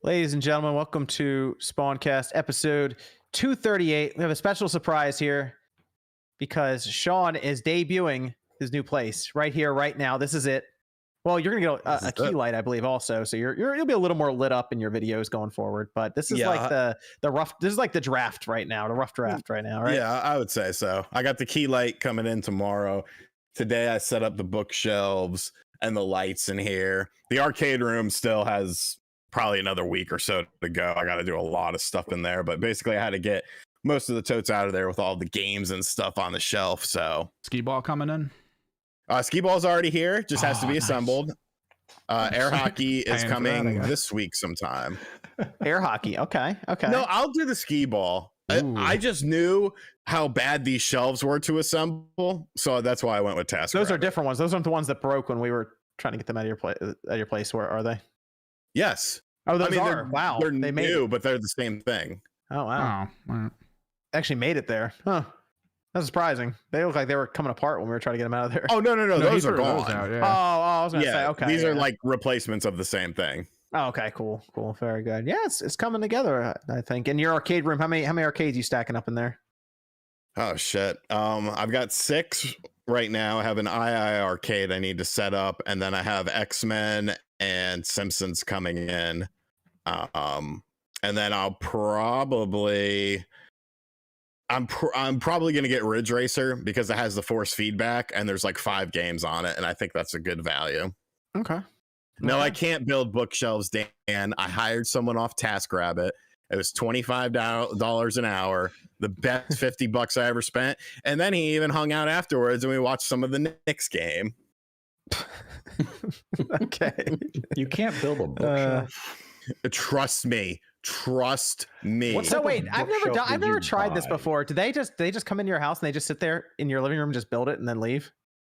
Ladies and gentlemen, welcome to Spawncast episode 238. We have a special surprise here because Sean is debuting his new place right here, right now. This is it. Well, you're gonna get a key light, I believe, also. So you'll be a little more lit up in your videos going forward. But this is like the rough. This is like the draft right now, the rough draft right now, right? Yeah, I would say so. I got the key light coming in tomorrow. Today I set up the bookshelves and the lights in here. The arcade room still has probably another week or so to go. I got to do a lot of stuff in there, but basically I had to get most of the totes out of there with all the games and stuff on the shelf. So skee ball coming in. Skee ball's already here, just has to be assembled. Air hockey is coming this week sometime. Air hockey, okay. No, I'll do the skee ball. I just knew how bad these shelves were to assemble, so that's why I went with Task. Those are different ones. Those aren't the ones that broke when we were trying to get them out of your place. Where are they? Yes. Oh, those are. Wow. They're new, but they're the same thing. Oh, wow. Oh, actually made it there. Huh. That's surprising. They look like they were coming apart when we were trying to get them out of there. Oh, no. Those are gone. Out, yeah. Oh, I was going to say, okay. These are like replacements of the same thing. Oh, okay, cool. Very good. Yeah, it's coming together, I think. In your arcade room, how many arcades are you stacking up in there? Oh, shit. I've got 6 right now. I have an II arcade I need to set up, and then I have X-Men and Simpsons coming in. And then I'm probably going to get Ridge Racer because it has the force feedback and there's like 5 games on it, and I think that's a good value. Okay. No, I can't build bookshelves, Dan. I hired someone off TaskRabbit. It was $25 an hour, the best $50 I ever spent. And then he even hung out afterwards and we watched some of the Knicks game. Okay. You can't build a bookshelf. Trust me. So wait, I've never tried this before. Do they just come into your house and they just sit there in your living room and just build it and then leave?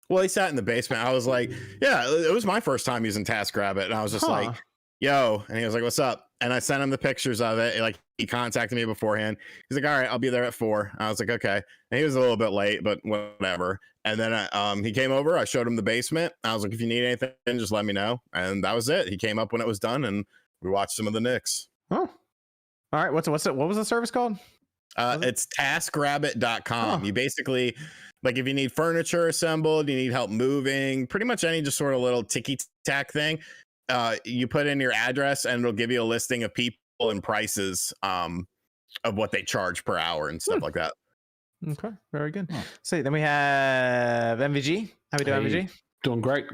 Well, he sat in the basement. I was like, yeah, it was my first time using TaskRabbit. And I was just like, yo. And he was like, what's up? And I sent him the pictures of it. Like, he contacted me beforehand. He's like, all right, I'll be there at 4. I was like, okay. And he was a little bit late, but whatever. And then he came over. I showed him the basement. I was like, if you need anything, just let me know. And that was it. He came up when it was done, and we watched some of the Knicks. Oh, all right. What was the service called? It's taskrabbit.com. You basically, like, if you need furniture assembled, you need help moving, pretty much any just sort of little ticky-tack thing, you put in your address and it'll give you a listing of people and prices of what they charge per hour and stuff like that. Okay, very good. So then we have MVG. How we doing, MVG? Doing great.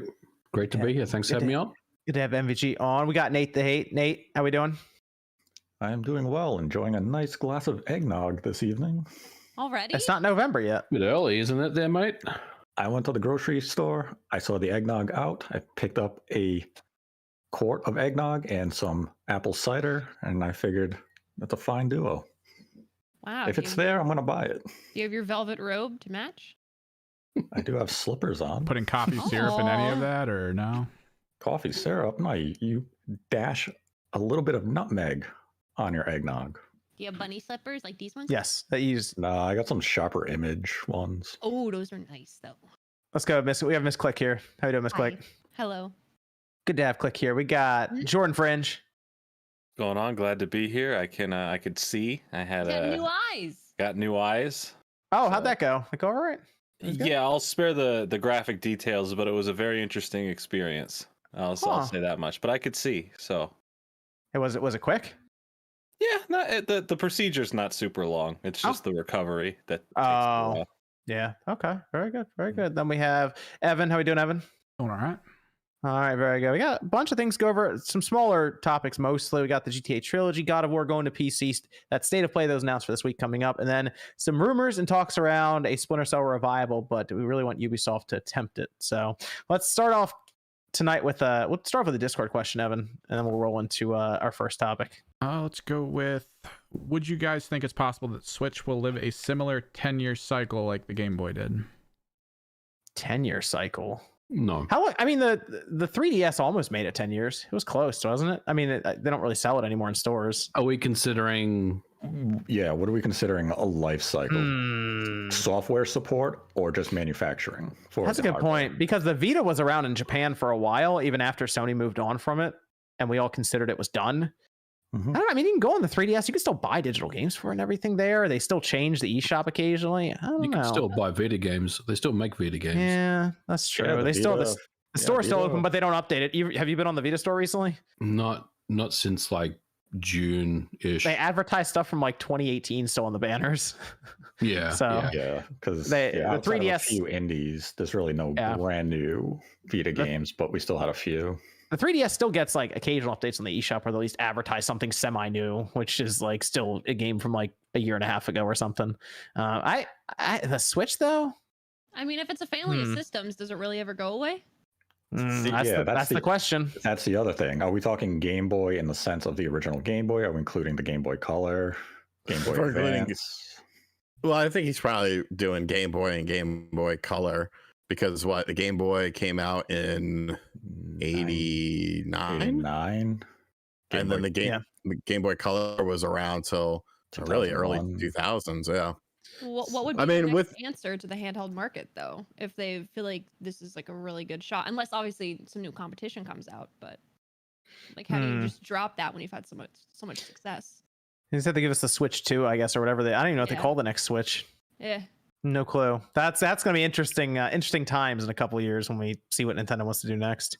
Great to be here. Thanks for having me on. Good to have MVG on. We got Nate the Hate. Nate, how we doing? I am doing well, enjoying a nice glass of eggnog this evening. Already? It's not November yet. A bit early, isn't it there, mate? I went to the grocery store. I saw the eggnog out. I picked up a quart of eggnog and some apple cider, and I figured that's a fine duo. Wow. If it's there, I'm going to buy it. Do you have your velvet robe to match? I do have slippers on. Putting coffee syrup in any of that, or no? Coffee syrup? No, you dash a little bit of nutmeg on your eggnog. Do you have bunny slippers like these ones? Yes, that use. No, I got some Sharper Image ones. Oh, those are nice though. Let's go, Miss. We have Miss Click here. How you doing, Miss Click? Hello. Good to have Click here. We got Jordan Fringe. Going on? Glad to be here. I could see. I had new eyes. Got new eyes. Oh, how'd that go? Like, all right. Yeah, I'll spare the graphic details, but it was a very interesting experience. I'll say that much. But I could see. So. Was it quick? Yeah, the procedure's not super long. It's just the recovery that takes a while. Yeah. Okay. Very good. Then we have Evan. How we doing, Evan? Doing all right. All right, very good. We got a bunch of things to go over. Some smaller topics mostly. We got the GTA Trilogy, God of War going to PC. That state of play that was announced for this week coming up. And then some rumors and talks around a Splinter Cell revival, but we really want Ubisoft to attempt it. So let's start off tonight with we'll start with the Discord question, Evan, and then we'll roll into our first topic. Let's go with, would you guys think it's possible that Switch will live a similar 10-year cycle like the Game Boy did? 10-year cycle? No. How long? I mean, the 3DS almost made it 10 years. It was close, wasn't it? I mean, they don't really sell it anymore in stores. Are we considering, what are we considering a life cycle? Software support or just manufacturing? That's a good point, because the Vita was around in Japan for a while, even after Sony moved on from it, and we all considered it was done. I don't know. I mean, you can go on the 3DS. You can still buy digital games for it and everything there. They still change the eShop occasionally. I don't You know. can still buy Vita games. They still make Vita games. Yeah, that's true. Yeah, they still the store's still Vita. open, but they don't update it. Have you been on the Vita store recently? Not since like June-ish. They advertise stuff from like 2018 still on the banners. Yeah. So- yeah. Yeah, because the outside of a 3DS few indies, there's really no Yeah. brand new Vita games, but we still had a few. The 3DS still gets like occasional updates on the eShop where they at least advertise something semi-new, which is like still a game from like a year and a half ago or something. The Switch though, I mean, if it's a family of systems, does it really ever go away? that's the question. That's the other thing. Are we talking Game Boy in the sense of the original Game Boy? Are we including the Game Boy Color, Game Boy We're including- Advance? Well, I think he's probably doing Game Boy and Game Boy Color because the Game Boy came out in 89, 89. and then the Game Boy Color was around till really early 2000s. Yeah. What would be I mean, the with- next answer to the handheld market, though, if they feel like this is like a really good shot? Unless obviously some new competition comes out, but like, how do you just drop that when you've had so much success? They said they give us the Switch 2, I guess, or whatever. I don't even know what they Yeah. call the next Switch. Yeah. No clue. That's going to be interesting times in a couple of years when we see what Nintendo wants to do next.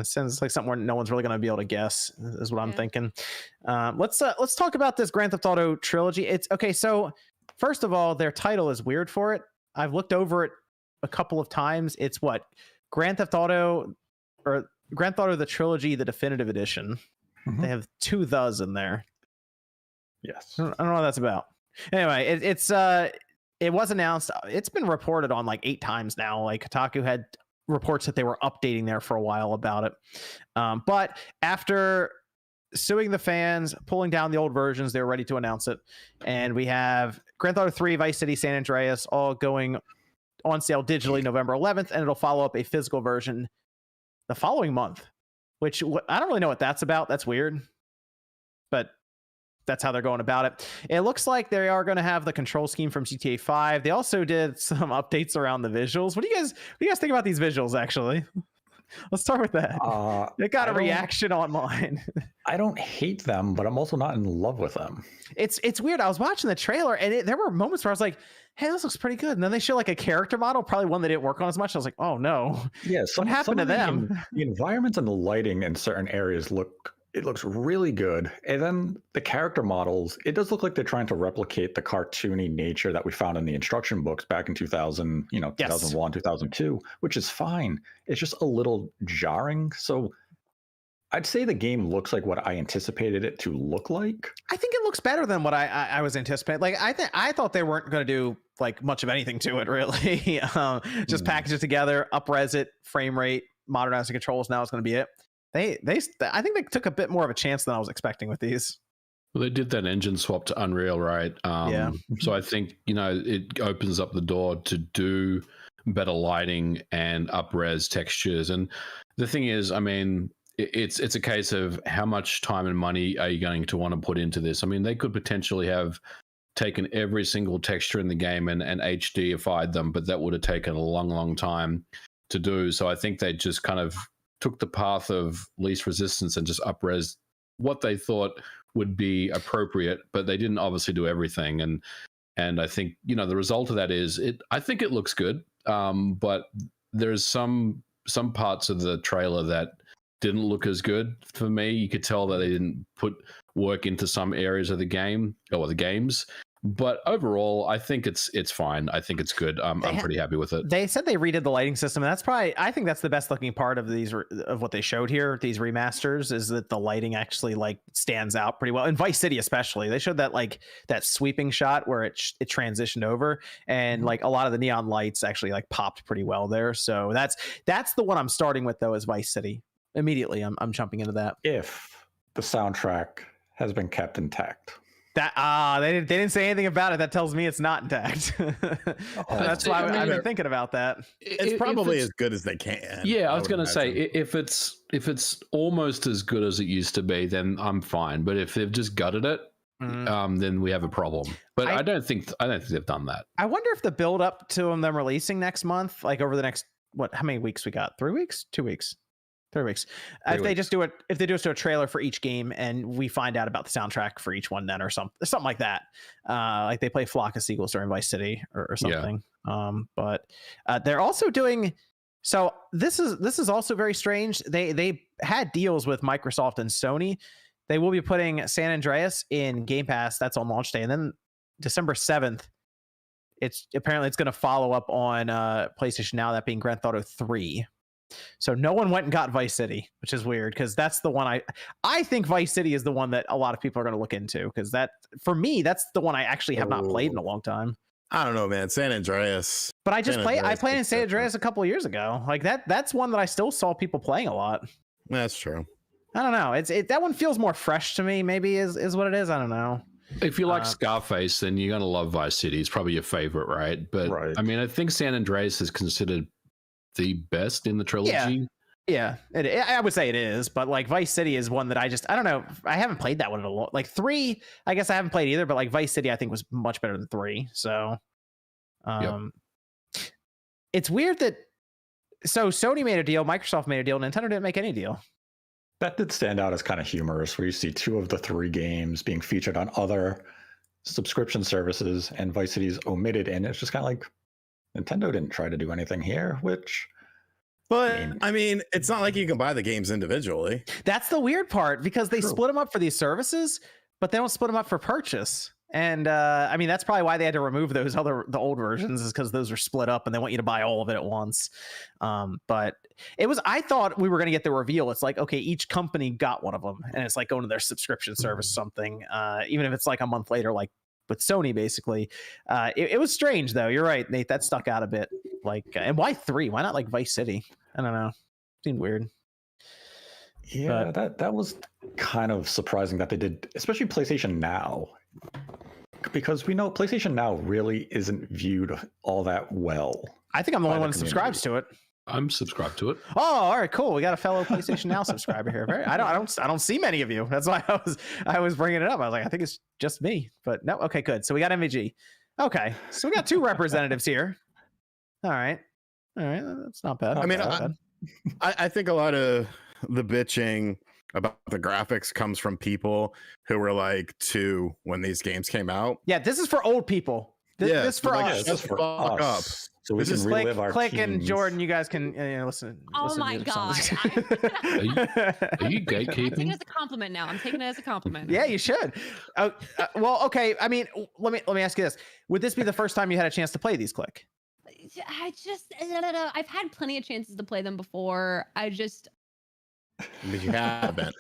Sounds like something where no one's really going to be able to guess, is what I'm Yeah. thinking. Let's talk about this Grand Theft Auto trilogy. It's okay. So first of all, their title is weird for it. I've looked over it a couple of times. It's what Grand Theft Auto the Trilogy, the Definitive Edition. Mhm. They have two thes in there. Yes. I don't know what that's about. Anyway, it was announced. It's been reported on like 8 times now. Like Kotaku had reports that they were updating there for a while about it. But after suing the fans, pulling down the old versions, they were ready to announce it. And we have Grand Theft Auto 3, Vice City, San Andreas all going on sale digitally November 11th, and it'll follow up a physical version the following month, which I don't really know what that's about. That's weird. But that's how they're going about it. It looks like they are going to have the control scheme from GTA 5. They also did some updates around the visuals. What do you guys think about these visuals, actually? Let's start with that. It got a reaction online. I don't hate them, but I'm also not in love with them. It's weird. I was watching the trailer, and there were moments where I was like, hey, this looks pretty good. And then they show like a character model, probably one they didn't work on as much. I was like, oh no. Yeah, What happened to them? The environments and the lighting in certain areas looks really good. And then the character models, it does look like they're trying to replicate the cartoony nature that we found in the instruction books back in 2000, Yes. 2001, 2002, which is fine. It's just a little jarring. So I'd say the game looks like what I anticipated it to look like. I think it looks better than what I was anticipating. Like I thought they weren't going to do like much of anything to it, really. Just package it together, up-res it, frame rate, modernize the controls. Now it's going to be it. I think they took a bit more of a chance than I was expecting with these. Well, they did that engine swap to Unreal, right? Yeah. So I think, it opens up the door to do better lighting and up-res textures. And the thing is, I mean, it's a case of how much time and money are you going to want to put into this? I mean, they could potentially have taken every single texture in the game and HDified them, but that would have taken a long, long time to do. So I think they just kind of took the path of least resistance and just up-res what they thought would be appropriate, but they didn't obviously do everything. And I think, the result of that is I think it looks good. But there's some parts of the trailer that didn't look as good for me. You could tell that they didn't put work into some areas of the game or the games. But overall, I think it's fine. I think it's good. I'm pretty happy with it. They said they redid the lighting system. And I think that's the best looking part of what they showed here. These remasters is that the lighting actually like stands out pretty well. In Vice City, especially, they showed that like that sweeping shot where it transitioned over, and like a lot of the neon lights actually like popped pretty well there. So that's the one I'm starting with though, is Vice City. Immediately, I'm jumping into that. If the soundtrack has been kept intact. That they didn't say anything about it. That tells me it's not intact. That's why I've been thinking about that. It's probably as good as they can. Yeah, I was would going to say imagine. if it's almost as good as it used to be, then I'm fine. But if they've just gutted it, then we have a problem. But I don't think they've done that. I wonder if the build up to them releasing next month, like over the next how many weeks we got? 3 weeks? 2 weeks? 3 weeks. 3 If they weeks. just do it, if they just do a trailer for each game, and we find out about the soundtrack for each one, then or something like that. Like they play Flock of Seagulls during Vice City or something. But they're also doing. So this is also very strange. They had deals with Microsoft and Sony. They will be putting San Andreas in Game Pass. That's on launch day, and then December 7th. It's apparently it's going to follow up on PlayStation Now, that being Grand Theft Auto 3. So no one went and got Vice City, which is weird because that's the one I think Vice City is the one that a lot of people are going to look into because that for me that's the one I actually have not played in a long time. I don't know, man. San Andreas. But I played in San different. Andreas a couple of years ago. Like that's one that I still saw people playing a lot. That's true. I don't know. That one feels more fresh to me. Maybe is what it is. I don't know. If you like Scarface, then you're gonna love Vice City. It's probably your favorite, right? But Right. I mean, I think San Andreas is considered the best in the trilogy. Yeah, I would say it is, but like Vice City is one that I don't know. I haven't played that one in a lot. Like 3, I guess I haven't played either, but like Vice City, I think was much better than 3. So, It's weird that Sony made a deal, Microsoft made a deal, Nintendo didn't make any deal. That did stand out as kind of humorous, where you see 2 of the 3 games being featured on other subscription services, and Vice City's omitted, and it's just kind of like Nintendo didn't try to do anything here, which. But I mean, it's not like you can buy the games individually. That's the weird part because they True. split them up for these services, but they don't split them up for purchase. And I mean, that's probably why they had to remove the old versions, is because those are split up and they want you to buy all of it at once. But I thought we were going to get the reveal. It's like, okay, each company got one of them, and it's like going to their subscription service, something, even if it's like a month later, like with Sony, basically. It was strange though. You're right, Nate, that stuck out a bit. Like, and why 3? Why not like Vice City? I don't know. Seemed weird. Yeah, that was kind of surprising that they did, especially PlayStation Now, because we know PlayStation Now really isn't viewed all that well. I think I'm the By only the one that subscribes to it. I'm subscribed to it. Oh, all right, cool. We got a fellow PlayStation Now subscriber here. I don't see many of you. That's why I was bringing it up. I was like, I think it's just me, but no. Okay, good. So we got MVG. Okay, so we got 2 representatives here. All right, that's not bad. I mean, Not bad. I think a lot of the bitching about the graphics comes from people who were like 2 when these games came out. Yeah, this is for old people. This for like, us. shut the fuck up. So we This can is relive our Click and teens. Jordan, you guys can listen. Oh listen to my the god! songs. Are you I'm taking gatekeeping? it as a compliment now. I'm taking it as a compliment. Yeah, you should. Well, okay. I mean, let me ask you this: would this be the first time you had a chance to play these? Click. I've had plenty of chances to play them before. But you haven't.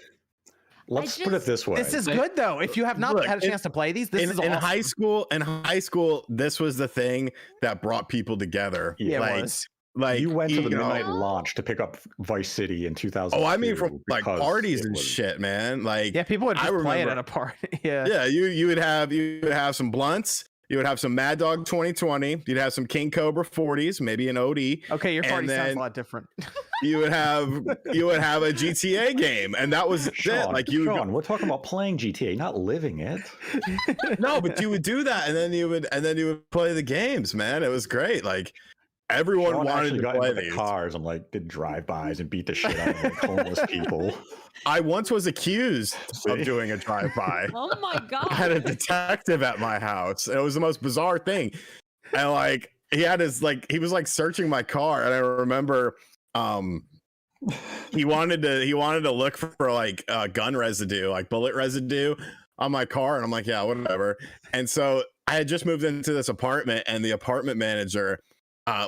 Let's put it this way. This is good though. If you have not Look, had a chance to play these, this is in awesome. high school. In high school, this was the thing that brought people together. Yeah, like, it was. like you went to the know- midnight launch to pick up Vice City in 2000. Oh, I mean, from like parties and shit, man. Like, Yeah, people would I just play it remember- at a party. Yeah. yeah, you would have some blunts. You would have some Mad Dog 2020. You'd have some King Cobra 40s, maybe an OD. Okay, your And party sounds then- a lot different. You would have a GTA game, and that was it. Sean, Like you would Sean, we're talking about playing GTA, not living it. no, but you would do that, and then you would play the games, man. It was great. Like everyone Sean wanted actually to got play into the these. cars and like did drive-bys and beat the shit out of like homeless people. I once was accused of See? doing a drive-by. Oh my god! I had a detective at my house. It was the most bizarre thing. And like he was like searching my car, and I remember he wanted to look for like gun residue, like bullet residue on my car, and I'm like, yeah, whatever. And so I had just moved into this apartment, and the apartment manager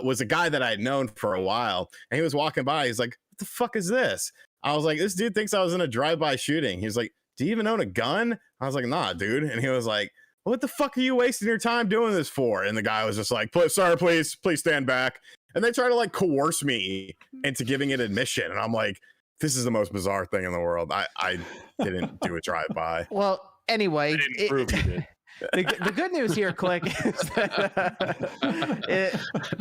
was a guy that I had known for a while, and he was walking by. He's like, what the fuck is this? I was like, this dude thinks I was in a drive-by shooting. He's like, do you even own a gun? I was like, nah, dude. And he was like, what the fuck are you wasting your time doing this for? And the guy was just like, sir, please stand back. And they try to like coerce me into giving it admission. And I'm like, this is the most bizarre thing in the world. I didn't do a drive-by. Well, anyway, I didn't prove you did. the good news here, Click,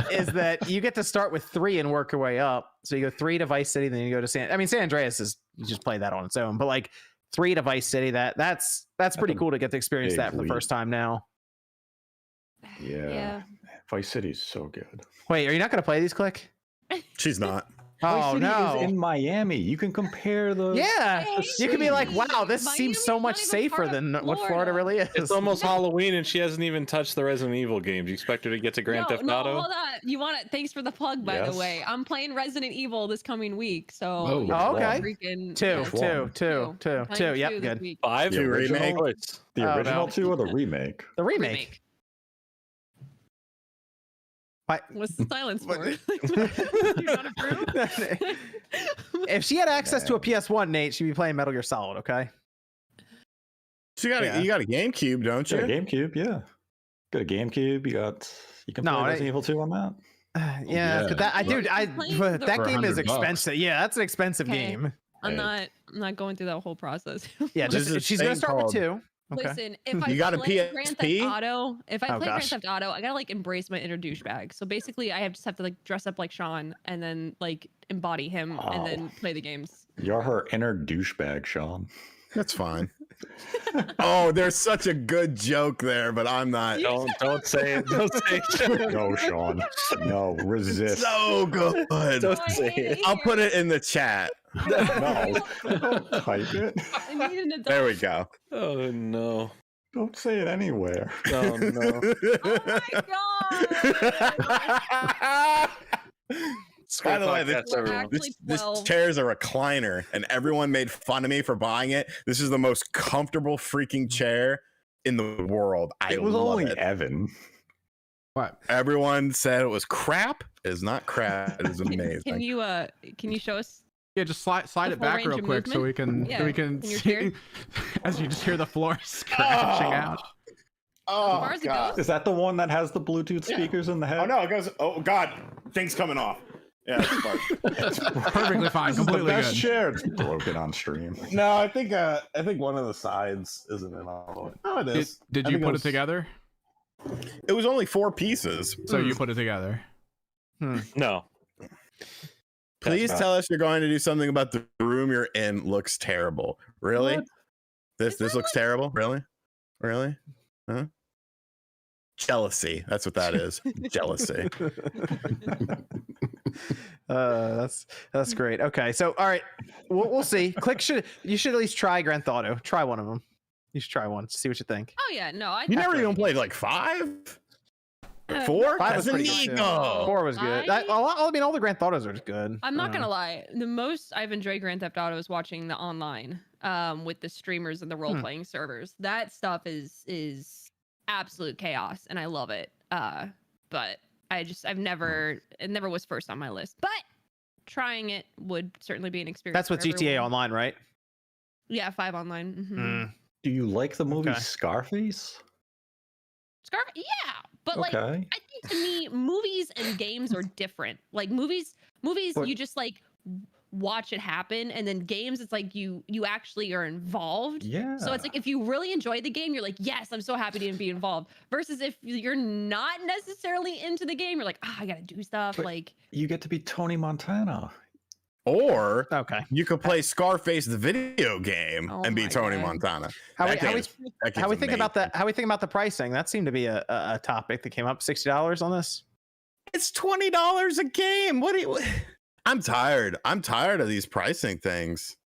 is that you get to start with 3 and work your way up. So you go 3 to Vice City, then you go to San Andreas is, you just play that on its own. But like 3 to Vice City, that's pretty a cool to get to experience big that for the leap. first time now. Yeah. Vice City's so good. Wait, are you not going to play these, Click? She's not. Vice Oh City no! is in Miami. You can compare the. Yeah, you could be like, Miami. wow, this seems so Miami's much not even safer part of than what Florida Florida. really is. It's almost Halloween and she hasn't even touched the Resident Evil games. You expect her to get to Grand Theft No, Auto? hold on. You want it? Thanks for the plug, by the Yes. way. I'm playing Resident Evil this coming week, so Oh. you Oh, okay. freaking Two. yes, One. Two. Yep, this good. week. 5? The original? Choice. The Oh, original no. 2 or the remake? The remake. Why- What's the silence for? You not approve? If she had access to a PS1, Nate, she'd be playing Metal Gear Solid. Okay. So you got a GameCube, don't Got a you? GameCube, yeah. Got a GameCube. You can No, play I- Resident Evil 2 on that. Yeah, yeah. but that Playing that For game is $100. expensive. Yeah, that's an expensive Okay. game. I'm not going through that whole process. Yeah, There's just a she's gonna thing start with called- 2. Okay. Listen, if I You got a play Grand Theft PSP? Auto, if I Oh, play Grand gosh. Theft Auto, I gotta like embrace my inner douchebag. So basically, I just have to like dress up like Sean and then like embody him and then play the games. You're her inner douchebag, Sean. That's fine. Oh, there's such a good joke there, but I'm not. Don't say it. Don't say it. No, Sean. No, resist. So good. Don't say it. I'll put it in the chat. No, don't type it. I need an adult. There we go. Oh no. Don't say it anywhere. Oh no. Oh my god! By the way, Podcast, this, everyone. this 12. chair is a recliner, and everyone made fun of me for buying it. This is the most comfortable freaking chair in the world. I It was love only it. Evan. What? Everyone said it was crap. It is not crap. It is amazing. Can you show us? Yeah, just slide The it full back range real of quick so we movement? can Yeah, can in your see chair? as you just hear the floor scratching out. Oh, far as it God. goes? Is that the one that has the Bluetooth speakers in the head? Oh, no, it goes. Oh, God. Thing's coming off. Yeah, it's fine. Perfectly fine, This is the completely best good. chair. It's broken on stream. No, I think one of the sides isn't in all the way. Oh, it is. Did I you think put was- it together? It was only 4 pieces. So you put it together. No. Please That's tell us you're going to do something about the room you're in. Looks terrible. Really? What? This looks terrible. Really? Really? Huh? Jealousy. That's what that is. Jealousy. That's great. Okay, so all right, we'll see. You should at least try Grand Theft Auto. Try one of them. You should try one. See what you think. Oh yeah, no, I. You never even played like 5? 4? 5 was That's pretty good. illegal. 4 was good. I mean, all the Grand Theft Autos are good. I'm not gonna lie. The most I've enjoyed Grand Theft Auto is watching the online, with the streamers and the role playing servers. That stuff is absolute chaos, and I love it. But it never was first on my list. But trying it would certainly be an experience. That's what for GTA everyone. Online, right? Yeah, 5 online. Mhm. Do you like the movie Okay. Scarface? Yeah, but like Okay. I think to me, movies and games are different. Like movies, But- you just like watch it happen, and then games, it's like you actually are involved. Yeah. So it's like if you really enjoy the game, you're like, yes, I'm so happy to be involved. Versus if you're not necessarily into the game, you're like, I gotta do stuff. But- Like You get to be Tony Montana. Or Okay. you could play Scarface the video game Oh and be my Tony God. Montana. How we, That how, we, game's- that how we game's think about amazing. that? How we think about the pricing? That seemed to be a topic that came up. $60 on this. It's $20 a game. What do you? I'm tired. I'm tired of these pricing things.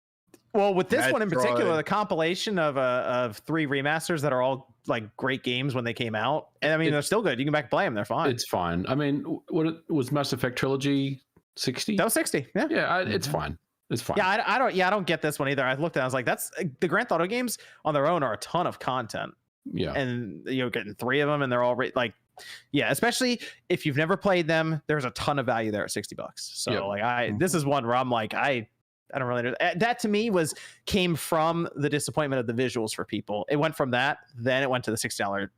Well, with this one in particular, Metroid. the compilation of 3 remasters that are all like great games when they came out, and I mean they're still good. You can back play them; they're fine. It's fine. I mean, what was Mass Effect Trilogy 60? That was 60. Yeah. Yeah, it's fine. It's fine. Yeah, I don't get this one either. I looked at it, I was like, that's the Grand Theft Auto games on their own are a ton of content. Yeah. And you're getting 3 of them and they're all like, yeah, especially if you've never played them, there's a ton of value there at $60. So Yep. like this is one where I'm like, I don't really know. That to me came from the disappointment of the visuals for people. It went from that, then it went to the $60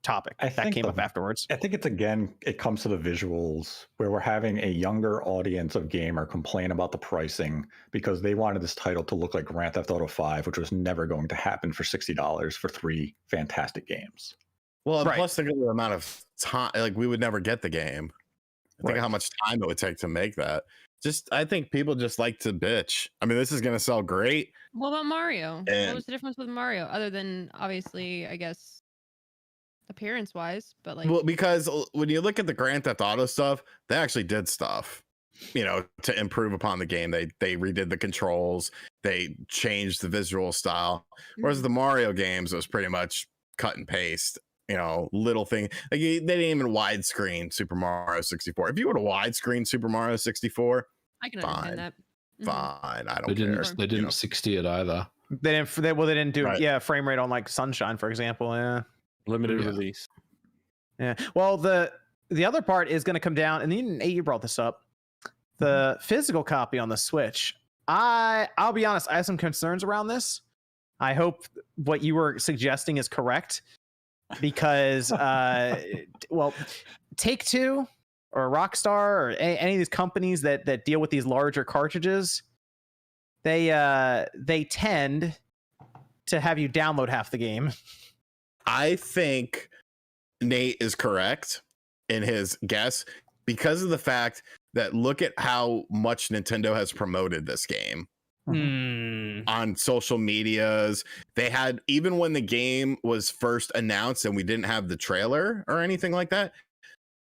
topic I that think came up afterwards. I think it comes to the visuals where we're having a younger audience of gamer complain about the pricing because they wanted this title to look like Grand Theft Auto 5, which was never going to happen for $60 for 3 fantastic games. Well, and Right. plus think of the amount of time. Like we would never get the game. Think Right. of how much time it would take to make that. I think people just like to bitch. I mean, this is gonna sell great. what about Mario? What And- was the difference with Mario, other than obviously, I guess, appearance wise? But like, Well, because when you look at the Grand Theft Auto stuff, they actually did stuff. to improve upon the game. They redid the controls, they changed the visual style. Whereas the Mario games was pretty much cut and paste. Little thing like they didn't even widescreen Super Mario 64. If you would have widescreen Super Mario 64, I can fine, understand that. fine. I don't They care. didn't 60 it either. They didn't do Right. frame rate on like Sunshine, for example. Yeah. Limited Yeah. release. Yeah. Well, the other part is going to come down, and even you brought this up, the physical copy on the Switch. I'll be honest, I have some concerns around this. I hope what you were suggesting is correct, because Take-Two or Rockstar or any of these companies that deal with these larger cartridges, they tend to have you download half the game. I think Nate is correct in his guess because of the fact that look at how much Nintendo has promoted this game on social medias. They had, even when the game was first announced and we didn't have the trailer or anything like that,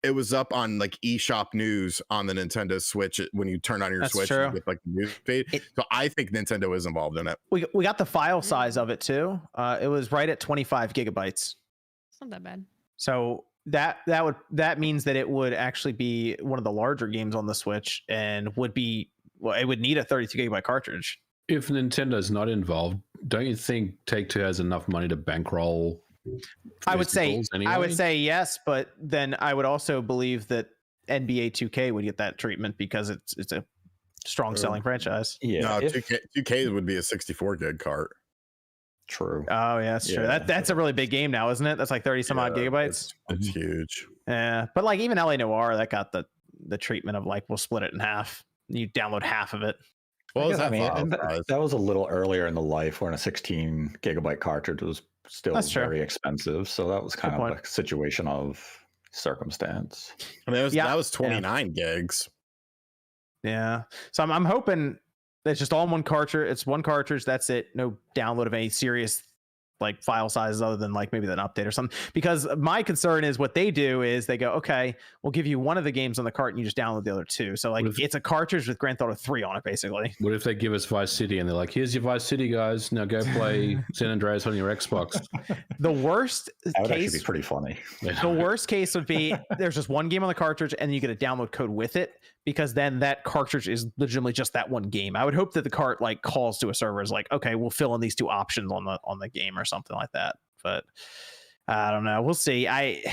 it was up on like eShop news on the Nintendo Switch when you turn on your That's Switch true. with like the news feed. So I think Nintendo is involved in it. We got the file size of it too. It was right at 25 gigabytes. It's not that bad. So that means that it would actually be one of the larger games on the Switch, and it would need a 32 gigabyte cartridge. If Nintendo's not involved, don't you think Take-Two has enough money to bankroll? I would say physicals anyway? yes, but then I would also believe that NBA 2K would get that treatment because it's a strong selling franchise. Yeah, No, 2K would be a 64 gig cart. true. Oh yeah, that's true. Yeah. That's a really big game now, isn't it? That's like 30 some odd gigabytes. It's huge. Yeah, but like even LA Noire, that got the treatment of like we'll split it in half. You download half of it. Well, I mean, file and size? that was a little earlier in the life when a 16 gigabyte cartridge was still That's true. very expensive. So that was kind Good of point. a situation of circumstance. I mean, Yeah. that was 29 gigs. Yeah. So I'm hoping it's just all in one cartridge. It's one cartridge. That's it. No download of any serious like file sizes other than like maybe an update or something. Because my concern is what they do is they go, okay, we'll give you one of the games on the cart and you just download the other two. So like it's a cartridge with Grand Theft Auto 3 on it, basically. What if they give us Vice City and they're like, here's your Vice City, guys. Now go play San Andreas on your Xbox. The worst That would actually case, be pretty funny. the worst case would be there's just one game on the cartridge and you get a download code with it, because then that cartridge is legitimately just that one game. I would hope that the cart like calls to a server is like, okay, we'll fill in these two options on the game or something like that. But I don't know. We'll see. I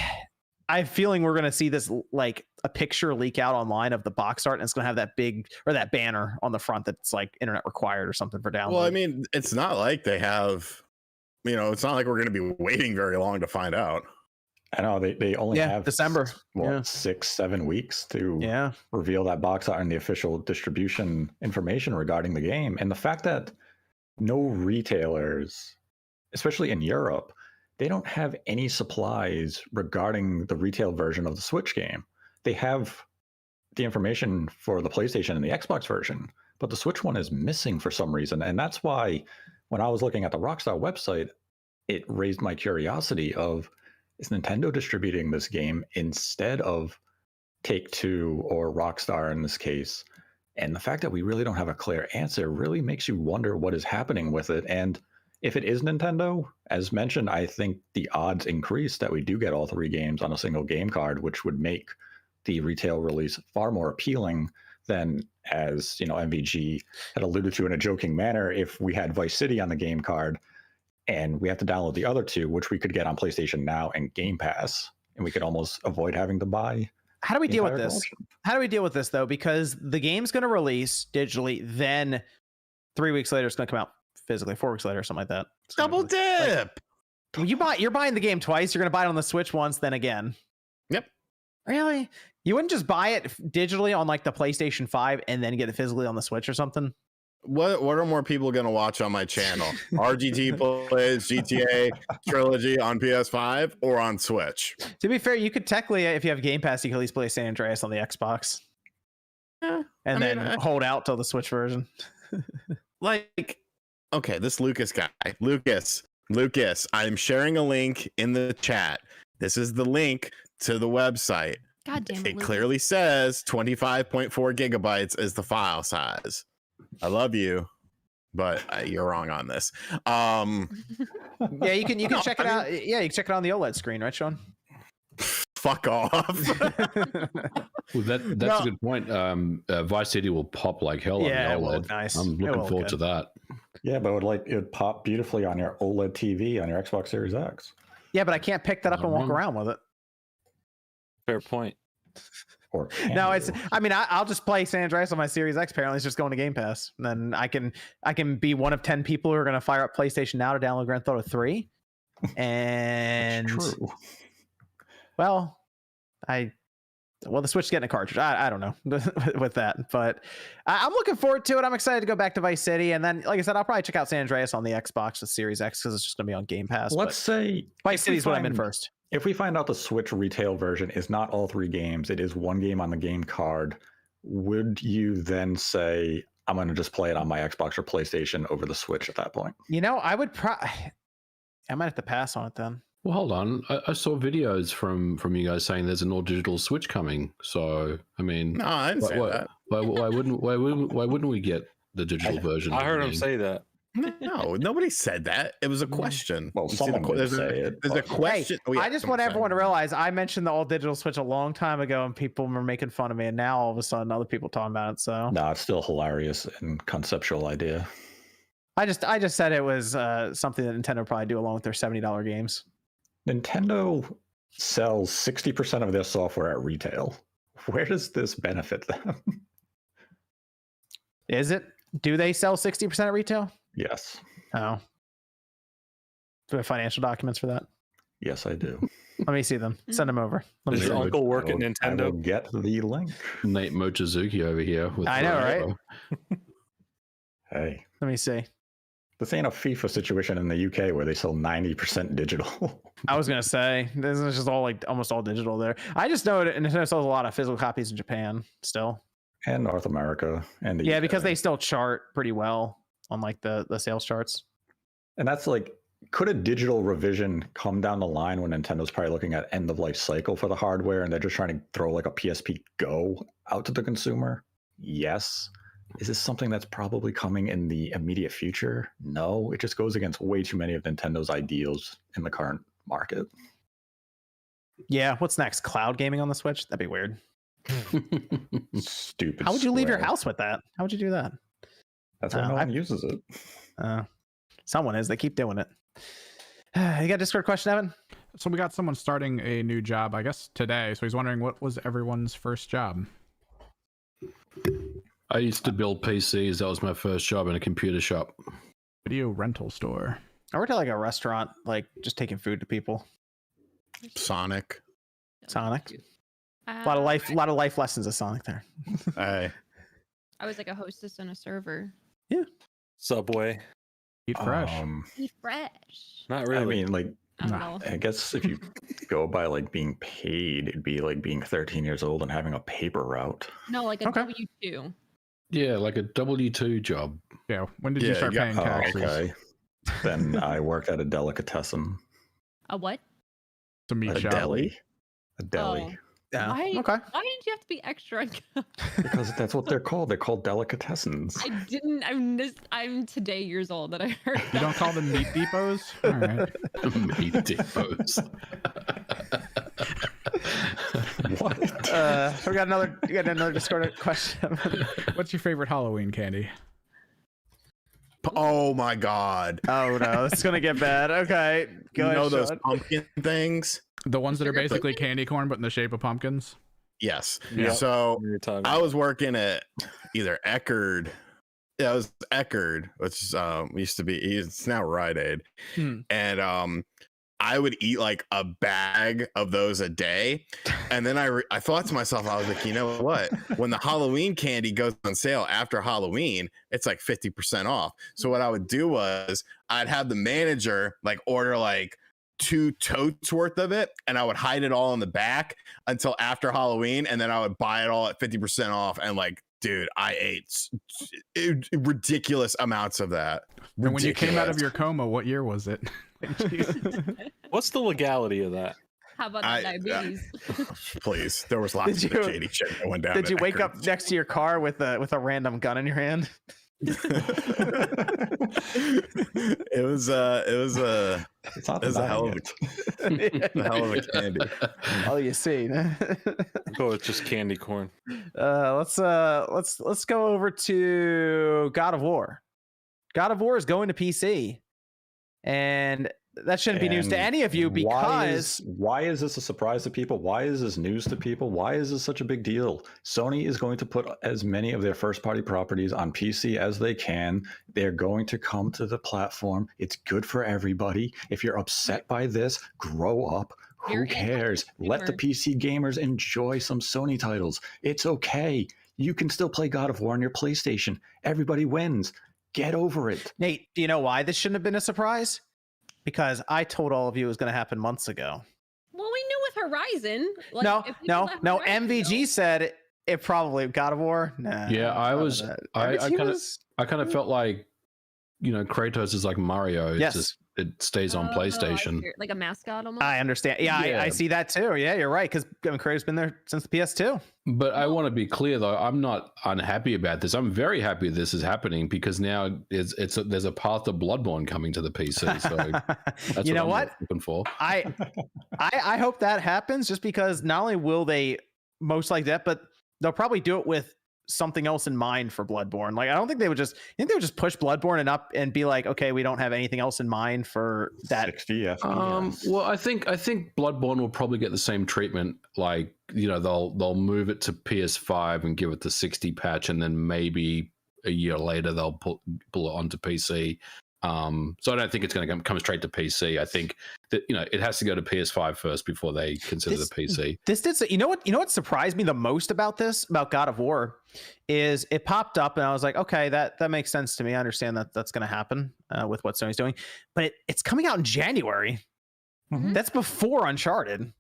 have a feeling we're gonna see this like a picture leak out online of the box art, and it's gonna have that big or that banner on the front that's like internet required or something for download. Well, I mean, it's not like they have, it's not like we're going to be waiting very long to find out. I know they only have December. what, Yeah. 6-7 weeks to Yeah. reveal that box art and the official distribution information regarding the game. And the fact that no retailers, especially in Europe, they don't have any supplies regarding the retail version of the Switch game. They have the information for the PlayStation and the Xbox version, but the Switch one is missing for some reason. And that's why when I was looking at the Rockstar website, it raised my curiosity of, is Nintendo distributing this game instead of Take-Two or Rockstar in this case? And the fact that we really don't have a clear answer really makes you wonder what is happening with it. And if it is Nintendo, as mentioned, I think the odds increase that we do get all three games on a single game card, which would make the retail release far more appealing than, as MVG had alluded to in a joking manner, if we had Vice City on the game card and we have to download the other two, which we could get on PlayStation Now and Game Pass, and we could almost avoid having to buy. How do we the deal with entire this? collection. How do we deal with this though? Because the game's going to release digitally, then 3 weeks later it's going to come out physically, 4 weeks later or something like that. It's gonna Double be- dip. You're buying the game twice. You're going to buy it on the Switch once, then again. Yep. Really? You wouldn't just buy it digitally on like the PlayStation 5 and then get it physically on the Switch or something? What are more people going to watch on my channel? RGT plays GTA Trilogy on PS5 or on Switch? To be fair, you could technically, if you have Game Pass, you could at least play San Andreas on the Xbox. Yeah, And I then mean, hold out till the Switch version. like, okay, this Lucas guy, Lucas, I'm sharing a link in the chat. This is the link to the website. God damn it. It Lucas. clearly says 25.4 gigabytes is the file size. I love you, but you're wrong on this. Yeah, you can check it out. Yeah, you can check it on the OLED screen, right, Sean? Fuck off. Well, that's a good point. Vice City will pop like hell Yeah, it on will the look OLED. nice. I'm It will looking look forward to good. that. Yeah, but it would pop beautifully on your OLED TV on your Xbox Series X. Yeah, but I can't pick that up and walk Mhm. around with it. Fair point. Or No, can it's. you? I mean, I'll just play San Andreas on my Series X. Apparently, it's just going to Game Pass. And then I can be one of 10 people who are going to fire up PlayStation Now to download Grand Theft Auto 3. And True. well, the Switch is getting a cartridge. I don't know with that, but I'm looking forward to it. I'm excited to go back to Vice City, and then, like I said, I'll probably check out San Andreas on the Xbox, the Series X, because it's just going to be on Game Pass. Let's say Vice if City we is what I'm in find- first. If we find out the Switch retail version is not all 3 games, it is 1 game on the game card, would you then say, I'm going to just play it on my Xbox or PlayStation over the Switch at that point? You know, I might have to pass on it then. Well, hold on. I saw videos from you guys saying there's an all digital Switch coming. So I mean, No, I didn't say that. why wouldn't we get the digital version? I heard him mean, say that. No, nobody said that. It was a question. Well, You see someone would there's say it. There's a but- question. Oh, yeah, I just someone want said everyone it. to realize I mentioned the all digital Switch a long time ago, and people were making fun of me, and now all of a sudden other people talking about it. So No, it's still hilarious and conceptual idea. I just said it was something that Nintendo would probably do along with their $70 games. Nintendo sells 60% of their software at retail. Where does this benefit them? Is it? Do they sell 60% at retail? Yes. Oh. Do we have financial documents for that? Yes, I do. Let me see them. Send them over. Let me Does see your them. uncle work I at will- I will Nintendo? get the link. Nate Mochizuki over here. With I know, right? Hey, Let me see. this ain't a FIFA situation in the UK where they sell 90% digital. I was gonna say this is just all like almost all digital there. I just know that Nintendo sells a lot of physical copies in Japan still. And North America and the Yeah, UK. because they still chart pretty well on like the sales charts. And that's like, could a digital revision come down the line when Nintendo's probably looking at end of life cycle for the hardware and they're just trying to throw like a PSP Go out to the consumer? Yes. Is this something that's probably coming in the immediate future? No, it just goes against way too many of Nintendo's ideals in the current market. Yeah, what's next? Cloud gaming on the Switch? That'd be weird. Stupid. How would you leave your Square. house with that? How would you do that? That's why no I- one uses it. Someone is. They keep doing it. You got a Discord question, Evan? So we got someone starting a new job, I guess today. So he's wondering what was everyone's first job. I used to build PCs. That was my first job in a computer shop. Video rental store. I worked at like a restaurant, like just taking food to people. Sonic. Sonic. A lot of life lessons of Sonic there. Hey. I was like a hostess and a server. Subway. Eat fresh. Eat fresh. Not really. I mean, like, I don't Nah. know. I guess if you go by like being paid, it'd be like being 13 years old and having a paper route. No, like a Okay. W2. Yeah, like a W2 job. Yeah. When did you Yeah, start you got- paying Oh, taxes? okay. Then I worked at a delicatessen. A what? To meet A shop. deli. A deli. Yeah. Why? Okay. Why did you have to be extra? Because that's what they're called. They're called delicatessens. I didn't. I'm today years old that I heard. You don't call them meat depots? All right. Meat depots. What? We got another Discord question. What's your favorite Halloween candy? Oh my God. Oh no, this is gonna get bad. Okay, go You ahead, know those Sean. pumpkin things? The ones that are Sugar basically candy corn but in the shape of pumpkins? Yes. Yeah. So You're talking I was working at either Eckerd. Yeah, it was Eckerd, which used to be. It's now Rite Aid, Hmm. and I would eat like a bag of those a day, and then I thought to myself, I was like, you know what? When the Halloween candy goes on sale after Halloween, it's like 50% off. So what I would do was I'd have the manager like order like 2 totes worth of it, and I would hide it all in the back until after Halloween, and then I would buy it all at 50% off. And like, dude, I ate ridiculous amounts of that. And when you came out of Ridiculous. your coma, what year was it? What's the legality of that? How about that diabetes? Please, there was lots of shady shit that went down. Did you wake up next to your car with a random gun in your hand? It was a hell of a candy. All you see. Go with just candy corn. Let's go over to God of War. God of War is going to PC, and that shouldn't be news to any of you because why is this a surprise to people? Why is this news to people? Why is this such a big deal? Sony is going to put as many of their first party properties on PC as they can. They're going to come to the platform. It's good for everybody. If you're upset by this, grow up. Who cares? Let the PC gamers enjoy some Sony titles. It's okay. You can still play God of War on your PlayStation. Everybody wins. Get over it. Nate, do you know why this shouldn't have been a surprise? Because I told all of you it was going to happen months ago. Well, we knew with Horizon. Like, no. MVG said it probably God of War. Nah, yeah, I kind of felt like, Kratos is like Mario. Yes. It stays on PlayStation. Like a mascot almost. I understand. Yeah. I see that too. Yeah, you're right. Because Kratos has been there since the PS2. But I want to be clear though. I'm not unhappy about this. I'm very happy this is happening because now there's a path to Bloodborne coming to the PC. So that's what I'm looking for. I hope that happens just because not only will they most like that, but they'll probably do it with something else in mind for Bloodborne. Like, I don't think they would just push Bloodborne and be like, okay, we don't have anything else in mind for that. 60 FPS. Well, I think Bloodborne will probably get the same treatment. Like, they'll move it to PS5 and give it the 60 patch, and then maybe a year later they'll pull it onto PC. So I don't think it's going to come straight to PC. I think that it has to go to PS5 first before they consider the PC. This did. You know what surprised me the most about God of War is it popped up and I was like, okay, that makes sense to me. I understand that that's going to happen with what Sony's doing, but it's coming out in January. Mm-hmm. That's before Uncharted.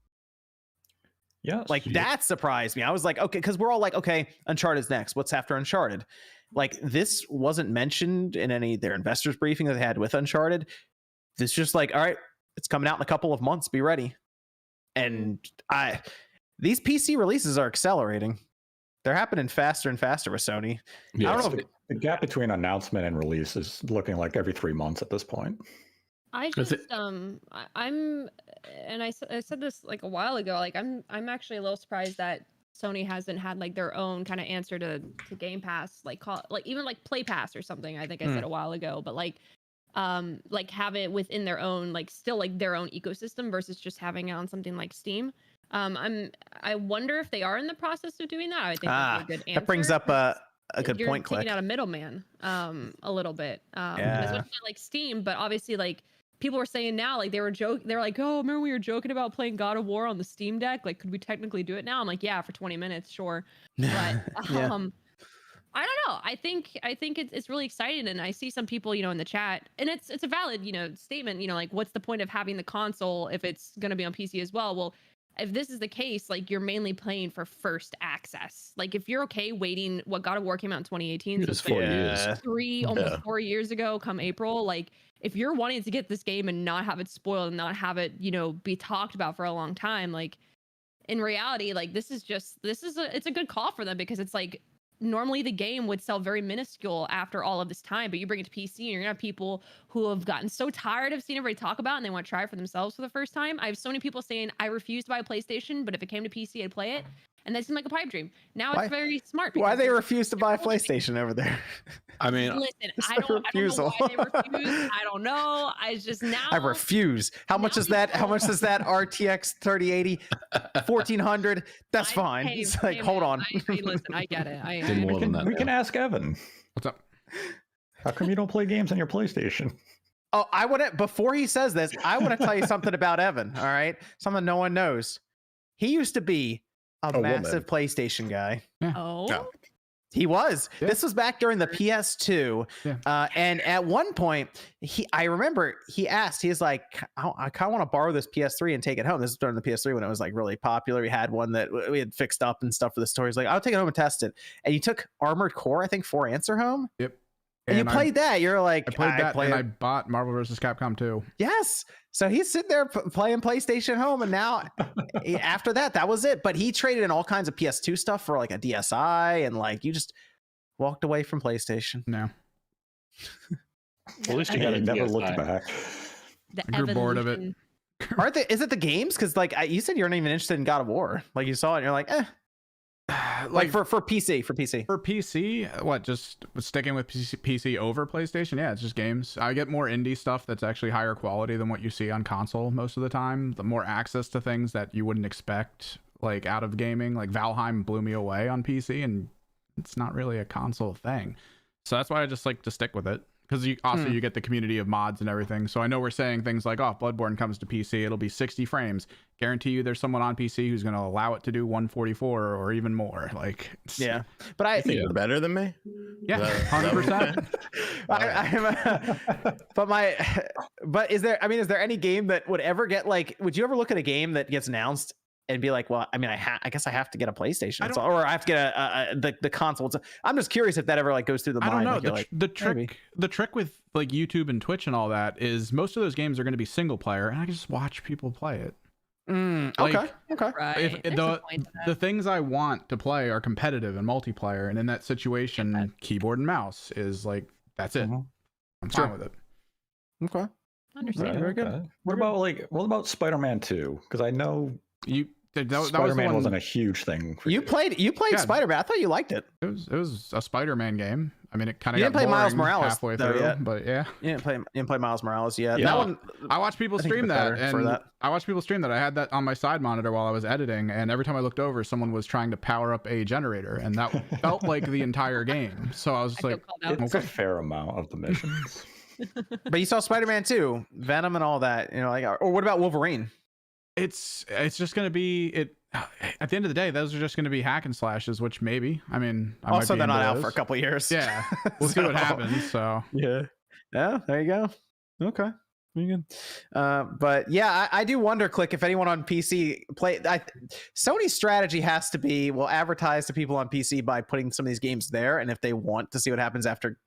Yeah, that surprised me. I was like, okay, because we're all like, okay, Uncharted's next. What's after Uncharted? Like, this wasn't mentioned in any of their investors briefing that they had with Uncharted. It's just like, all right, it's coming out in a couple of months. Be ready. And these PC releases are accelerating. They're happening faster and faster with Sony. Yeah, I don't know. The gap between announcement and release is looking like every 3 months at this point. I just I'm and I said this like a while ago. Like, I'm actually a little surprised that Sony hasn't had like their own kind of answer to Game Pass, like even like Play Pass or something. I think I said a while ago, but like have it within their own, like still like their own ecosystem versus just having it on something like Steam. I wonder if they are in the process of doing that. I think that'd be a good answer. That brings up a good You're point. Taking out a middleman a little bit. Especially like Steam, but obviously like people were saying now, like they were like, oh, remember we were joking about playing God of War on the Steam Deck? Like, could we technically do it now? I'm like, yeah, for 20 minutes, sure. But I don't know. I think it's really exciting, and I see some people, in the chat, and it's a valid, statement. Like, what's the point of having the console if it's going to be on PC as well? Well, if this is the case, like, you're mainly playing for first access. Like, if you're okay waiting, God of War came out in 2018, so it's 4 years, almost 4 years ago, come April, like. If you're wanting to get this game and not have it spoiled and not have it, be talked about for a long time, like, in reality, like, it's a good call for them, because it's like, normally the game would sell very minuscule after all of this time, but you bring it to PC and you're gonna have people who have gotten so tired of seeing everybody talk about it and they want to try it for themselves for the first time. I have so many people saying, I refuse to buy a PlayStation, but if it came to PC, I'd play it. And that seemed like a pipe dream. Now it's very smart. Why they refuse to buy a PlayStation over there? I mean, listen, I don't know why they refuse. I don't know. I just now. I refuse. How much is that? How much is that RTX 3080? 1400? That's fine. It's like, hold on. Listen, I get it. We can ask Evan. What's up? How come you don't play games on your PlayStation? Oh, before he says this, I want to tell you something about Evan. All right, something no one knows. He used to be a massive PlayStation guy. Yeah. Oh. No. He was. Yeah. This was back during the PS2. Yeah. And at one point, I remember he asked, he's like, I kind of want to borrow this PS3 and take it home. This is during the PS3 when it was like really popular. We had one that we had fixed up and stuff for the store. He's like, I'll take it home and test it. And you took Armored Core, I think, 4 Answer home. Yep. And you played that. You're like, I played that, play and it. I bought Marvel vs. Capcom 2. Yes. So he's sitting there playing PlayStation Home, and now after that was it. But he traded in all kinds of PS2 stuff for like a DSi, and like you just walked away from PlayStation. No, Well, at least you got a never DSi. looked back. I grew bored of it. Is it the games? Because like you said, you're not even interested in God of War. Like you saw it, and you're like, like for PC. For PC, what? Just sticking with PC over PlayStation? Yeah, it's just games. I get more indie stuff that's actually higher quality than what you see on console most of the time. The more access to things that you wouldn't expect, like out of gaming. Like Valheim blew me away on PC, and it's not really a console thing. So that's why I just like to stick with it. Because you get the community of mods and everything. So I know we're saying things like, oh, if Bloodborne comes to PC, it'll be 60 frames. Guarantee you there's someone on PC who's going to allow it to do 144 or even more. Like, yeah. But I think you're better than me. Yeah, 100%. But is there any game that would ever get like, would you ever look at a game that gets announced and be like, well, I mean, I guess I have to get a PlayStation, or I have to get the console. I'm just curious if that ever like goes through the mind. I don't know. Like, the trick with like YouTube and Twitch and all that is most of those games are going to be single player, and I can just watch people play it. Okay. Right. If the things I want to play are competitive and multiplayer, and in that situation, keyboard and mouse is like that's it. I'm fine with it. Okay. Understand. Very good. What about Spider-Man 2? Because I know Spider-Man wasn't a huge thing. You played Spider-Man. I thought you liked it. It was a Spider-Man game. I mean, it kind of didn't got play boring Miles Morales halfway through, yet. but yeah. You didn't play Miles Morales yet. Yeah. That one, I watched people stream that, and I watched people stream that. I had that on my side monitor while I was editing, and every time I looked over, someone was trying to power up a generator, and that felt like the entire game. So I was just like, it's a fair amount of the missions. But you saw Spider-Man 2, Venom, and all that. You know, like, or what about Wolverine? It's just gonna be it. At the end of the day, those are just going to be hack and slashes, which maybe, I mean, also they're not out for a couple of years. Yeah, we'll see what happens. So yeah, there you go. Okay, very good. But yeah, I do wonder, Click, if anyone on PC Sony's strategy has to be, well, advertise to people on PC by putting some of these games there, and if they want to see what happens after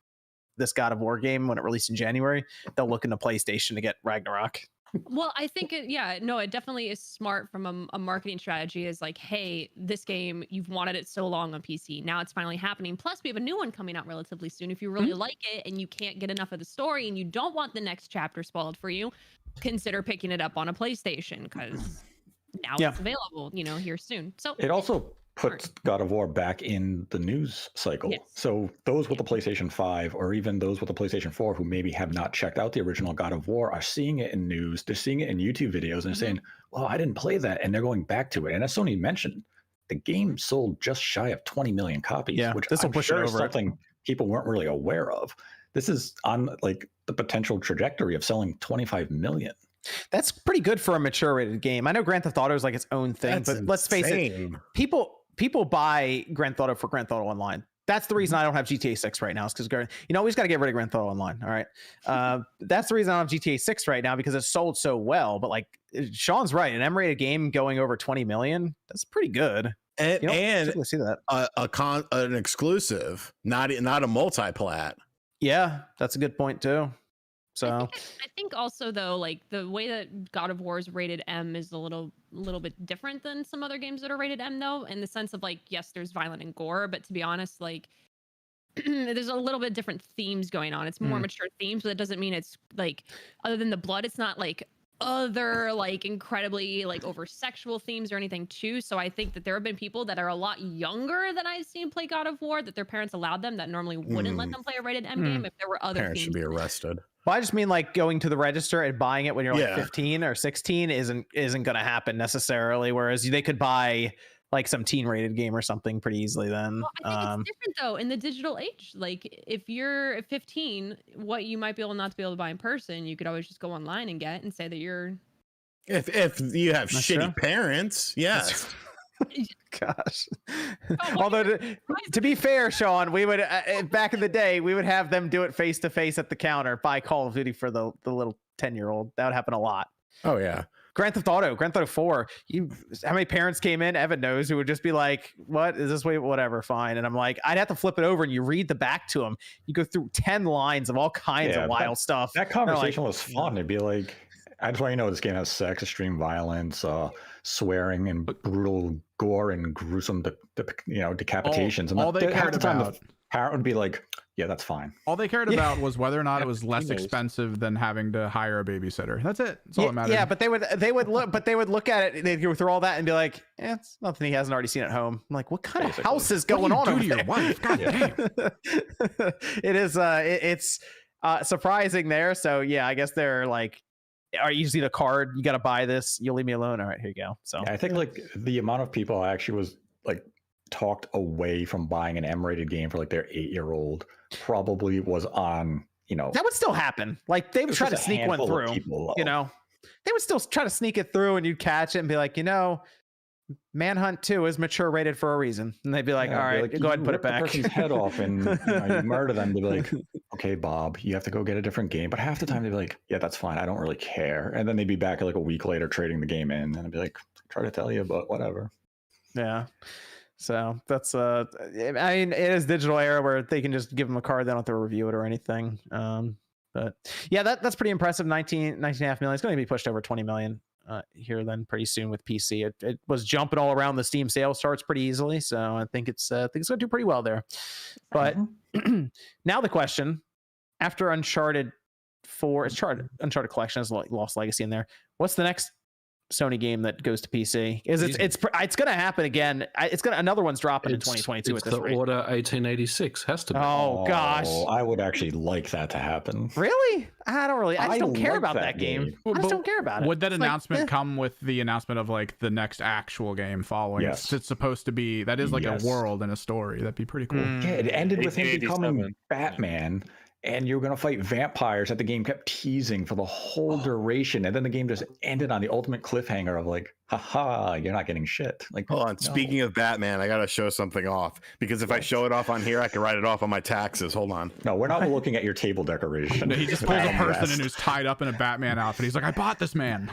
this God of War game when it released in January, they'll look into PlayStation to get Ragnarok. Well, I think it definitely is smart from a marketing strategy. Is like, hey, this game, you've wanted it so long on PC, now it's finally happening. Plus, we have a new one coming out relatively soon. If you really like it and you can't get enough of the story and you don't want the next chapter spoiled for you, consider picking it up on a PlayStation, because now it's available, here soon. So it also puts God of War back in the news cycle. Yes. So those with the PlayStation 5 or even those with the PlayStation 4 who maybe have not checked out the original God of War are seeing it in news. They're seeing it in YouTube videos and saying, well, I didn't play that. And they're going back to it. And as Sony mentioned, the game sold just shy of 20 million copies, which this will push it over something people weren't really aware of. This is on like the potential trajectory of selling 25 million. That's pretty good for a mature rated game. I know Grand Theft Auto is like its own thing, but let's face it, people buy Grand Theft Auto for Grand Theft Auto Online. That's the reason I don't have GTA 6 right now, is because we just got to get rid of Grand Theft Auto Online. All right. That's the reason I don't have GTA 6 right now, because it sold so well. But like Sean's right, an M-rated game going over 20 million, that's pretty good. And see that an exclusive, not a multi-plat. Yeah, that's a good point too. So I think also though, like the way that God of War is rated M is a little bit different than some other games that are rated M though, in the sense of like, yes, there's violence and gore, but to be honest, like there's a little bit different themes going on. It's more mature themes, but that doesn't mean it's like, other than the blood, it's not like other like incredibly like over sexual themes or anything too. So I think that there have been people that are a lot younger than I've seen play God of War that their parents allowed them, that normally wouldn't let them play a rated M game if there were other parents themes. Should be arrested. Well, I just mean like going to the register and buying it when you're like 15 or 16 isn't going to happen necessarily. Whereas they could buy like some teen rated game or something pretty easily then. Well, I think it's different though in the digital age. Like if you're 15, what you might be able not to be able to buy in person, you could always just go online and get and say that you're. If you have shitty parents, yes. Gosh. Although to be fair, Sean, we would back in the day we would have them do it face to face at the counter, buy Call of Duty for the little 10-year-old. That would happen a lot. Oh yeah. Grand Theft Auto 4. How many parents came in? Evan knows, who would just be like, "What is this way? Whatever, fine." And I'm like, I'd have to flip it over, and you read the back to them. You go through 10 lines of all kinds of wild stuff. That conversation was fun. It'd be like, I just want you to know this game has sex, extreme violence, swearing, and brutal gore and gruesome, decapitations. All they cared about. The parent would be like, "Yeah, that's fine." All they cared about was whether or not it was less expensive than having to hire a babysitter. That's it. That's all that matters. Yeah, but they would look at it. They'd go through all that and be like, "It's nothing he hasn't already seen at home." I'm like, "What kind of house is going on over to your wife? God damn. It is. It's surprising there. So yeah, I guess they're like, "Are you see the card? You got to buy this. You'll leave me alone. All right, here you go." So I think like the amount of people actually was like talked away from buying an M-rated game for like their 8-year-old probably was on, that would still happen. Like they would try to sneak one through, they would still try to sneak it through, and you'd catch it and be like, Manhunt 2 is mature rated for a reason. And they'd be like, all right, go ahead and put it back. The person's head off and you murder them. They'd be like, okay, Bob, you have to go get a different game. But half the time they'd be like, yeah, that's fine. I don't really care. And then they'd be back like a week later trading the game in. And I'd be like, try to tell you, but whatever. Yeah. So that's I mean, it is digital era where they can just give them a card, they don't have to review it or anything. But yeah, that's pretty impressive. 19.5 million. It's going to be pushed over 20 million here then pretty soon with PC. It was jumping all around the Steam sales charts pretty easily, so I think it's going to do pretty well there. But now the question, after Uncharted 4, Uncharted Collection has Lost Legacy in there. What's the next Sony game that goes to PC? It's going to happen again. Another one's dropping in 2022 at this rate. Order 1886 has to be. Oh gosh, I would actually like that to happen. Really? I just don't care about that game. I just don't care about it. Would that announcement come with the announcement of like the next actual game following? Yes. It's supposed to be, that is like a world and a story. That'd be pretty cool. Yeah, it ended with him becoming Batman. And you're going to fight vampires that the game kept teasing for the whole duration. And then the game just ended on the ultimate cliffhanger of like, haha, you're not getting shit. Like, hold on. No. Speaking of Batman, I got to show something off, because if I show it off on here, I can write it off on my taxes. Hold on. No, we're not looking at your table decoration. No, he just pulls a person in who's tied up in a Batman outfit. He's like, I bought this man.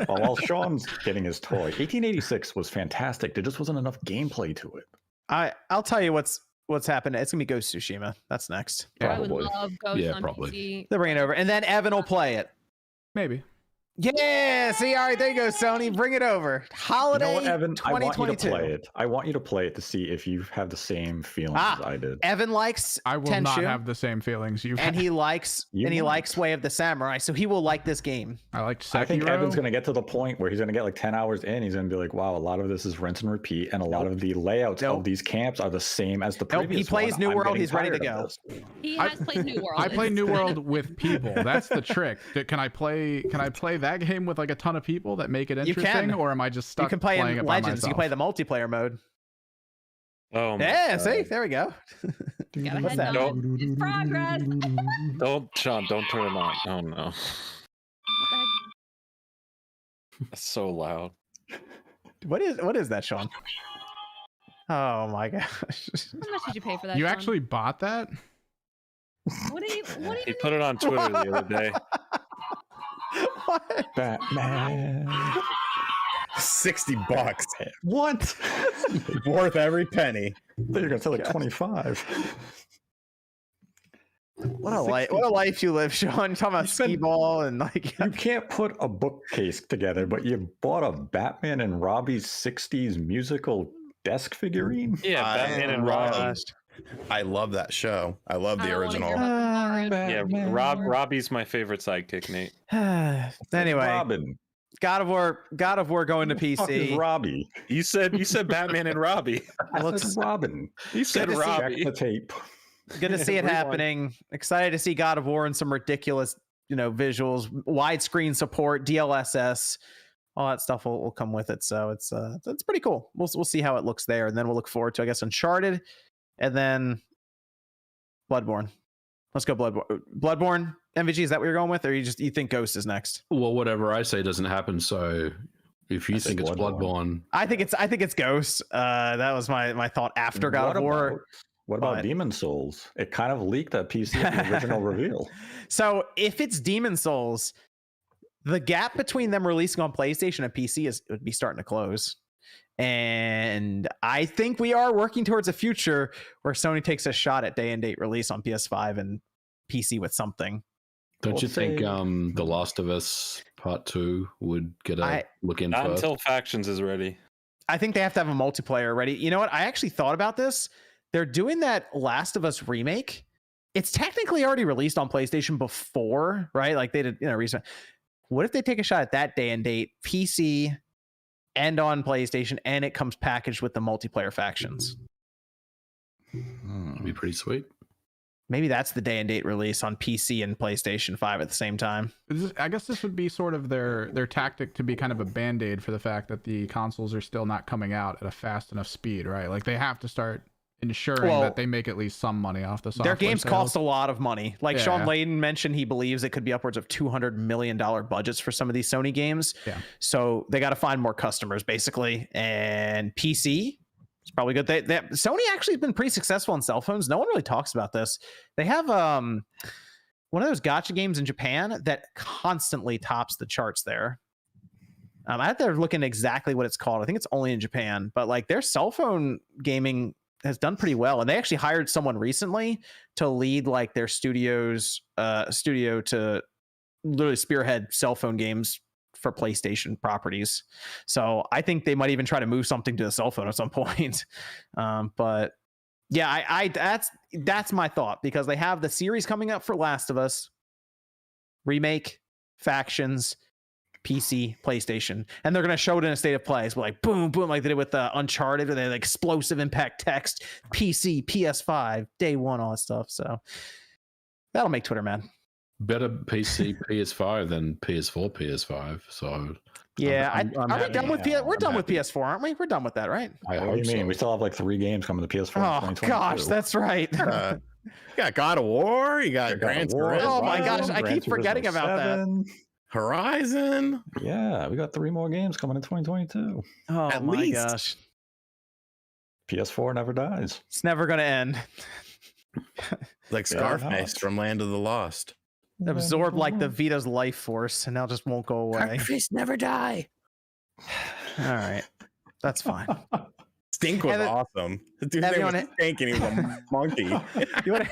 Well, while Sean's getting his toy, 1886 was fantastic. There just wasn't enough gameplay to it. I'll tell you what's happening. It's gonna be Ghost of Tsushima. That's next. I would love Ghost on probably. PC. They're bringing it over, and then Evan will play it. Maybe. Yeah. See, all right, there you go, Sony. Bring it over. Holiday. You know what, Evan? 2022. I want you to play it. I want you to play it to see if you have the same feelings as I did. Evan likes I will Tenshu, not have the same feelings you've and had. he likes Way of the Samurai, so he will like this game. I liked Sekiro. I think Evan's going to get to the point where he's going to get like 10 hours in. He's going to be like, wow, a lot of this is rinse and repeat, and a lot of the layouts of these camps are the same as the previous He plays one. New I'm World. getting He's ready to tired go. of He has played New World. I play New World with people. That's the trick. Can I play that game with like a ton of people that make it interesting, or am I just stuck? You can play playing in it by Legends. You can play myself? the multiplayer mode. Oh my Yeah, God. see, there we go. Gotta What's head that? on. It's progress. Don't turn it on. Oh no. What the heck? That's so loud. What is that, Sean? Oh my gosh. How much did you pay for that? You Sean? actually bought that? What do you? He put it on Twitter the other day. What? Batman. $60. What? Worth every penny. You're going to sell like 25. What a life you live, Sean. You're talking about skee ball and like You can't put a bookcase together, but you bought a Batman and Robbie's 60s musical desk figurine? Yeah, Batman and Robin. I love that show. I love the original. Yeah, Robbie's my favorite sidekick, Nate. Anyway, Robin. God of War going to Fuck is PC. Robbie. You said Batman and Robbie. Looks That's Robin. You said Good to see- Check Robbie. the tape. good to see it Rewind. happening. Excited to see God of War and some ridiculous, visuals, widescreen support, DLSS, all that stuff will come with it. So it's pretty cool. We'll see how it looks there, and then we'll look forward to, I guess, Uncharted, and then Bloodborne. Let's go Bloodborne. MVG, is that what you're going with, or you think Ghost is next? Well, whatever I say doesn't happen. So if you think it's Bloodborne, I think it's Ghost. That was my thought after God of War. What about But- Demon Souls? It kind of leaked at PC at the original reveal. So if it's Demon Souls, the gap between them releasing on PlayStation and PC would be starting to close. And I think we are working towards a future where Sony takes a shot at day and date release on PS5 and PC with something. Don't you think The Last of Us Part 2 would get a look in Not first? until Factions is ready. I think they have to have a multiplayer ready. You know what? I actually thought about this. They're doing that Last of Us remake. It's technically already released on PlayStation before, right? Like they did, recent. What if they take a shot at that day and date, PC and on PlayStation, and it comes packaged with the multiplayer factions? It'd be pretty sweet. Maybe that's the day and date release on PC and PlayStation 5 at the same time. I guess this would be sort of their tactic to be kind of a band-aid for the fact that the consoles are still not coming out at a fast enough speed, right? Like they have to start ensuring that they make at least some money off the software. Their games sales. cost a lot of money. Like Sean Yeah. Layden mentioned, he believes it could be upwards of $200 million budgets for some of these Sony games. Yeah. So they got to find more customers, basically. And PC, it's probably good. Sony actually has been pretty successful in cell phones. No one really talks about this. They have one of those gacha games in Japan that constantly tops the charts there. I have to look into exactly what it's called. I think it's only in Japan, but like their cell phone gaming has done pretty well. And they actually hired someone recently to lead like their studio to literally spearhead cell phone games for PlayStation properties. So I think they might even try to move something to the cell phone at some point. But yeah, that's my thought, because they have the series coming up for Last of Us, remake, Factions, PC, PlayStation, and they're going to show it in a state of play. So like boom, boom, like they did with Uncharted, or they had explosive impact text, PC, PS5, day one, all that stuff. So that'll make Twitter mad. Better PC PS5 than PS4 PS5. So yeah, I'm are we done with PS? We're I'm done with happy. PS4, aren't we? We're done with that, right? I What do you hope mean? so. We still have like 3 games coming to PS4 in Oh 2022. gosh, that's right. You got God of War. You got Gran Turismo. Oh my gosh, I keep forgetting about that. Horizon. Yeah, we got 3 more games coming in 2022. Oh At my least. gosh, PS4 never dies. it's never going to end. Like Yeah, Scarface not. from Land of the Lost. Absorb like the Vita's life force, and now just won't go away. Scarface never die. All right, that's fine. Stink was Evan- awesome. The dude Evan, name you was wanna- Stink and he was a monkey. You want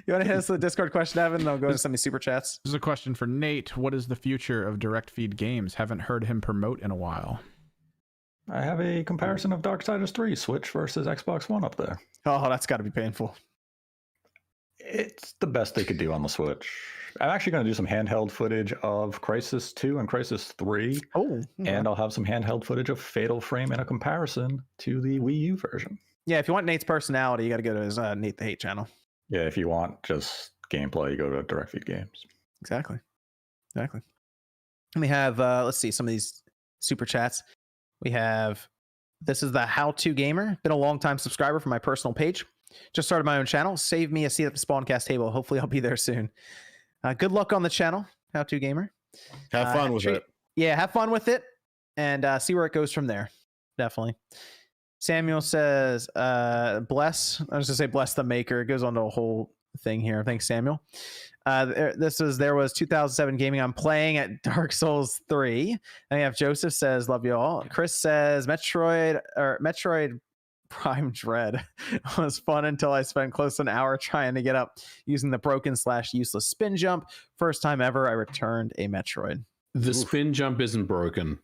to hit us with the Discord question, Evan? Then I'll go to some of these super chats. This is a question for Nate. What is the future of direct feed games? Haven't heard him promote in a while. I have a comparison of Darksiders 3 Switch versus Xbox One up there. Oh, that's got to be painful. It's the best they could do on the Switch. I'm actually going to do some handheld footage of Crisis 2 and Crisis 3, Oh, and I'll have some handheld footage of Fatal Frame in a comparison to the Wii U version. yeah. If you want Nate's personality, you got to go to his Nate the Hate channel. Yeah, if you want just gameplay, you go to Direct Feed Games. Exactly. Let me have let's see some of these super chats. We have, this is the How To Gamer, been a long time subscriber for my personal page. Just started my own channel. Save me a seat at the Spawncast table. Hopefully I'll be there soon. Good luck on the channel, How To Gamer. Have fun with it. Yeah, have fun with it and see where it goes from there. Definitely. Samuel says, bless. I was going to say bless the maker. It goes on to a whole thing here. Thanks, Samuel. There was 2007 gaming. I'm playing at Dark Souls 3. And we have Joseph says, love you all. Chris says, Metroid Prime Dread was fun until I spent close to an hour trying to get up using the broken / useless spin jump. First time ever I returned a Metroid. The spin jump isn't broken.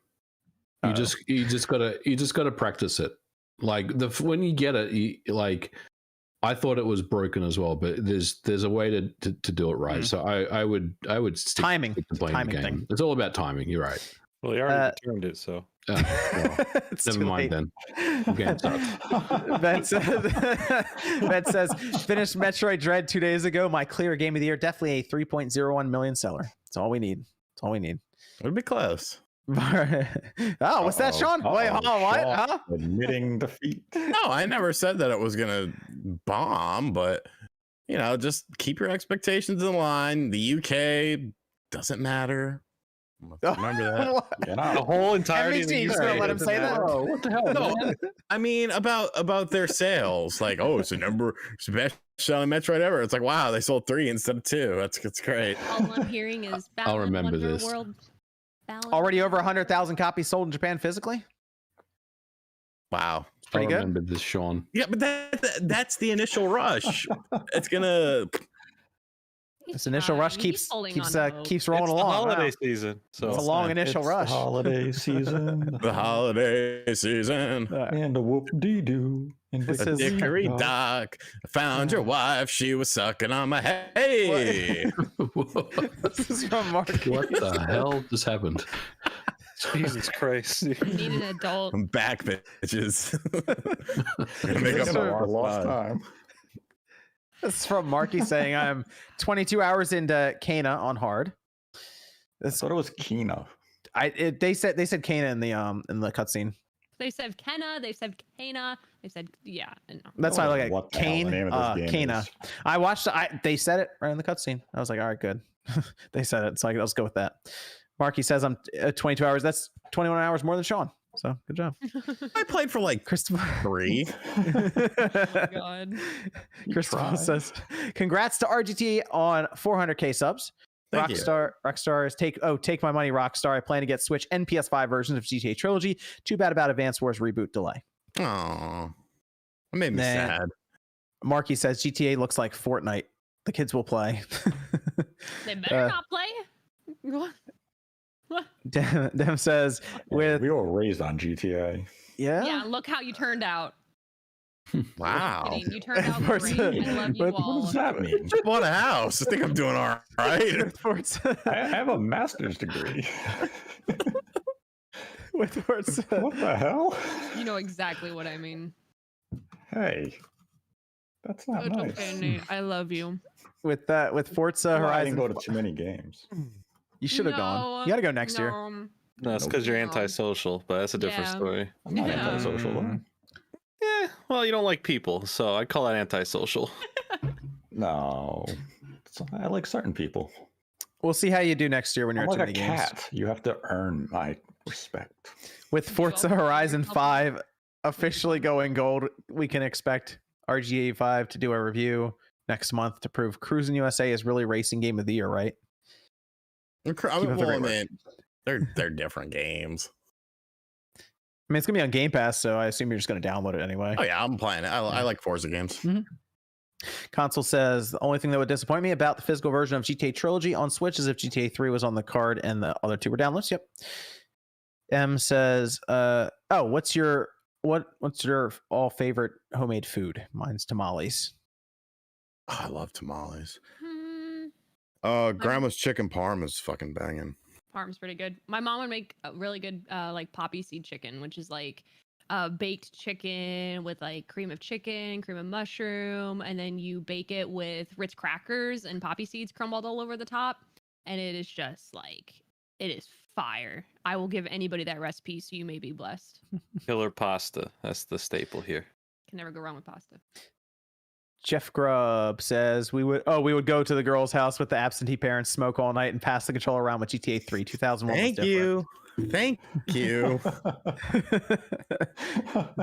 You just gotta practice it. Like when you get it, I thought it was broken as well, but there's a way to do it right. So I would stick Timing. to playing Timing the game. thing. It's all about timing. You're right. Well, he already returned it, so. Well, It's never too mind late. then. Game sucks. Ben says, finished Metroid Dread 2 days ago. My clear game of the year. Definitely a 3.01 million seller. That's all we need. It'd be close. Oh, what's that, Sean? Wait, hold on, what? Sean Huh? Admitting defeat. No, I never said that it was gonna bomb, but just keep your expectations in line. The UK doesn't matter. Remember that. Yeah, The no. whole entirety of NBC, the just UK gonna let him doesn't say that? matter. Oh, what the hell? No, man? I mean about their sales. Like, it's the best selling Metroid ever. It's like, wow, they sold 3 instead of 2. That's great. All I'm hearing is I'll Balan remember Wonder this. World. Already over 100,000 copies sold in Japan physically. Wow. Pretty I good. remember this, Sean. Yeah, but that's the initial rush. It's gonna. This initial rush keeps rolling It's along. the holiday Wow. season, so It's a long initial It's rush. The holiday season. The holiday season. And a whoop dee doo. This A is- dickory dock. I found your wife. She was sucking on my hey. This is from Mark. What the hell just happened? Jesus Christ. I need an adult. I'm back, bitches. Gonna make This up is for lost lost time. time. This is from Marky saying I'm 22 hours into Kana on hard. I thought it was Kina. They said Kana in the cutscene. They said Kenna. They said Kana. They said yeah. No. That's why I look at What the hell the Kane. name of this game Kana. is. I watched. They said it right in the cutscene. I was like, all right, good. They said it, so let's go with that. Marky says I'm 22 hours. That's 21 hours more than Sean. So good job, I played for like Christopher. 3. Oh God. Christopher tried. says, "Congrats to RGT on 400k subs. Thank you. Rockstar is take my money, Rockstar. I plan to get Switch and PS5 versions of GTA Trilogy. Too bad about Advance Wars reboot delay." Oh, it made me Man. sad. Marky says GTA looks like Fortnite. The kids will play. They better not play. What? Dem says with We were raised on GTA. Yeah. Look how you turned out. Wow. Kidding. You turned out Forza- great. I love you with- What all. does that mean? Just bought a house. I think I'm doing all right. with Forza, I have a master's degree. with Forza. What the hell? You know exactly what I mean. Hey, that's not It's nice. okay, Nate. I love you. with Forza Well, I Horizon. didn't go to too many games. You should have gone. You got to go next year. No, it's because you're No. antisocial, but that's a different Yeah. story. I'm not Yeah. antisocial though. Yeah, well, you don't like people, so I'd call that antisocial. No, I like certain people. We'll see how you do next year when you're I'm at too like a many games. cat. You have to earn my respect. With Forza Well, Horizon you're 5 officially going gold, we can expect RG85 to do a review next month to prove Cruising USA is really racing game of the year, right? Keep up the Well, great I work. mean, they're different games. I mean, it's gonna be on Game Pass, so I assume you're just gonna download it anyway. Oh yeah, I'm playing it. I like Forza games. Console says the only thing that would disappoint me about the physical version of GTA Trilogy on Switch is if GTA 3 was on the card and the other two were downloads. Yep. M says, what's your all favorite homemade food? Mine's tamales. Oh, I love tamales. Hmm, Grandma's chicken parm is fucking banging. Parm's pretty good. My mom would make a really good like poppy seed chicken, which is like baked chicken with like cream of chicken, cream of mushroom, and then you bake it with Ritz crackers and poppy seeds crumbled all over the top. And it is just like, it is fire. I will give anybody that recipe, so you may be blessed. Killer pasta. That's the staple here. Can never go wrong with pasta. Jeff Grubb says we would go to the girl's house with the absentee parents, smoke all night, and pass the controller around with GTA 3 2001. was Thank different. you. Thank you.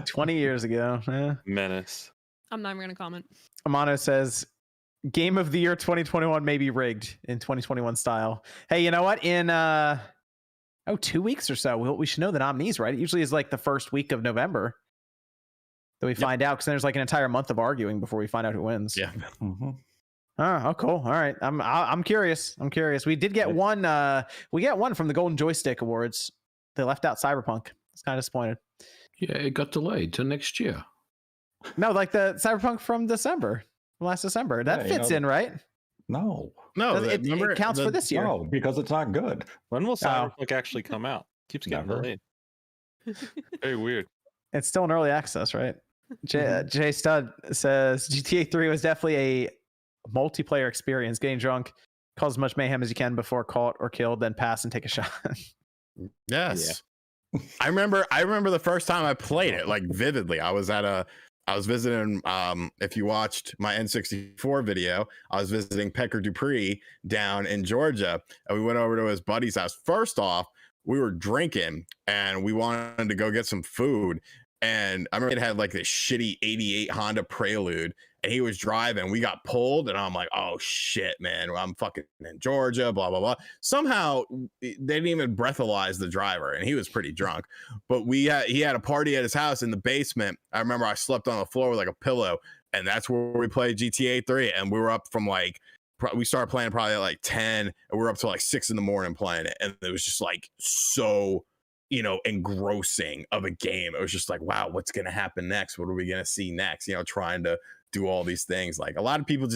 20 years ago. Yeah. Menace. I'm not even gonna comment. Amano says game of the year 2021 may be rigged in 2021 style. Hey, you know what? In 2 weeks or so, we should know the nominees, right? It usually is like the first week of November that we find out, because there's like an entire month of arguing before we find out who wins. Yeah. Mhm. Oh, cool. All right. I'm curious. We did get one. We got one from the Golden Joystick Awards. They left out Cyberpunk. I was kind of disappointed. Yeah, it got delayed to next year. No, like the Cyberpunk from last December. That Yeah, you fits know- in, right? No, No, It remember counts for this year. no, because it's not good. When will Cyberpunk actually come out? Keeps getting Never. delayed. Very weird. It's still in early access, right? Jay Stud says GTA 3 was definitely a multiplayer experience. Getting drunk, cause as much mayhem as you can before caught or killed, then pass and take a shot. Yes. I remember the first time I played it like vividly. I was visiting if you watched my N64 video, I was visiting Pecker Dupree down in Georgia, and we went over to his buddy's house. First off, we were drinking and we wanted to go get some food, And I remember it had like this shitty 88 Honda Prelude, and he was driving. We got pulled, and I'm like, oh shit, man, I'm fucking in Georgia, blah, blah, blah. Somehow they didn't even breathalyze the driver, and he was pretty drunk. But he had a party at his house in the basement. I remember I slept on the floor with like a pillow, and that's where we played GTA 3. And we were up from like, we started playing probably at like 10, and we were up till like 6 in the morning playing it. And it was just like so, you know, engrossing of a game. It was just like, wow, what's going to happen next? What are we going to see next? You know, trying to do all these things. Like a lot of people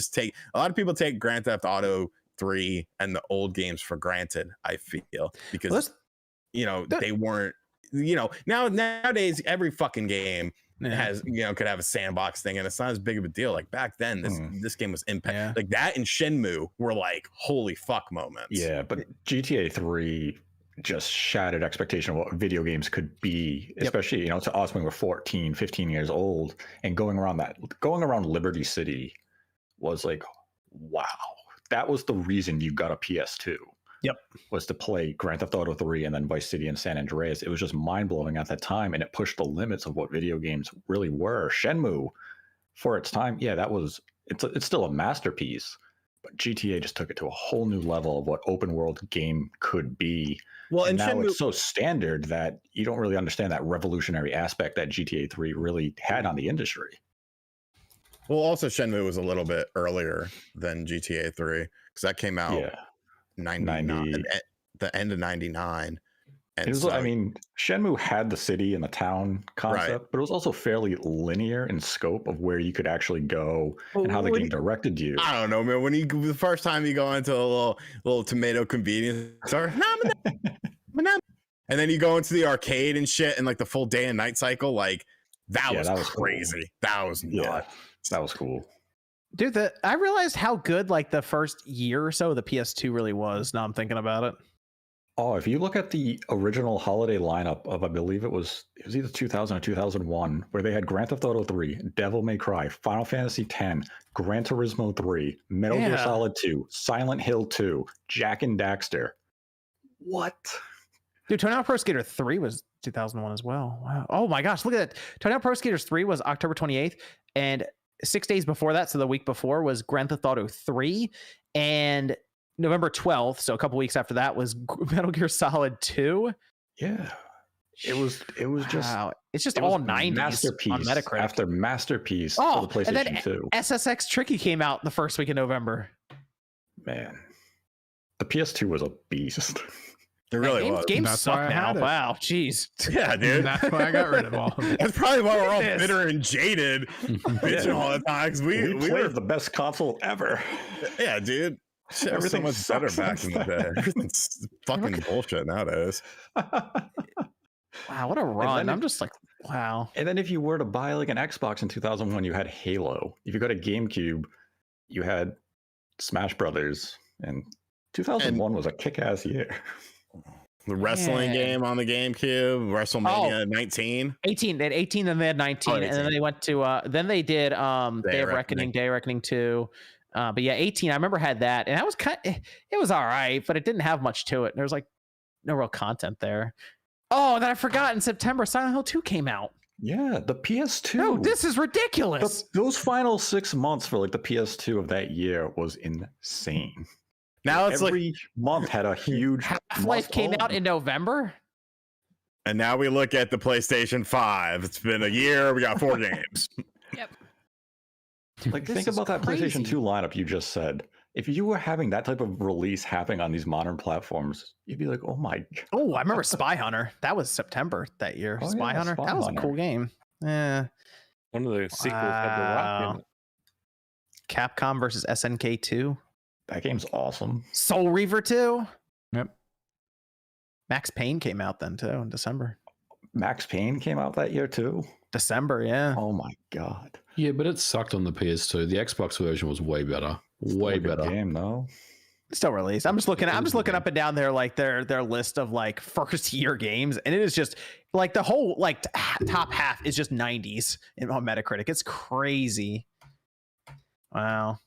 take Grand Theft Auto 3 and the old games for granted, I feel, because, you know, they weren't, you know, nowadays every fucking game has, you know, could have a sandbox thing, and it's not as big of a deal. Like back then, this game was impact. Like that and Shenmue were like holy fuck moments. Yeah, but GTA 3 just shattered expectation of what video games could be, especially, you know, to us when we're 14, 15 years old, and going around Liberty City was like, wow, that was the reason you got a PS2. Was to play Grand Theft Auto 3 and then Vice City and San Andreas. It was just mind-blowing at that time, and it pushed the limits of what video games really were. Shenmue, for its time, it's still a masterpiece, but GTA just took it to a whole new level of what open world game could be. Well, and now it's so standard that you don't really understand that revolutionary aspect that GTA 3 really had on the industry. Well, also Shenmue was a little bit earlier than GTA 3 because that came out 99, at the end of 99. And it was, I mean, Shenmue had the city and the town concept, but it was also fairly linear in scope of where you could actually go and how the game directed you. I don't know, man. When the first time you go into a little tomato convenience store, and then you go into the arcade and shit, and like the full day and night cycle, like that was crazy. Cool. That was nuts. That was cool. Dude, I realized how good like the first year or so of the PS2 really was. Now I'm thinking about it. Oh, if you look at the original holiday lineup of, I believe it was either 2000 or 2001, where they had Grand Theft Auto 3, Devil May Cry, Final Fantasy X, Gran Turismo 3, Metal Gear Solid 2, Silent Hill 2, Jak and Daxter. What? Dude, Tony Hawk Pro Skater 3 was 2001 as well. Wow. Oh my gosh, look at that. Tony Hawk Pro Skater 3 was October 28th, and 6 days before that, so the week before, was Grand Theft Auto 3, and November 12th, so a couple weeks after that, was Metal Gear Solid 2. Yeah. It was just it's just all 90s masterpiece on Metacritic. After masterpiece for the PlayStation and then 2. SSX Tricky came out the first week of November. Man. The PS2 was a beast. It really was. Games suck now. Wow, jeez. Yeah, dude. That's why I got rid of all of it. That's probably why we're all bitter and jaded bitching all the time. Because we were the best console ever. Yeah, dude. Shit, everything was better back in the day. Everything's fucking bullshit nowadays. Wow, what a run. I'm just like, wow. And then if you were to buy like an Xbox in 2001, you had Halo. If you got a GameCube, you had Smash Brothers. And 2001 was a kick-ass year. The wrestling game on the GameCube, WrestleMania 19. 18. They had 18, then they had 19. And then they went to, then they did Day of Reckoning 2. But yeah, 18, I remember had that. And that was it was all right, but it didn't have much to it. There was like no real content there. Oh, and then I forgot in September, Silent Hill 2 came out. Yeah, the PS2. No, this is ridiculous. Those final 6 months for like the PS2 of that year was insane. Now it's every month had a huge Half-Life came out in November. And now we look at the PlayStation 5. It's been a year. We got 4 games. Yep. Like, think about that PlayStation 2 lineup you just said. If you were having that type of release happening on these modern platforms, you'd be like, oh my God. Oh, I remember Spy Hunter. That was September that year. Spy Hunter. That was a cool game. Yeah. One of the sequels had The Rock in it. Capcom versus SNK 2. That game's awesome. Soul Reaver 2. Yep. Max Payne came out then too in December. Max Payne came out that year too. December, yeah. Oh my God. Yeah, but it sucked on the PS2. The Xbox version was way better. Way better game though. Still released. I'm just looking up and down there like their list of like first year games, and it is just like the whole like top half is just 90s on Metacritic. It's crazy. Wow.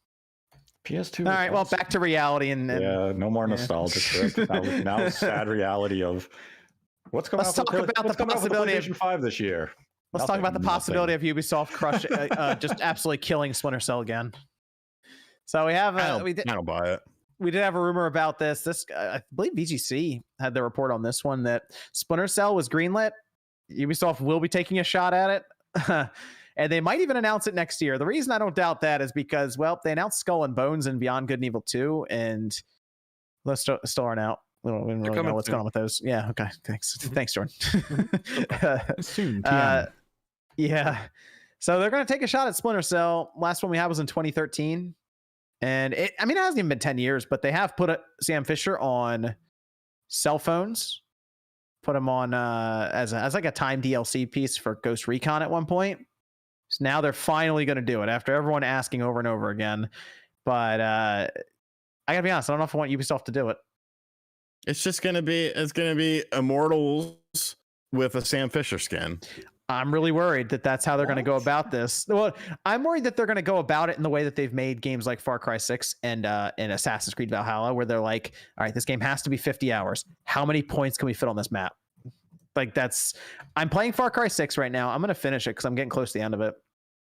PS2. All right, well, back to reality and yeah, no more nostalgia trip. Now sad reality of what's coming out. Let's talk about the possibility of PlayStation 5 this year. Let's talk about the possibility of Ubisoft just absolutely killing Splinter Cell again. So we have I don't buy it. We did have a rumor about this. I believe VGC had the report on this one that Splinter Cell was greenlit. Ubisoft will be taking a shot at it. And they might even announce it next year. The reason I don't doubt that is because, well, they announced Skull and Bones and Beyond Good and Evil 2, and those still aren't out. We don't really know what's going on with those. Yeah, okay. Thanks, Jordan. Soon. Yeah. So they're going to take a shot at Splinter Cell. Last one we had was in 2013. And it hasn't even been 10 years, but they have put Sam Fisher on cell phones, put him on as like a time DLC piece for Ghost Recon at one point. So now they're finally going to do it after everyone asking over and over again. But I gotta be honest, I don't know if I want Ubisoft to do it. It's going to be Immortals with a Sam Fisher skin. I'm really worried that that's how they're going to go about this. Well, I'm worried that they're going to go about it in the way that they've made games like Far Cry 6 and Assassin's Creed Valhalla, where they're like, all right, this game has to be 50 hours. How many points can we fit on this map? Like I'm playing Far Cry 6 right now. I'm going to finish it because I'm getting close to the end of it.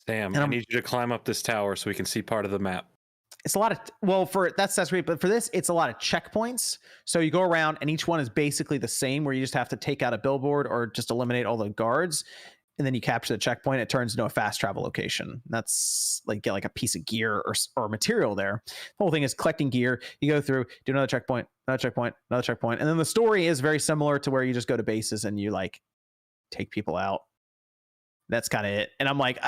Sam, I need you to climb up this tower so we can see part of the map. It's a lot of, that's great. But for this, it's a lot of checkpoints. So you go around and each one is basically the same, where you just have to take out a billboard or just eliminate all the guards. And then you capture the checkpoint. It turns into a fast travel location. That's like, get like a piece of gear or material there. The whole thing is collecting gear. You go through, do another checkpoint. And then the story is very similar to where you just go to bases and you like take people out. That's kind of it. And I'm like,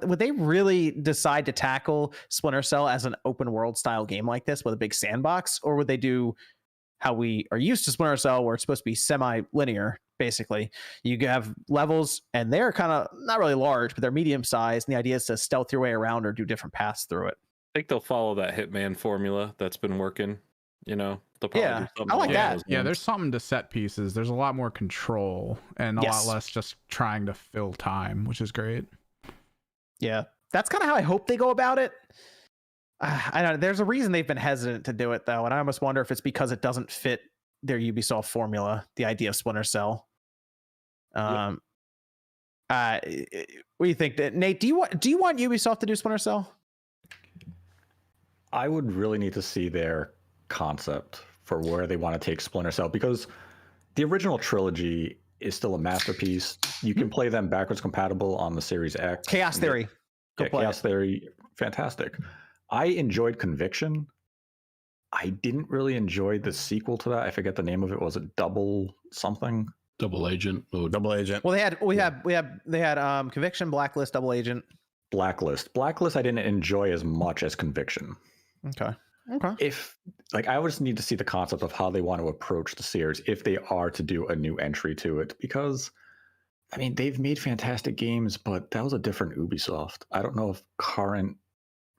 would they really decide to tackle Splinter Cell as an open world style game like this with a big sandbox? Or would they do how we are used to Splinter Cell, where it's supposed to be semi-linear, basically? You have levels, and they're kind of not really large, but they're medium sized. And the idea is to stealth your way around or do different paths through it. I think they'll follow that Hitman formula that's been working. They'll probably do something I like that. Yeah, there's something to set pieces. There's a lot more control and a lot less just trying to fill time, which is great. Yeah, that's kind of how I hope they go about it. I don't know. There's a reason they've been hesitant to do it, though, and I almost wonder if it's because it doesn't fit their Ubisoft formula, the idea of Splinter Cell. What do you think, Nate? Do you want Ubisoft to do Splinter Cell? I would really need to see their concept for where they want to take Splinter Cell, because the original trilogy is still a masterpiece. You can play them backwards compatible on the Series X. Chaos Theory. Chaos Theory, fantastic. I enjoyed Conviction. I didn't really enjoy the sequel to that. I forget the name of it. Was it Double something? Double Agent. Double Agent. Well, they had Conviction, Blacklist, Double Agent. Blacklist I didn't enjoy as much as Conviction. Okay. If I would just need to see the concept of how they want to approach the series if they are to do a new entry to it, because they've made fantastic games, but that was a different Ubisoft. I don't know if current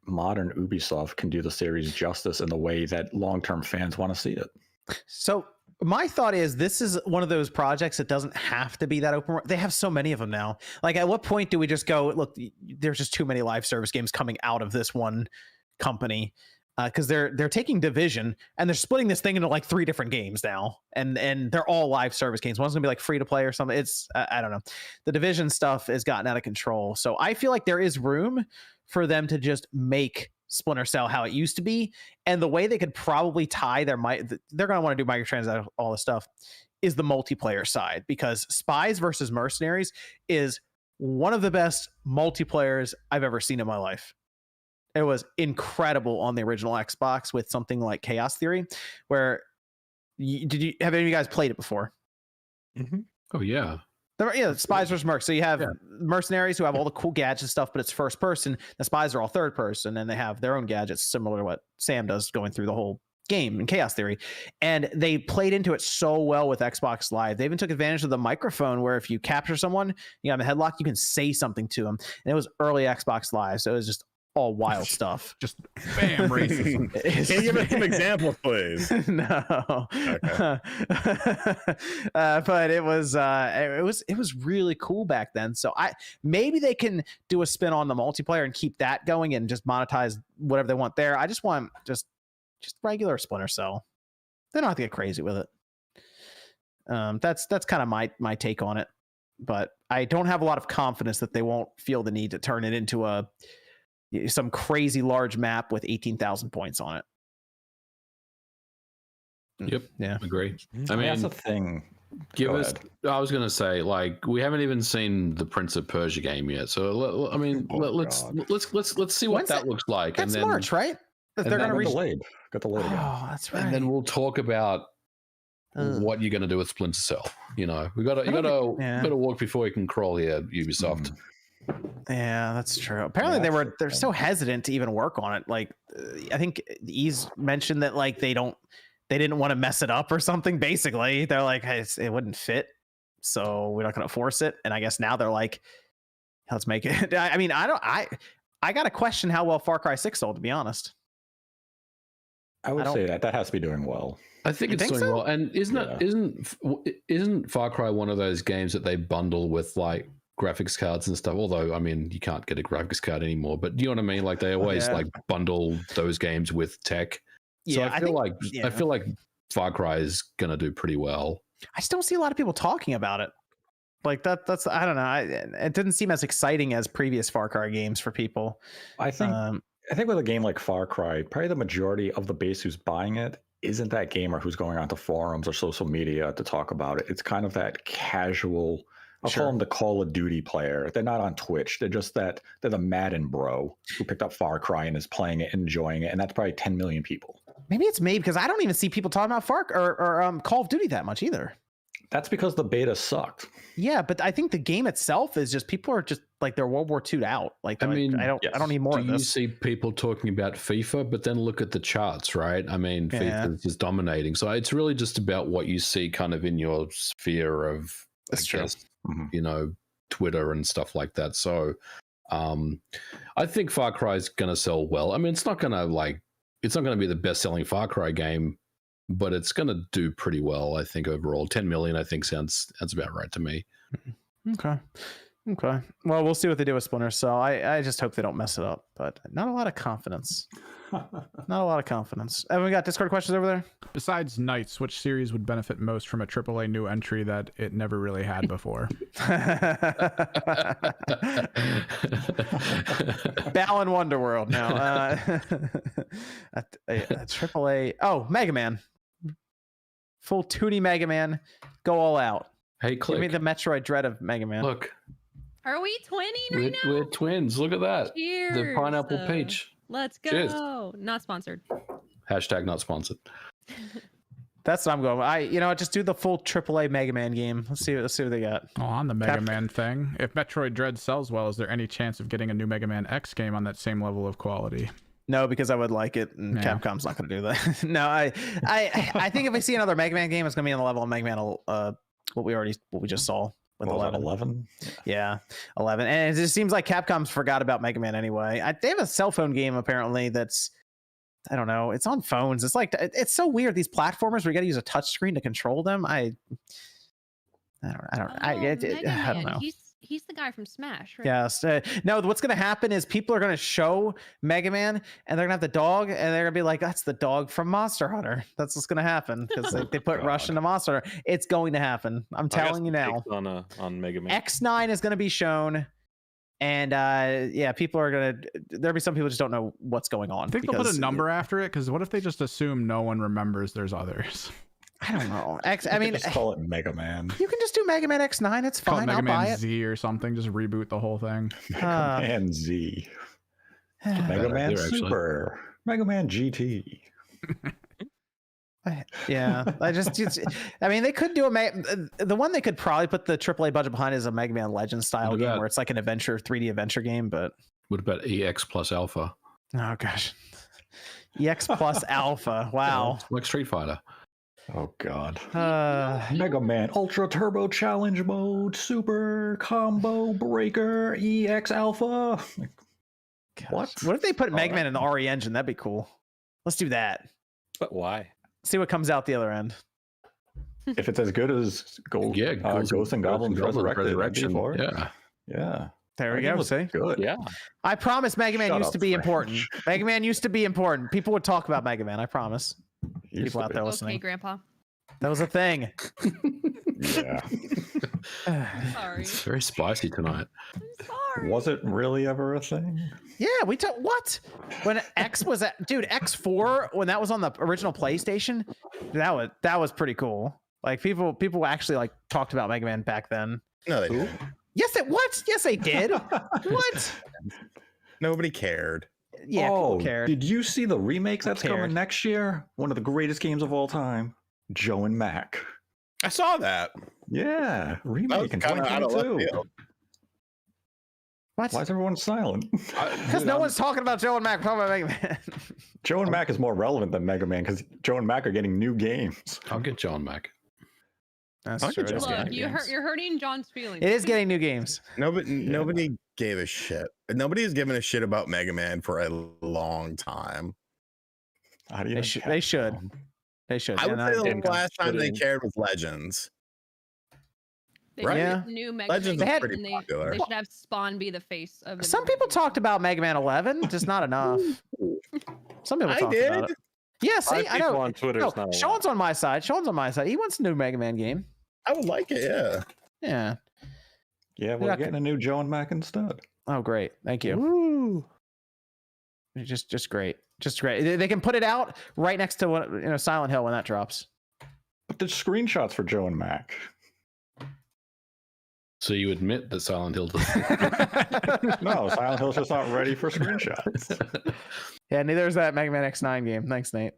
modern Ubisoft can do the series justice in the way that long-term fans want to see it. So my thought is, this is one of those projects that doesn't have to be that open. They have so many of them now. Like, at what point do we just go, look, there's just too many live service games coming out of this one company? Because they're taking Division and they're splitting this thing into like 3 different games now, and they're all live service games. One's gonna be like free to play or something. It's I don't know. The Division stuff has gotten out of control, so I feel like there is room for them to just make Splinter Cell how it used to be. And the way they could probably tie they're gonna want to do microtransactions, all this stuff, is the multiplayer side, because Spies versus Mercenaries is one of the best multiplayers I've ever seen in my life. It was incredible on the original Xbox with something like Chaos Theory, where have any of you guys played it before? Mm-hmm. Oh yeah. Spies versus Mercs. So you have mercenaries who have all the cool gadget stuff, but it's first person. The spies are all third person, and they have their own gadgets similar to what Sam does going through the whole game in Chaos Theory. And they played into it so well with Xbox Live. They even took advantage of the microphone, where if you capture someone, you have a headlock, you can say something to them. And it was early Xbox Live, so it was just all wild stuff. Just bam, racism. Can you give us some examples, please? No. Okay. But it was really cool back then. So maybe they can do a spin on the multiplayer and keep that going and just monetize whatever they want there. I just want just regular Splinter Cell. They don't have to get crazy with it. That's kind of my take on it. but I don't have a lot of confidence that they won't feel the need to turn it into some crazy large map with 18,000 points on it. Yep. Yeah. Agree. I I mean, mean, that's the thing. give Go us. ahead. I was going to say, like, we haven't even seen the Prince of Persia game yet. So I mean, Oh, let's see what When's that that? looks like, That's and then March, right? That and they're then going to Got reach. delayed. Got delayed again. Oh, that's right. and then we'll talk about Ugh. what you're going to do with Splinter Cell. You know, you got to walk before you can crawl here, Ubisoft. Yeah, that's true. Apparently, Yeah, they're so hesitant to even work on it. Like, I think Ease mentioned that like they didn't want to mess it up or something. Basically, they're like, hey, it wouldn't fit, so we're not going to force it. And I guess now they're like, let's make it. I mean, I got to question how well Far Cry 6 sold, to be honest. I would don't- say that has to be doing well. I think You it's think doing so? well. And Yeah. isn't Far Cry one of those games that they bundle with like graphics cards and stuff? Although, I mean, you can't get a graphics card anymore, but you know what I mean? Like they always Yeah. like bundle those games with tech. So Yeah, I feel yeah. I feel like Far Cry is gonna do pretty well. I just don't see a lot of people talking about it. Like that's I don't know. It didn't seem as exciting as previous Far Cry games for people. I think with a game like Far Cry, probably the majority of the base who's buying it isn't that gamer who's going onto forums or social media to talk about it. It's kind of that casual. I'll call them the Call of Duty player. They're not on Twitch. They're just they're the Madden bro who picked up Far Cry and is playing it, enjoying it, and that's probably 10 million people. Maybe it's me because I don't even see people talking about Far or Call of Duty that much either. That's because the beta sucked. Yeah, but I think the game itself is just people are just like they're World War II out. Like I mean, I don't need more Do of you this. see people talking about FIFA, but then look at the charts, right? I mean, Yeah. FIFA is just dominating. So it's really just about what you see kind of in your sphere of, That's true. Mhm. you know, Twitter and stuff like that. So I think Far Cry is going to sell well. I mean, it's not going to be the best selling Far Cry game, but it's going to do pretty well, I think, overall. 10 million, I think, sounds about right to me. Okay. Well, we'll see what they do with Splinter Cell. I just hope they don't mess it up, but not a lot of confidence. Not a lot of confidence. And we got Discord questions over there. Besides Knights, which series would benefit most from a AAA new entry that it never really had before? Balan Wonderworld now. A AAA. Oh, Mega Man. Full 2D Mega Man. Go all out. Hey, Give me Click. the Metroid Dread of Mega Man. Look, Are we twinning right now? we're twins. Look at that. Cheers. The pineapple peach. Let's go. Cheers. Not sponsored. Hashtag not sponsored. That's what I'm going. Just do the full AAA Mega Man game. Let's see what they got. Oh, on the Mega Man thing, if Metroid Dread sells well, is there any chance of getting a new Mega Man X game on that same level of quality? No, because I would like it, and Yeah. Capcom's not going to do that. No, I think if we see another Mega Man game, it's going to be on the level of Mega Man. What we just saw with What was that, 11. 11? Yeah, 11. And it just seems like Capcom's forgot about Mega Man anyway. They have a cell phone game apparently that's, I don't know, it's on phones. It's like, it's so weird, these platformers where you got to use a touch screen to control them. I don't know. He's the guy from Smash, right? Yes. No, what's going to happen is people are going to show Mega Man and they're going to have the dog and they're going to be like, that's the dog from Monster Hunter. That's what's going to happen because they put Rush into Monster Hunter. It's going to happen. I'm telling you now. On Mega Man. X9 is going to be shown. And people are going to, there'll be some people who just don't know what's going on. I think they'll put a number after it, because what if they just assume no one remembers there's others? I don't know. I mean, Just call it Mega Man. you can just do Mega Man X9. It's Call it fine. Mega I'll buy Man it. Z or something. Just reboot the whole thing. Mega Man Z. Mega Better Man idea, actually. Super. Mega Man GT. Yeah, I mean, they could do the one they could probably put the AAA budget behind is a Mega Man Legends style What game about- where it's like an 3D adventure game. But What about EX plus Alpha? oh gosh, EX plus Alpha. Wow. Like Street Fighter. Oh God. Mega Mega Man Ultra Turbo Challenge Mode Super Combo Breaker EX Alpha. What? What if they put Mega Alright. Man in the RE engine? That'd be cool. Let's do that. But why? See what comes out the other end. If it's as good as Ghosts and Goblins Resurrected, I'd be for it. Yeah. Yeah. There we That game go. was See, Good. Yeah. I promise Mega Man Shut used up, to be French. important. Mega Man used to be important. People would talk about Mega Man. I promise. Used People to out be. there Okay, listening. Grandpa. That was a thing. Yeah. Sorry. It's very spicy tonight. I'm sorry. Was it really ever a thing? Yeah, we took what? When X was at X4, when that was on the original PlayStation, that was pretty cool. Like people actually like talked about Mega Man back then. No, they didn't. Yes, yes they did. What? Nobody cared. Yeah, people cared. Did you see the remake that's cared. coming next year? One of the greatest games of all time, Joe and Mac. I saw that. Yeah, remake in That was kinda out of left 2022. field. What? Why is everyone silent? Because no one's talking about Joe and Mac. Talking about Mega Man. Joe and Mac is more relevant than Mega Man because Joe and Mac are getting new games. I'll get John Mac. That's I true. could it is just- Look, getting new games. you're hurting John's feelings. It is getting new games. Nobody gave a shit. Nobody has given a shit about Mega Man for a long time. How do you They should. They should. They should. I would And say the didn't last time they consider- cared was Legends. They Right? should Yeah. get New Mega Legends Man is games, pretty and popular. They should have Spawn be the face of the Some new people Mega Man. talked about Mega Man 11, just not enough. Some people I talked did. about it. Yeah, see, Five I people know. on Twitter is not a lot. Sean's on my side. Sean's on my side. He wants a new Mega Man game. I would like it. Yeah. Yeah. Yeah, we're Yeah. getting a new Joe and Mac instead. Oh, great. Thank you. Woo. Just great. Just great. They can put it out right next to what Silent Hill when that drops. But there's screenshots for Joe and Mac. So you admit that Silent Hill does. No, Silent Hill's just not ready for screenshots. Yeah, neither is that Mega Man X9 game. Thanks, Nate.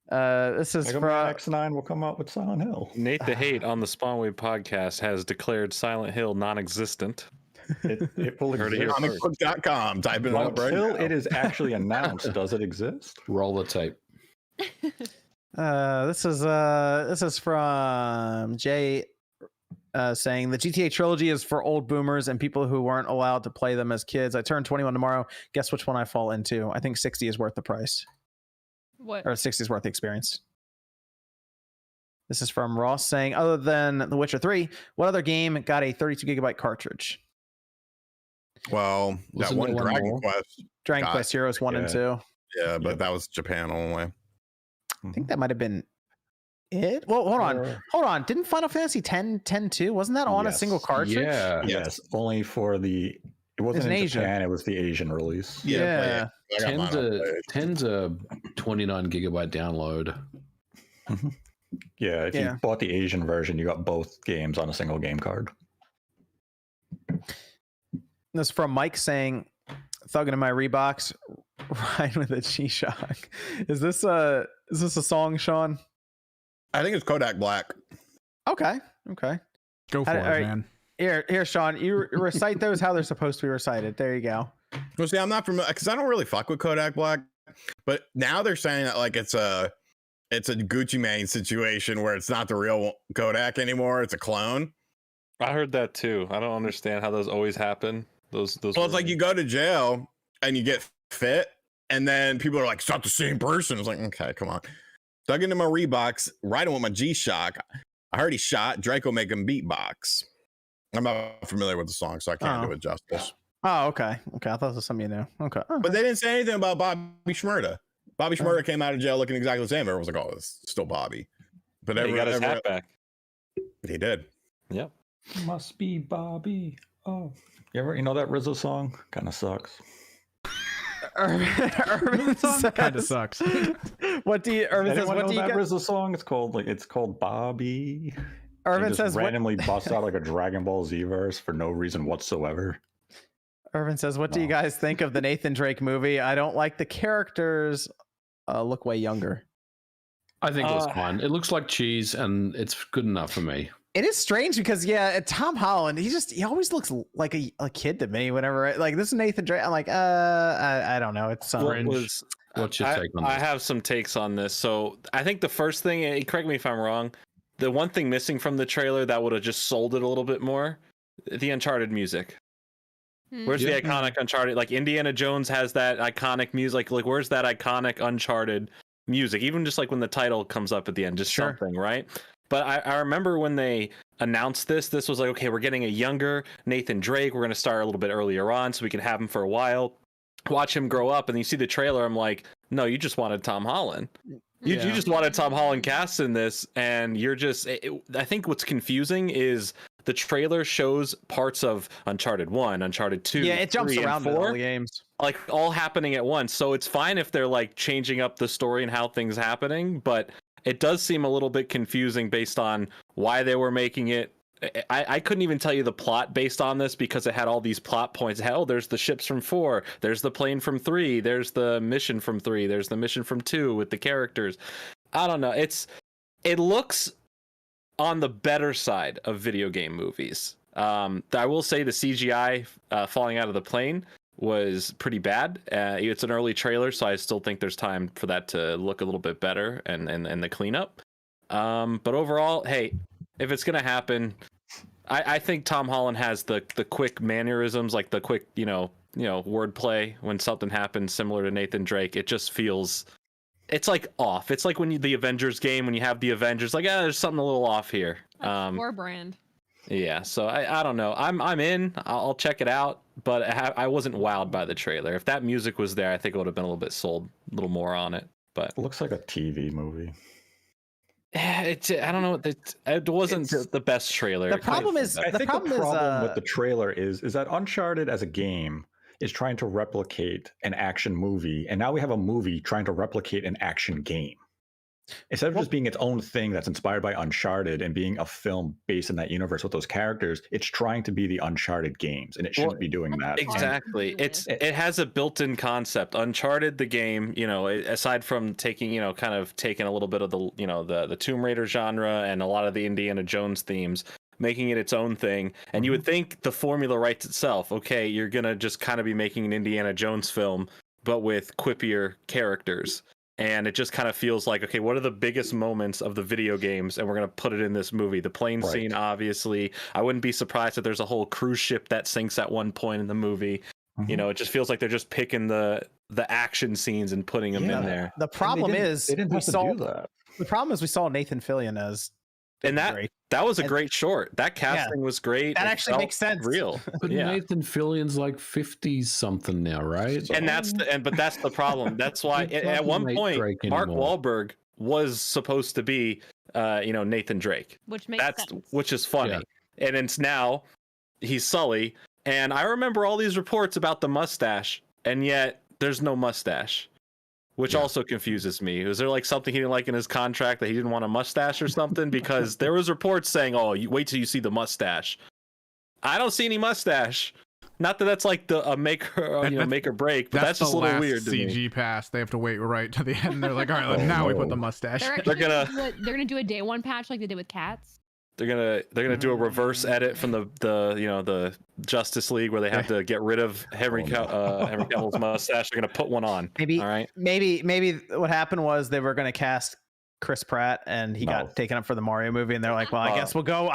This is Mega from Man X9 will come out with Silent Hill. Nate the Hate on the Spawnwave podcast has declared Silent Hill non-existent. It will Heard it here exist. first. Comicbook.com. Type it up right Until now. it is actually announced, does it exist? Roll the tape. This is from Jay saying the GTA trilogy is for old boomers and people who weren't allowed to play them as kids. I turn 21 tomorrow. Guess which one I fall into? I think 60 is worth the price, What? or 60 is worth the experience. This is from Ross saying, other than The Witcher 3, what other game got a 32 gigabyte cartridge? Well, that Wasn't one there one Dragon more? Quest. Dragon Got Quest Heroes 1 and 2. Yeah, but that was Japan only. I think that might have been it. Well, hold on. Didn't Final Fantasy 10 too? Wasn't that on a Yes. single cartridge? Yeah. Yes, only for the. It wasn't in in Asia. Japan. It was the Asian release. Yeah. I got mine on Play. 10's a 29 gigabyte download. Yeah, if Yeah. you bought the Asian version, you got both games on a single game card. This is from Mike saying, thugging in my Reeboks, ride with a G-Shock. Is this a song, Sean? I think it's Kodak Black. Okay. Go for All it, right. man. Here, Sean. You recite those how they're supposed to be recited. There you go. Well, see, I'm not familiar because I don't really fuck with Kodak Black, but now they're saying that like it's a Gucci Mane situation where it's not the real Kodak anymore; it's a clone. I heard that too. I don't understand how those always happen. Those. Well, it's like you go to jail and you get fit, and then people are like, "It's not the same person." It's like, okay, come on. Dug into my Reeboks, riding with my G-Shock. I heard he shot Draco make him beatbox. I'm not familiar with the song, so I can't do it justice. Oh, okay. I thought this was something you knew. Okay. But they didn't say anything about Bobby Shmurda. Bobby Shmurda came out of jail looking exactly the same. Everyone was like, "Oh, it's still Bobby." But he got his hat back. He did. Yep. Must be Bobby. Oh, you know that RZA song? Kind of sucks. Irvin Kind of says, sucks. what do you? Irvin says, Anyone what know do you that got? RZA song? It's called Bobby. Irvin Just says, what? randomly busts out like a Dragon Ball Z verse for no reason whatsoever. Irvin says, what do you No. guys think of the Nathan Drake movie? I don't like the characters. Look way younger. I think it was fine. It looks like cheese, and it's good enough for me. It is strange because Tom Holland, he always looks like a kid to me. Whenever like this is Nathan Drake, I'm like, I don't know. It's Fringe. What's your take on I this? have some takes on this. So I think the first thing, and correct me if I'm wrong, the one thing missing from the trailer that would have just sold it a little bit more, the Uncharted music. Where's the iconic Uncharted? Like Indiana Jones has that iconic music. Like where's that iconic Uncharted music? Even just like when the title comes up at the end, just something, right? But I remember when they announced this was like, okay, we're getting a younger Nathan Drake. We're going to start a little bit earlier on so we can have him for a while, watch him grow up. And you see the trailer, I'm like, no, you just wanted Tom Holland. You just wanted Tom Holland cast in this, and you're just. I think what's confusing is the trailer shows parts of Uncharted 1, Uncharted 2, Yeah, it jumps 3, around and in 4, all the games. like all happening at once. So it's fine if they're like changing up the story and how things happening, but it does seem a little bit confusing based on why they were making it. I couldn't even tell you the plot based on this because it had all these plot points. Hell, there's the ships from 4, there's the plane from 3, there's the mission from 3, there's the mission from 2 with the characters. I don't know. It looks on the better side of video game movies. I will say the CGI falling out of the plane was pretty bad. It's an early trailer, so I still think there's time for that to look a little bit better and the cleanup. But overall, hey, if it's gonna happen, I think Tom Holland has the quick mannerisms, like the quick, wordplay when something happens similar to Nathan Drake. It just feels, it's like off. It's like when the Avengers game, when you have the Avengers, like, there's something a little off here. War brand. Yeah, so I don't know. I'm in. I'll check it out, but I wasn't wowed by the trailer. If that music was there, I think it would have been a little bit sold a little more on it. But It looks like a TV movie. I don't know. It wasn't the best trailer. The problem is, I think the problem with the trailer is that Uncharted as a game is trying to replicate an action movie, and now we have a movie trying to replicate an action game. Instead of just being its own thing that's inspired by Uncharted and being a film based in that universe with those characters, it's trying to be the Uncharted games, and it shouldn't be doing that. Exactly. It has a built-in concept. Uncharted, the game, aside from taking a little bit of the Tomb Raider genre and a lot of the Indiana Jones themes, making it its own thing. And you would think the formula writes itself. Okay, you're gonna just kind of be making an Indiana Jones film, but with quippier characters. And it just kind of feels like, okay, what are the biggest moments of the video games? And we're going to put it in this movie. The plane scene, obviously. I wouldn't be surprised if there's a whole cruise ship that sinks at one point in the movie. It just feels like they're just picking the action scenes and putting them in there. The problem is they didn't have to do that. The problem is we saw Nathan Fillion as and that was a great short. That casting was great. That actually makes sense. Real. But Nathan Fillion's like 50 something now, right? And that's the problem. That's why at one point Mark Wahlberg was supposed to be Nathan Drake. Which makes sense. Which is funny. Yeah. And it's now he's Sully. And I remember all these reports about the mustache, and yet there's no mustache. Which also confuses me. Was there like something he didn't like in his contract that he didn't want a mustache or something? Because there was reports saying, "Oh, you wait till you see the mustache." I don't see any mustache. Not that that's like a make or break, but that's just a little weird. CG pass. They have to wait right to the end. They're like, all right, now we put the mustache. They're gonna do a day one patch like they did with Cats. They're gonna do a reverse edit from the Justice League where they have to get rid of Henry Cavill's mustache. They're gonna put one on. Maybe what happened was they were gonna cast Chris Pratt and he got taken up for the Mario movie, and they're like, well, I guess we'll go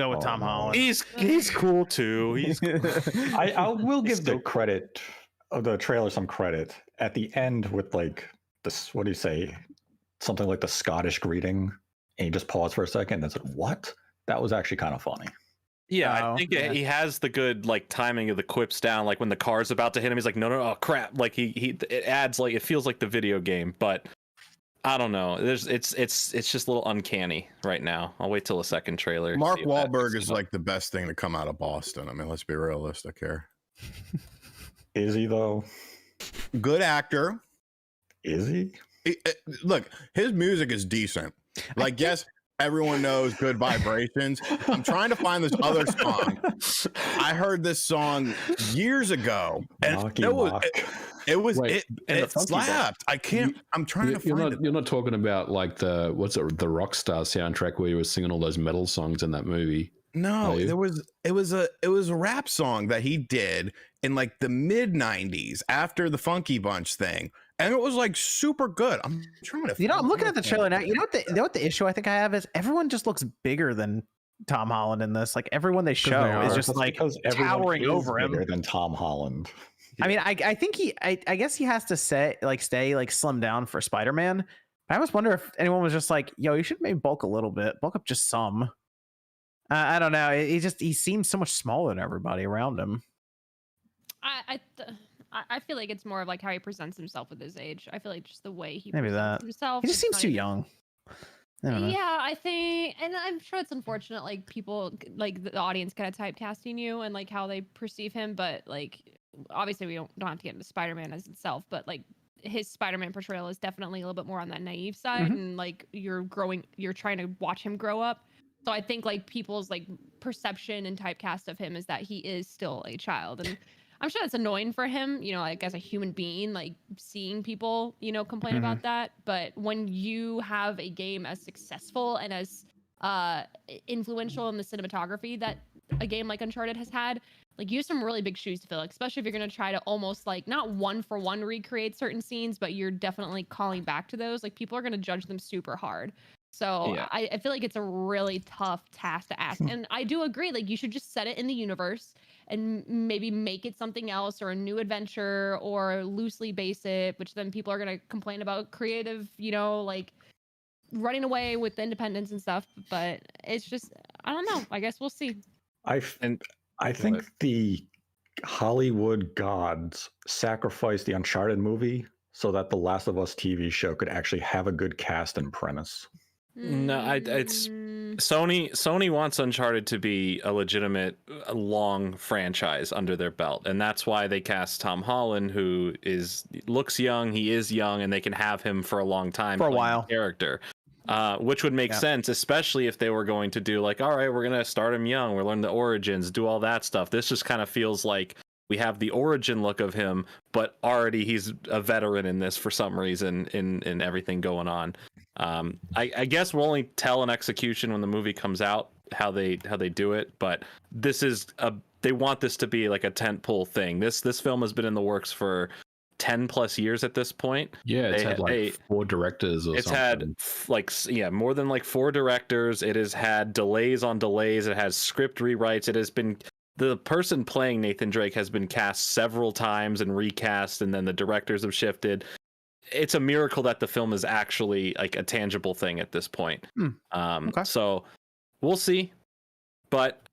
with Tom Holland. He's cool too. He's cool. I will give the credit of the trailer some credit at the end with like this. What do you say? Something like the Scottish greeting. And he just paused for a second and said, "What?" That was actually kind of funny. Yeah, I think he has the good like timing of the quips down. Like when the car's about to hit him, he's like, "No, oh crap!" Like it adds like it feels like the video game, but I don't know. It's just a little uncanny right now. I'll wait till the second trailer. Mark Wahlberg is like the best thing to come out of Boston. I mean, let's be realistic here. Is he though? Good actor. Is he? Look, his music is decent. Like, yes, everyone knows Good Vibrations. I'm trying to find this other song. I heard this song years ago, and it slapped. I'm trying to find it. You're not talking about like the Rockstar soundtrack where you were singing all those metal songs in that movie. No, it was a rap song that he did in like the mid 90s after the Funky Bunch thing. And it was like super good. I'm trying to. I'm looking at the trailer now. You know what the issue I think I have is everyone just looks bigger than Tom Holland in this. Like everyone they show is just like towering over him. Bigger than Tom Holland. I mean, I think I guess he has to stay slim down for Spider-Man. I always wonder if anyone was just like, yo, you should maybe bulk a little bit, bulk up just some. I don't know. He seems so much smaller than everybody around him. I feel like it's more of like how he presents himself with his age. I feel like just the way he presents himself. He just seems too young. Yeah, I think, and I'm sure it's unfortunate, like people, like the audience kind of typecasting you and like how they perceive him, but like obviously we don't have to get into Spider-Man as itself, but like his Spider-Man portrayal is definitely a little bit more on that naive side, and like you're trying to watch him grow up. So I think like people's like perception and typecast of him is that he is still a child, and I'm sure that's annoying for him, like as a human being, like seeing people, complain about that. But when you have a game as successful and as influential in the cinematography that a game like Uncharted has had, like you have some really big shoes to fill, especially if you're going to try to almost like not one for one recreate certain scenes, but you're definitely calling back to those. Like people are going to judge them super hard. So Yeah. I feel like it's a really tough task to ask. And I do agree, like you should just set it in the universe and maybe make it something else or a new adventure or loosely base it, which then people are going to complain about creative, like running away with the independence and stuff. But it's just, I don't know. I guess we'll see. I think the Hollywood gods sacrificed the Uncharted movie so that the Last of Us TV show could actually have a good cast and premise. No, it's Sony wants Uncharted to be a legitimate long franchise under their belt, and that's why they cast Tom Holland, who looks young, he is young, and they can have him for a long time for a playing while. the character. Which would make sense, especially if they were going to do like, all right, we're gonna start him young, we're learning the origins, do all that stuff. This just kind of feels like we have the origin look of him, but already he's a veteran in this for some reason in everything going on. I guess we'll only tell an execution when the movie comes out how they do it, but they want this to be like a tentpole thing. This film has been in the works for 10 plus years at this point. Yeah, it's had like 4 directors or something. It's had more than like 4 directors. It has had delays on delays. It has script rewrites. It has been, the person playing Nathan Drake has been cast several times and recast, and then the directors have shifted. It's a miracle that the film is actually like a tangible thing at this point. Okay. So we'll see, but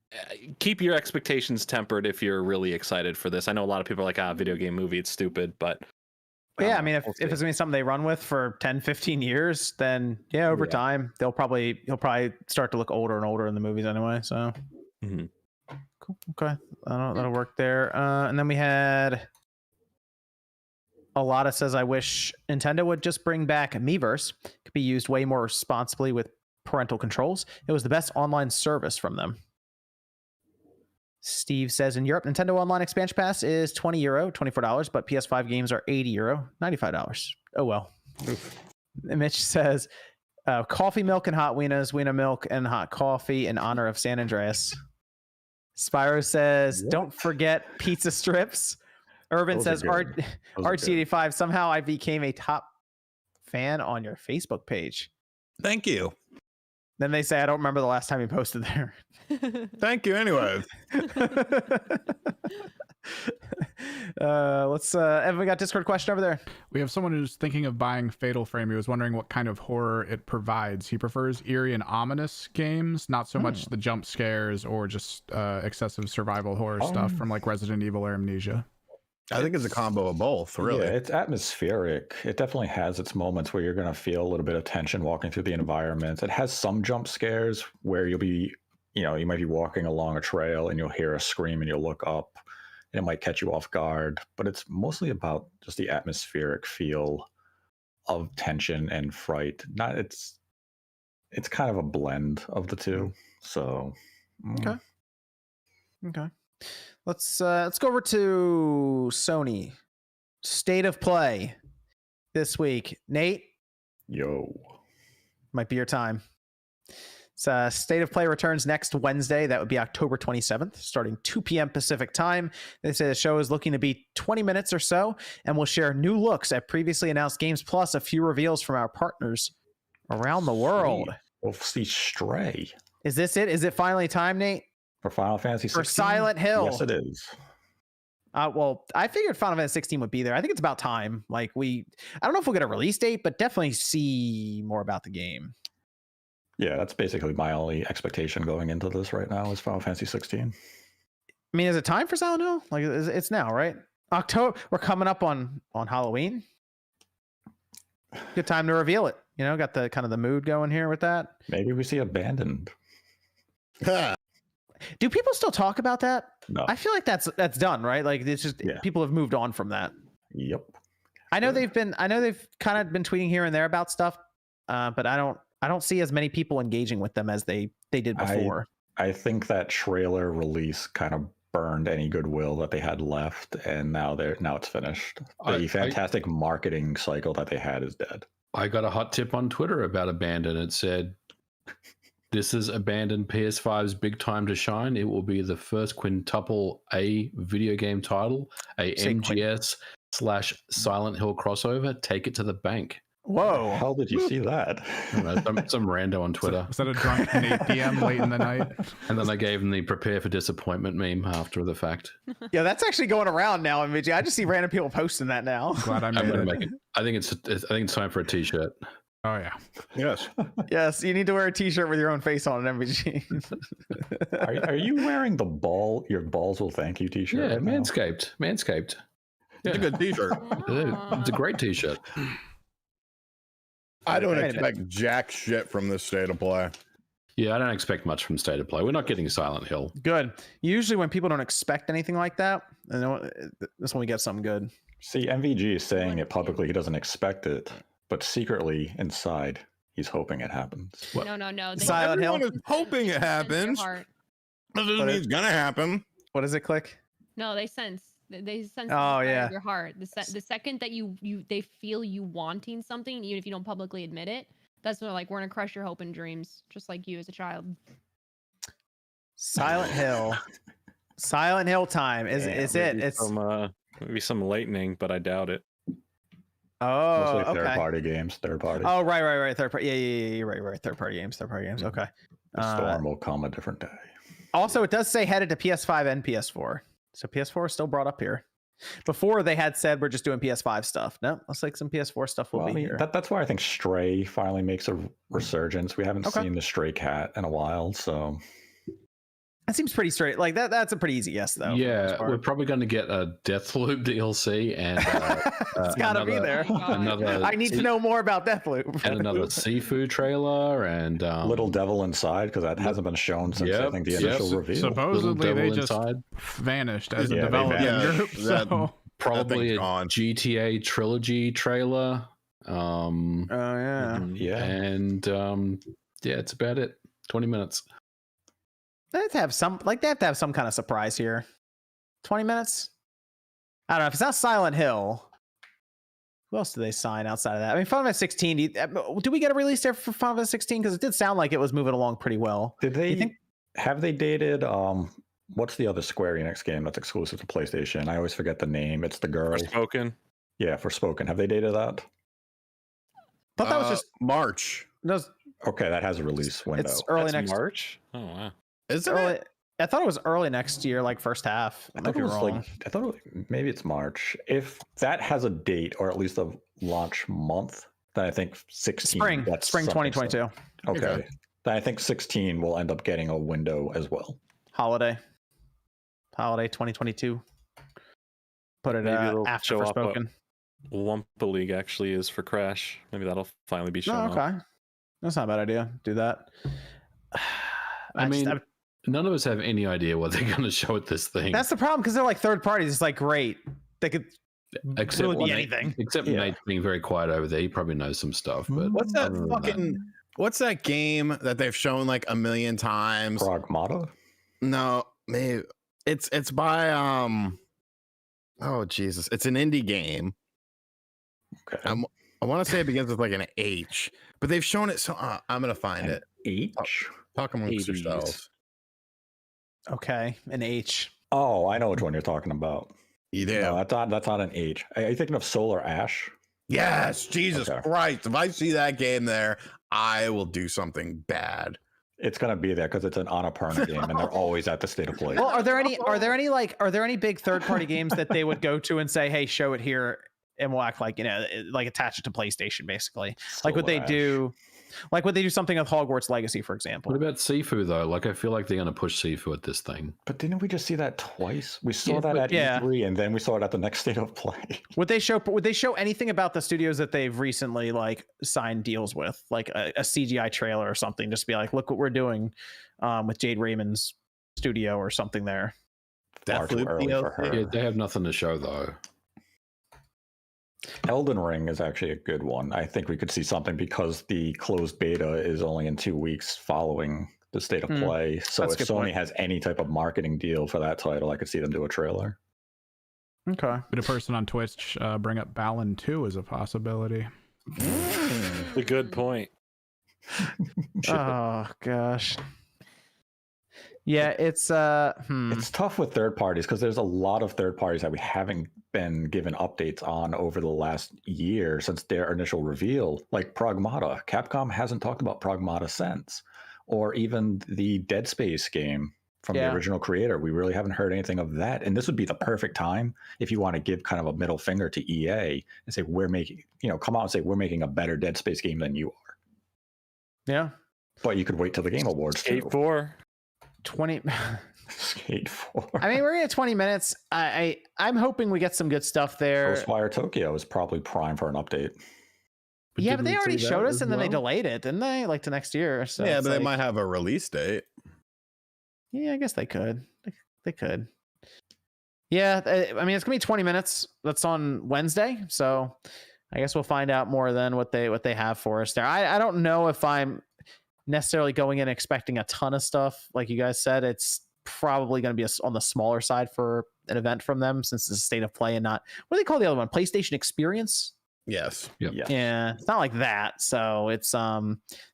keep your expectations tempered if you're really excited for this. I know a lot of people are like, video game movie, it's stupid, but yeah, I mean, if it's gonna be something they run with for 10-15 years, then over time he'll probably start to look older and older in the movies anyway. So cool. Okay, that'll work there. And then we had Alada says, I wish Nintendo would just bring back Miiverse. It could be used way more responsibly with parental controls. It was the best online service from them. Steve says, in Europe, Nintendo Online Expansion Pass is €20, $24, but PS5 games are €80, $95. Oh, well. Mitch says, coffee milk and hot Wienas, Wiener milk and hot coffee in honor of San Andreas. Spyro says, don't forget pizza strips. Irvin says, RG85, somehow I became a top fan on your Facebook page. Thank you. Then they say, I don't remember the last time you posted there. Thank you anyway. Have we got Discord question over there? We have someone who's thinking of buying Fatal Frame. He was wondering what kind of horror it provides. He prefers eerie and ominous games, not so much the jump scares or just excessive survival horror stuff from like Resident Evil or Amnesia. I think it's a combo of both, really. Yeah, it's atmospheric. It definitely has its moments where you're going to feel a little bit of tension walking through the environment. It has some jump scares where you'll be, you might be walking along a trail and you'll hear a scream and you'll look up and it might catch you off guard. But it's mostly about just the atmospheric feel of tension and fright. It's kind of a blend of the two. So Okay. Let's go over to Sony. State of Play this week. Nate? Yo. Might be your time. State of Play returns next Wednesday. That would be October 27th, starting 2 p.m. Pacific time. They say the show is looking to be 20 minutes or so, and we'll share new looks at previously announced games, plus a few reveals from our partners around the world. We'll see Stray. Is this it? Is it finally time, Nate? For Final Fantasy 16? For Silent Hill? Yes, it is. Well, I figured Final Fantasy 16 would be there. I think it's about time. I don't know if we'll get a release date, but definitely see more about the game. Yeah, that's basically my only expectation going into this right now is Final Fantasy 16. I mean, is it time for Silent Hill? It's now, right? October. We're coming up on Halloween. Good time to reveal it. You know, got the kind of the mood going here with that. Maybe we see Abandoned. Do people still talk about that? No. I feel like that's done, right? Like it's just people have moved on from that. Yep. I know they've kind of been tweeting here and there about stuff, but I don't see as many people engaging with them as they did before. I think that trailer release kind of burned any goodwill that they had left, and now it's finished. The fantastic marketing cycle that they had is dead. I got a hot tip on Twitter about Abandon. It said, "This is Abandoned PS5's big time to shine. It will be the first quintuple A video game title, a MGS/Silent Hill crossover. Take it to the bank." Whoa! How did you see that? I don't know, some rando on Twitter. Was that a drunk 8 p.m. late in the night? And then I gave him the prepare for disappointment meme after the fact. Yeah, that's actually going around now in VG. I just see random people posting that now. Glad I I'm made gonna it. make it. I think it's time for a t-shirt. Oh yeah. Yes. Yes, you need to wear a T-shirt with your own face on it, MVG. Are you wearing your balls will thank you T-shirt? Yeah, right now? Manscaped. Yeah. It's a good t-shirt. It's a great t-shirt. I don't expect jack shit from this state of play. Yeah, I don't expect much from State of Play. We're not getting Silent Hill. Good. Usually when people don't expect anything like that, this one we get something good. See, MVG is saying it publicly. He doesn't expect it, but secretly inside, he's hoping it happens. No. Silent Hill? Everyone is hoping it happens. Doesn't mean it's gonna happen. What does it click? No, they sense. They sense Oh, inside yeah. of your heart. The second that they feel you wanting something, even if you don't publicly admit it, that's when we're gonna crush your hope and dreams, just like you as a child. Silent Hill. Silent Hill time is it? It's maybe some lightning, but I doubt it. oh Mostly okay. third-party games. Third party. Oh right. Third party. Yeah. You're right. Third party games. Okay. The storm will come a different day. Also, it does say headed to PS5 and PS4. So PS4 is still brought up here. Before they had said we're just doing PS5 stuff. No, looks like some PS4 stuff will be here. That's why I think Stray finally makes a resurgence. We haven't seen the Stray cat in a while, so That seems pretty straight. Like that's a pretty easy yes though. Yeah, we're probably going to get a Deathloop DLC and it's gotta be there. Another I need to know more about Deathloop. and another seafood trailer and Little Devil Inside, because that hasn't been shown since I think the initial reveal. Supposedly they just Inside. vanished as a Yeah, they development group. vanished. So Probably a gone. GTA Trilogy trailer. Oh yeah. Yeah. And yeah, it's about it. 20 minutes. They have to have some kind of surprise here. 20 minutes? I don't know. If it's not Silent Hill, who else do they sign outside of that? I mean, Final Fantasy 16. Do we get a release there for Final Fantasy 16? Because it did sound like it was moving along pretty well. Did they think? have they dated what's the other Square Enix game that's exclusive to PlayStation? I always forget the name. It's the girl. Spoken. Yeah, Forspoken. Have they dated that? But that was just March. Okay, that has a release window. it's early That's next March. Oh wow. Is early, it? I thought it was early next year, like first half. I thought it was maybe it's March. If that has a date or at least a launch month, then I think 16. spring that's 2022. Okay. Then I think 16 will end up getting a window as well. Holiday 2022. Put it Maybe it'll after show up Forspoken. Wumpa League actually is for Crash. Maybe that'll finally be shown Oh, up. okay. That's not a bad idea. Do that. I mean, none of us have any idea what they're going to show at this thing. that's the problem because they're like third parties. It's like great. They could Except really be Nate- anything. Except Nate being very quiet over there. He probably knows some stuff. But What's that other than fucking? What's that game that they've shown like a million times? Pragmata? No, maybe it's by Oh Jesus! It's an indie game. Okay. I want to say it begins with like an H, but they've shown it. So I'm gonna find it. H? Talk amongst Hades. yourselves. Okay, an H. Oh, I know which one you're talking about. Yeah. No, that's not an H. Are you thinking of Solar Ash? Yes. Jesus Okay. Christ! If I see that game there, I will do something bad. It's gonna be there because it's an Annapurna game, and they're always at the State of Play. Well, are there any big third party games that they would go to and say, "Hey, show it here," and we'll act like like attach it to PlayStation, basically, like what they Solar do. Like, would they do something with Hogwarts Legacy, for example? What about Sifu though? Like, I feel like they're going to push Sifu at this thing. But didn't we just see that twice? We saw that at E3, and then we saw it at the next State of Play. Would they show anything about the studios that they've recently like signed deals with, like a CGI trailer or something, just to be like, look what we're doing with Jade Raymond's studio or something there? Far too early for her. Yeah, they have nothing to show though. Elden Ring is actually a good one. I think we could see something because the closed beta is only in 2 weeks following the State of Play. So if Sony has any type of marketing deal for that title, I could see them do a trailer. Okay. But a person on Twitch bring up Balan 2 as a possibility. A good point. Oh gosh. Yeah, it's tough with third parties because there's a lot of third parties that we haven't been given updates on over the last year since their initial reveal, like Pragmata. Capcom hasn't talked about Pragmata since, or even the Dead Space game from the original creator. We really haven't heard anything of that. And this would be the perfect time if you want to give kind of a middle finger to EA and say, we're making, come out and say, we're making a better Dead Space game than you are. Yeah. But you could wait till the Game Awards. Skate 4. 20 Skate 4. I mean, we're at 20 minutes. I'm hoping we get some good stuff there. Ghostwire Tokyo is probably prime for an update. But they already showed us and then they delayed it, didn't they? Like to next year. So yeah, but they might have a release date. Yeah, I guess they could. They could. Yeah, I mean, it's gonna be 20 minutes. That's on Wednesday, so I guess we'll find out more then what they have for us there. I don't know if I'm necessarily going in expecting a ton of stuff. Like you guys said, it's probably going to be on the smaller side for an event from them since it's a State of Play and not, what do they call the other one? PlayStation Experience? Yes. Yep. Yeah. It's not like that. So it's I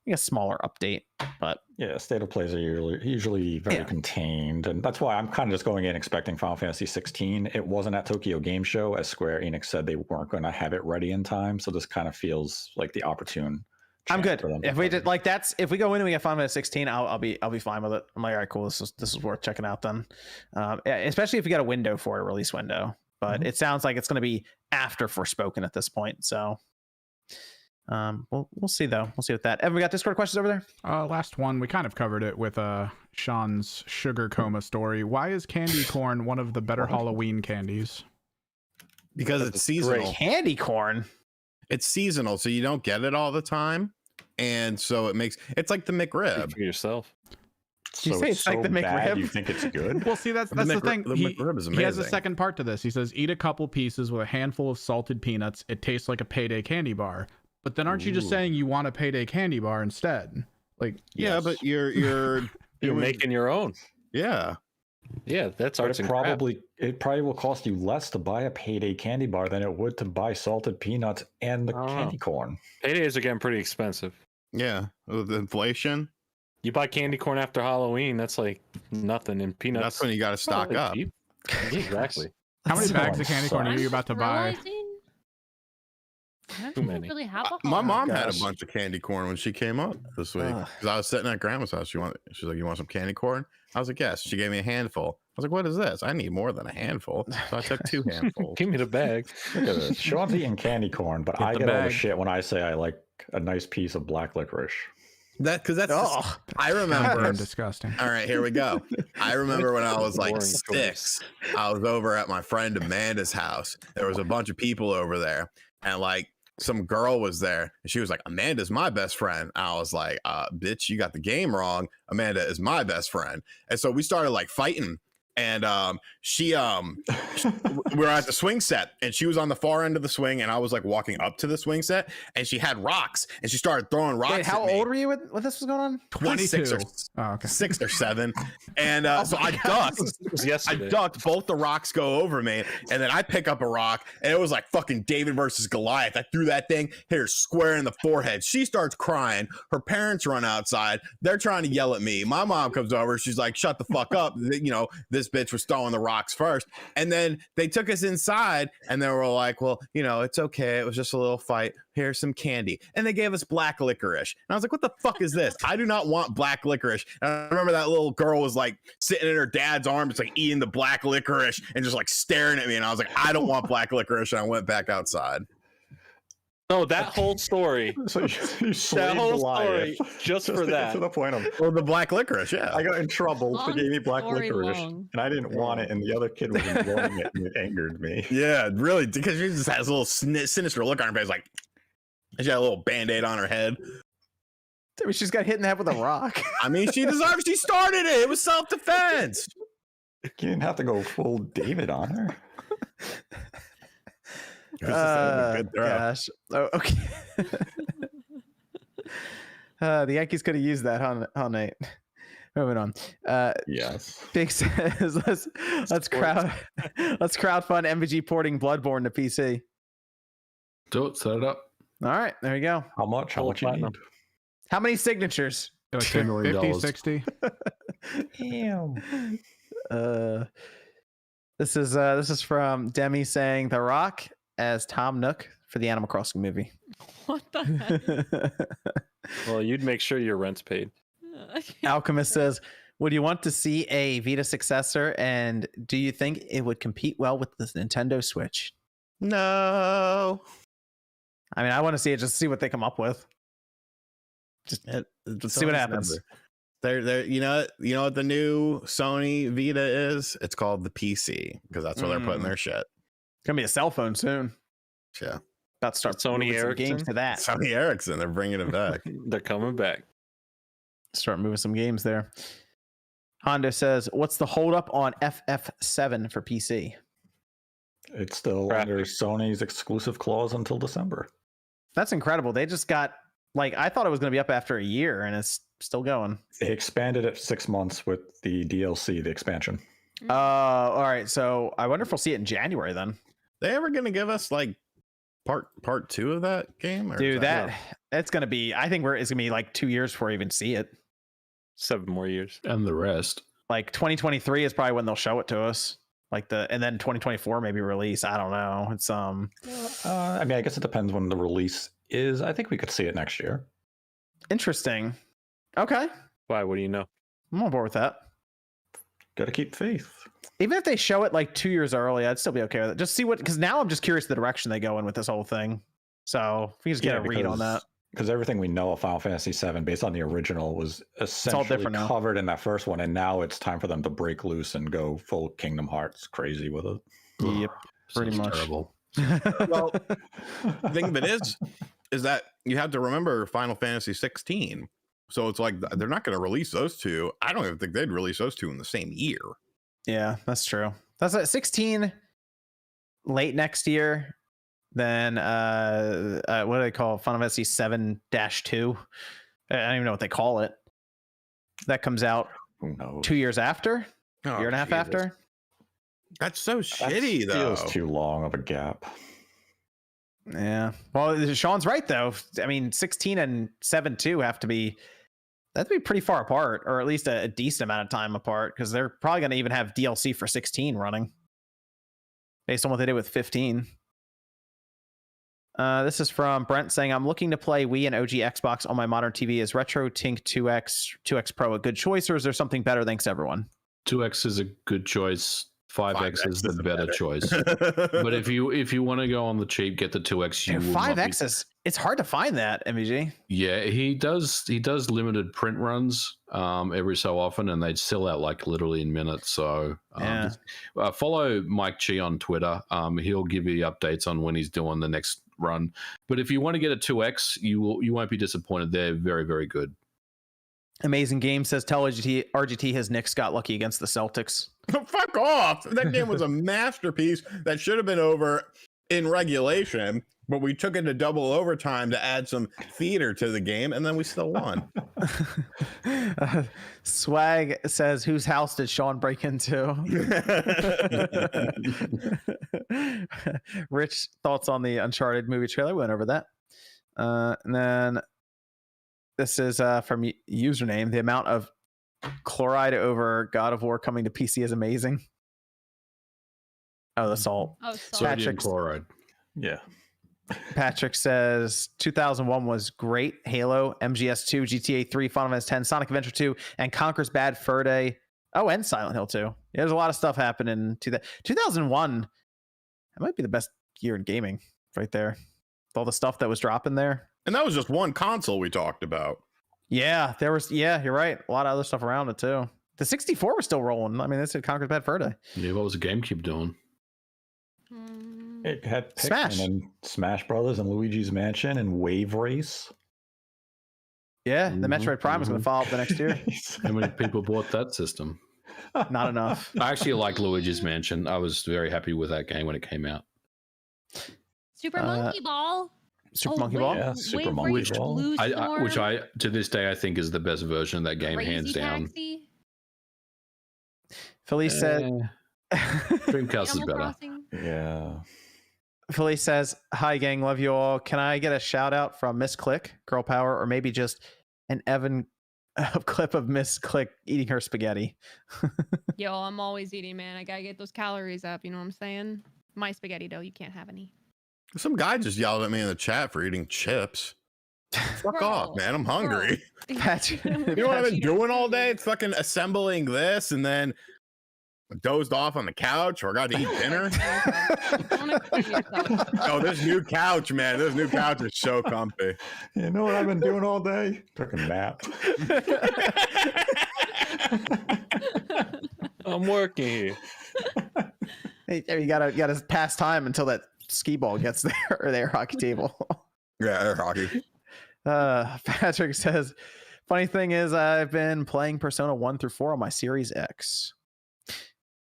think a smaller update, but yeah, State of Plays are usually very contained. And that's why I'm kind of just going in expecting Final Fantasy 16. It wasn't at Tokyo Game Show, as Square Enix said they weren't going to have it ready in time. So this kind of feels like the opportune. I'm good. If we did like if we go in and we get Final Fantasy 16, I'll be fine with it. I'm like, all right, cool. This is worth checking out then. Especially if you got a window for a release window. But it sounds like it's going to be after Forspoken at this point. So we'll see though. We'll see with that. Evan, we got Discord questions over there? Last one, we kind of covered it with Sean's sugar coma story. Why is candy corn one of the better Halloween candies? Because it's seasonal. Candy corn. It's seasonal, so you don't get it all the time, and so it's like the McRib for yourself. Did you say it's like the McRib? You think it's good? Well, see, that's the thing. The McRib is amazing. He has a second part to this. He says, eat a couple pieces with a handful of salted peanuts. It tastes like a Payday candy bar. But then aren't you just saying you want a Payday candy bar instead? Like, yeah, but you're making your own. Yeah. Yeah, that's arts and it probably will cost you less to buy a Payday candy bar than it would to buy salted peanuts and the candy corn. Paydays are getting pretty expensive. Yeah, with inflation. You buy candy corn after Halloween, that's like nothing. And peanuts. That's when you got to stock up. Cheap. Exactly. How many bags of candy corn are you about to buy? Too many. Really have a My mom had a bunch of candy corn when she came up this week because I was sitting at grandma's house. She's like, "You want some candy corn?" I was like, "Yes." She gave me a handful. I was like, "What is this? I need more than a handful." So I took 2 handfuls. Give me the bag. Look at this. Sean's eating candy corn, but I get all the shit when I say I like a nice piece of black licorice. I remember. Disgusting. All right, here we go. I remember when I was like 6, I was over at my friend Amanda's house. There was a bunch of people over there, and like some girl was there, and she was like, "Amanda's my best friend." I was like, "Bitch, you got the game wrong. Amanda is my best friend." And so we started like fighting. And we were at the swing set, and she was on the far end of the swing, and I was like walking up to the swing set, and she had rocks, and she started throwing rocks. Wait, how old were you when this was going on? 26 or 6 or 7. And so I ducked. Both the rocks go over me, and then I pick up a rock, and it was like fucking David versus Goliath. I threw that thing, hit her square in the forehead. She starts crying. Her parents run outside. They're trying to yell at me. My mom comes over. She's like, "Shut the fuck up." This bitch was throwing the rocks first. And then they took us inside, and they were like, "Well, it's okay. It was just a little fight. Here's some candy." And they gave us black licorice. And I was like, "What the fuck is this? I do not want black licorice." And I remember that little girl was like sitting in her dad's arms, like eating the black licorice and just like staring at me. And I was like, "I don't want black licorice." And I went back outside. No, that whole story. So you That slayed whole Goliath story just to for get that. to the point of Well, the black licorice, yeah. I got in trouble. They Long gave me black story licorice, long. and I didn't want it, and the other kid was enjoying it, and it angered me. Yeah, really, because she just has a little sinister look on her face, like she got a little band-aid on her head. I mean, she's got hit in the head with a rock. I mean, she deserves. She started it. It was self-defense. You didn't have to go full David on her. It was just a good throw. Gosh. Oh, okay. The Yankees could have used that, huh, Nate? Moving on. Yes. Big says let's crowdfund MVG porting Bloodborne to PC. Do it. Set it up. All right, there you go. How much? How Full much you platinum. need? How many signatures? $10 million. 50, 60. Damn. This is from Demi saying The Rock as Tom Nook for the Animal Crossing movie. What the heck? Well, you'd make sure your rent's paid. Alchemist says, would you want to see a Vita successor, and do you think it would compete well with the Nintendo Switch? No. I mean, I want to see it just to see what they come up with. Just see what happens. They're you know what the new Sony Vita is? It's called the PC because that's where they're putting their shit. It's gonna be a cell phone soon. Yeah. About to start Sony moving some Ericsson? games to that. Sony Ericsson, they're bringing it back. They're coming back. Start moving some games there. Hondo says, what's the holdup on FF7 for PC? It's still Crap. under Sony's exclusive clause until December. That's incredible. They just got, like, I thought it was going to be up after a year, and it's still going. They expanded it 6 months with the DLC, the expansion. All right. So I wonder if we'll see it in January then. They ever gonna give us like part 2 of that game? Or Dude, is that's going to be, I think it's going to be like 2 years before we even see it. 7 more years. And the rest. Like 2023 is probably when they'll show it to us. And then 2024 maybe release. I don't know. It's I mean, I guess it depends when the release is. I think we could see it next year. interesting. Okay. Why? What do you know? I'm on board with that. Got to keep faith. Even if they show it like 2 years early, I'd still be okay with it. Just see because now I'm just curious the direction they go in with this whole thing. So if we just get a read on that. Because everything we know of Final Fantasy VII, based on the original, was essentially different now. covered in that first one, and now it's time for them to break loose and go full Kingdom Hearts crazy with it. Yep. Pretty Sounds much. terrible. Well, the thing of it is that you have to remember Final Fantasy 16. So it's like they're not going to release those two. I don't even think they'd release those two in the same year. Yeah, that's true. That's at 16 late next year. Then what do they call it? Final Fantasy 7-2? I don't even know what they call it. That comes out Who knows? 2 years after, Oh, year and a half Jesus. after. That's so That shitty, though. feels too long of a gap. Yeah. Well, Sean's right though. I mean, 16 and 7-2 have to be pretty far apart, or at least a decent amount of time apart, because they're probably going to even have DLC for 16 running based on what they did with 15. This is from Brent saying, I'm looking to play Wii and OG Xbox on my modern TV. Is Retro Tink 2X Pro a good choice, or is there something better? Thanks, everyone. 2X is a good choice. 5X is the better choice. But But if you want to go on the cheap, get the 2X. You Dude, will not be- 5X is, it's hard to find that, MVG. Yeah, he does limited print runs every so often, and they'd sell out like literally in minutes. So Yeah. follow Mike Chi on Twitter. He'll give you updates on when he's doing the next run. But if you want to get a 2X, you won't be disappointed. They're very, very good. Amazing game says, tell RGT his Knicks got lucky against the Celtics. fuck off. That game was a masterpiece that should have been over in regulation, but we took it to double overtime to add some theater to the game, and then we still won. Swag says, whose house did Sean break into? Rich thoughts on the Uncharted movie trailer. We went over that. And then this is from username. The amount of chloride over God of War coming to PC is amazing. Oh, the salt. Oh, Sodium sorry. Patrick's- chloride. Yeah. Patrick says 2001 was great. Halo, MGS2, GTA 3, Final Fantasy 10, Sonic Adventure 2, and Conker's Bad Fur Day. Oh, and Silent Hill 2. Yeah, there's a lot of stuff happening in 2001. That might be the best year in gaming right there. all the stuff that was dropping there. And that was just one console we talked about. Yeah, there was. Yeah, you're right. A lot of other stuff around it too. The 64 was still rolling. I mean, this had Conquer's Bad Fur Day. Yeah, what was the GameCube doing? It had Smash. Pikmin and Smash Brothers and Luigi's Mansion and Wave Race. Yeah, the Metroid Prime was going to follow up the next year. How many people bought that system? Not enough. I actually like Luigi's Mansion. I was very happy with that game when it came out. Super Monkey Ball. Super Monkey Ball. Yeah, Super Wave Monkey Race, Ball. Blue Storm, Which I to this day I think is the best version of that game, Crazy hands down. Taxi, Felice said. Dreamcast is Animal better. Crossing. Yeah. Felice says, "Hi gang, love you all. Can I get a shout out from Miss Click, Girl Power, or maybe just an Evan clip of Miss Click eating her spaghetti?" Yo, I'm always eating, man. I gotta get those calories up. You know what I'm saying? My spaghetti though, you can't have any. Some guy just yelled at me in the chat for eating chips. Fuck Bro, off, man. I'm hungry. Patrick, You know what I've been doing all day? It's fucking assembling this and then dozed off on the couch or got to eat dinner. Don't exploit yourself. Oh, this new couch, man. This new couch is so comfy. You know what I've been doing all day? Took a nap. I'm working here. hey, you gotta pass time until that skee ball gets there or the air hockey table. Yeah, air hockey. Patrick says, "Funny thing is, I've been playing Persona 1 through 4 on my Series X."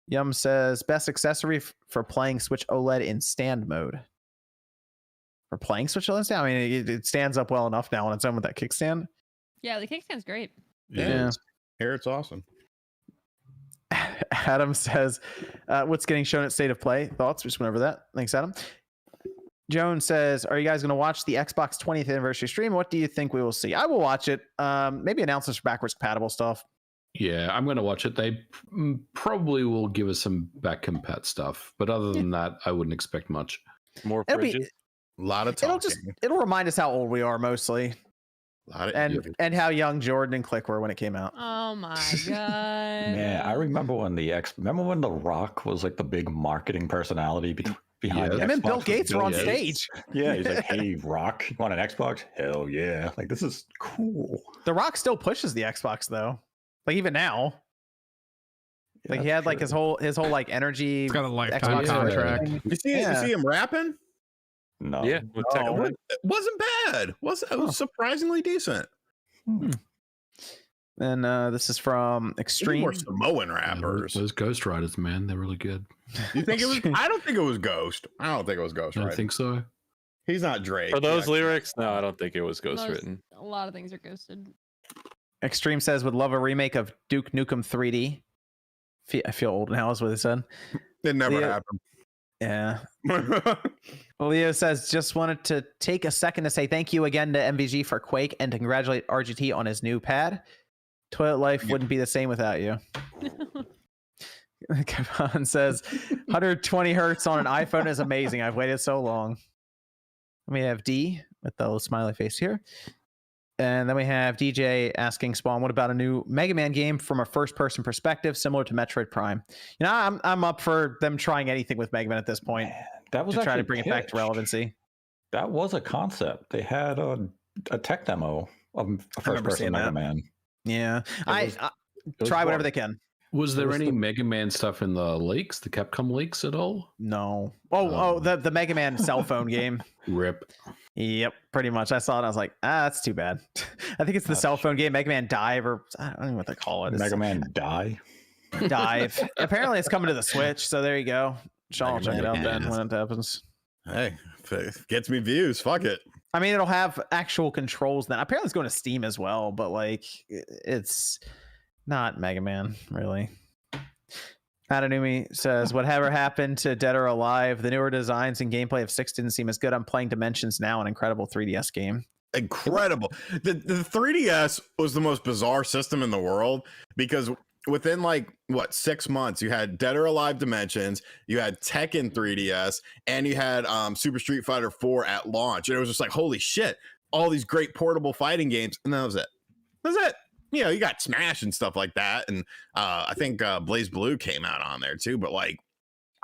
Yum says, "Best accessory for playing Switch OLED in stand mode." For playing Switch OLED stand? I mean, it stands up well enough now on its own with that kickstand. Yeah, the kickstand's great. Yeah. Here it's awesome. Adam says, "What's getting shown at State of Play? Thoughts?" We just went over that. Thanks, Adam. Joan says, "Are you guys going to watch the Xbox 20th anniversary stream? What do you think we will see?" I will watch it. Maybe announcements for backwards compatible stuff. Yeah, I'm going to watch it. They probably will give us some back compat stuff, but other than that, I wouldn't expect much. More It'll fridges. be, A lot of talking. it'll remind us how old we are mostly, A lot of and how young Jordan and Click were when it came out. Oh my god. Man, I remember when The Rock was like the big marketing personality behind Yeah. the And then Xbox Bill with Gates were on Gates. stage. Yeah, he's like, "Hey, Rock, you want an Xbox? Hell yeah. Like, this is cool." The Rock still pushes the Xbox though, like even now. Yeah, Like he had like his whole like energy. It's got a lifetime Xbox contract. You see him rapping? No. Yeah, with Oh. Tekken One. It wasn't bad. It was surprisingly decent. And this is from Maybe Extreme. more Samoan rappers. Those Ghost Riders, man, they're really good. You think it was? I don't think it was Ghost. I don't think it was Ghost. I Right? don't think so. He's not Drake. For those Yeah. lyrics, no, I don't think it was ghost written. A lot of things are ghosted. Extreme says would love a remake of Duke Nukem 3D. I feel old now, is what he said. It never Leo- happened. Yeah. Leo says, "Just wanted to take a second to say thank you again to MVG for Quake and to congratulate RGT on his new pad. Toilet life wouldn't be the same without you." Kevin says, 120 hertz on an iPhone is amazing. I've waited so long. We have D with the little smiley face here. And then we have DJ asking Spawn, what about a new Mega Man game from a first-person perspective, similar to Metroid Prime? You know, I'm up for them trying anything with Mega Man at this point. Man, that was To try to actually bring it back to pitched. relevancy. That was a concept. They had a tech demo of a remember first seeing person Mega that. Man. Yeah, was- I It was try whatever fun. they can. Was there was any the- Mega Man stuff in the leaks, the Capcom leaks at all? No. Oh, Um, the Mega Man cell phone game. Rip. Yep, pretty much. I saw it. And I was like, that's too bad. I think it's the cell phone game, Mega Man Dive, or I don't know what they call it. It's Mega Man Die. Dive. Apparently, it's coming to the Switch. So there you go. Sean will Mega check it Man out then Dive. when it happens. Hey, if it gets me views. Fuck it. I mean, it'll have actual controls then. Apparently, it's going to Steam as well, but like, it's not Mega Man, really. Adanumi says, whatever happened to Dead or Alive? The newer designs and gameplay of 6 didn't seem as good. I'm playing Dimensions now, an incredible 3DS game. Incredible. The 3DS was the most bizarre system in the world because within like 6 months you had Dead or Alive Dimensions, you had Tekken 3DS, and you had Super Street Fighter 4 at launch. And it was just like, holy shit, all these great portable fighting games, and that was it. That was it. You know, you got Smash and stuff like that, and I think Blaze Blue came out on there too, but like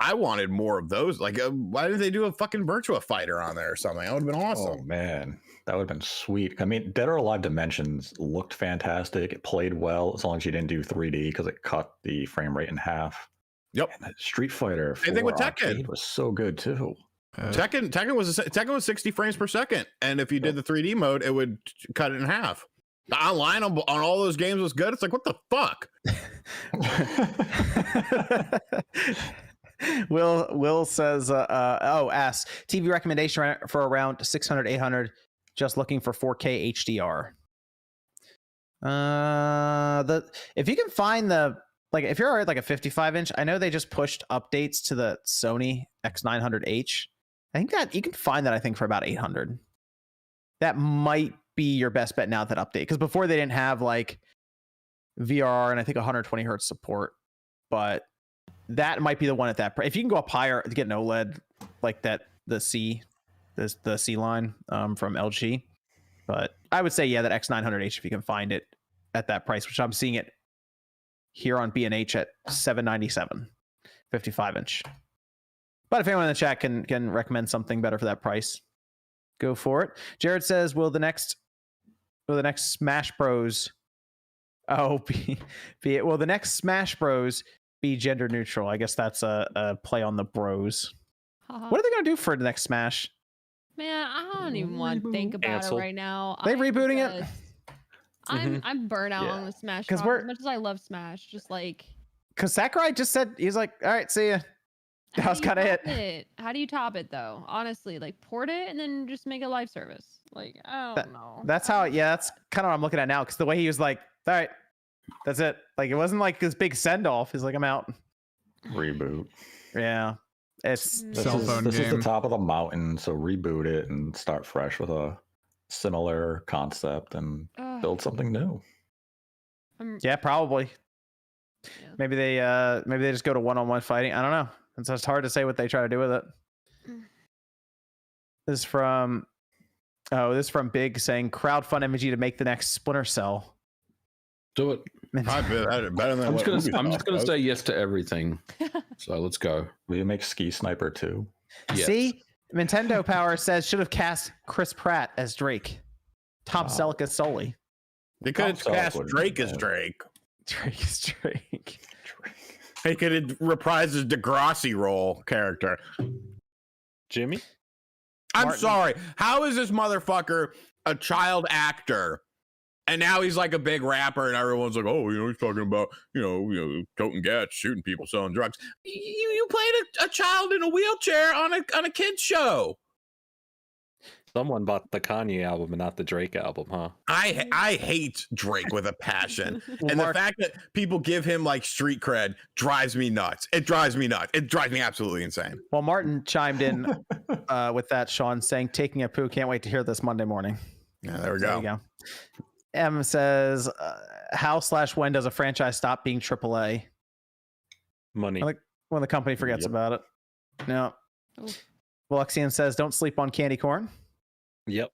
I wanted more of those. Like, why didn't they do a fucking Virtua Fighter on there or something? That would have been awesome. Oh man, that would have been sweet. I mean, Dead or Alive Dimensions looked fantastic. It played well as long as you didn't do 3D because it cut the frame rate in half. Yep. And that Street Fighter 4 Same thing with Tekken. arcade was so good too. Tekken was 60 frames per second, and if you did the 3D mode, it would cut it in half. The online on all those games was good. It's like, what the fuck? Will says, asks TV recommendation for around 600, 800, just looking for 4K HDR. If you can find if you're already like a 55 inch, I know they just pushed updates to the Sony X900H. I think that you can find that, I think, for about 800. That might be your best bet now, that update, because before they didn't have like VR and I think 120 hertz support, but that might be the one at that price. If you can go up higher to get an OLED like that, the C line from LG, but I would say that X900H, if you can find it at that price, which I'm seeing it here on B&H at $797, 55 inch. But if anyone in the chat can recommend something better for that price, go for it. Jared says, will the next Smash Bros. Will the next Smash Bros. Be gender neutral? I guess that's a play on the bros. What are they gonna do for the next Smash? Man, I don't even want to think about Canceled. it right now. They rebooting it? I'm burnt out on the Smash. As much as I love Smash, just like, because Sakurai just said, he's like, all right, see ya. That was kind of it. How do you top it though? Honestly, like port it and then just make a live service. Like, I don't know. That's how. Yeah, that's kind of what I'm looking at now. Because the way he was like, all right, that's it. Like, it wasn't like this big send off. He's like, I'm out. Reboot. Yeah, it's This is the top of the mountain, so reboot it and start fresh with a similar concept and build something new. Yeah, probably. Yeah. Maybe they just go to one-on-one fighting. I don't know. It's just hard to say what they try to do with it. This is from Big saying crowdfund MG to make the next Splinter Cell. Do it. Better than I'm just gonna say yes to everything. So let's go. Will you make Ski Sniper 2? Yes. See, Nintendo Power says should have cast Chris Pratt as Drake, Tom Selleck as Sully. They could have cast Drake as Drake. Drake is Drake. They could have reprised his Degrassi role character. Jimmy? I'm Martin. sorry. How is this motherfucker a child actor? And now he's like a big rapper, and everyone's like, "Oh, he's talking about, toting gas, shooting people, selling drugs." You played a child in a wheelchair on a kid's show. Someone bought the Kanye album and not the Drake album, huh? I hate Drake with a passion, and the fact that people give him like street cred drives me nuts. It drives me nuts. It drives me absolutely insane. Well, Martin chimed in with that, Sean, saying, "Taking a poo. Can't wait to hear this Monday morning." Yeah, there we There go. you go. M says, how/when does a franchise stop being AAA? Money. I like when the company forgets about it. No. Valexian says, don't sleep on candy corn. Yep.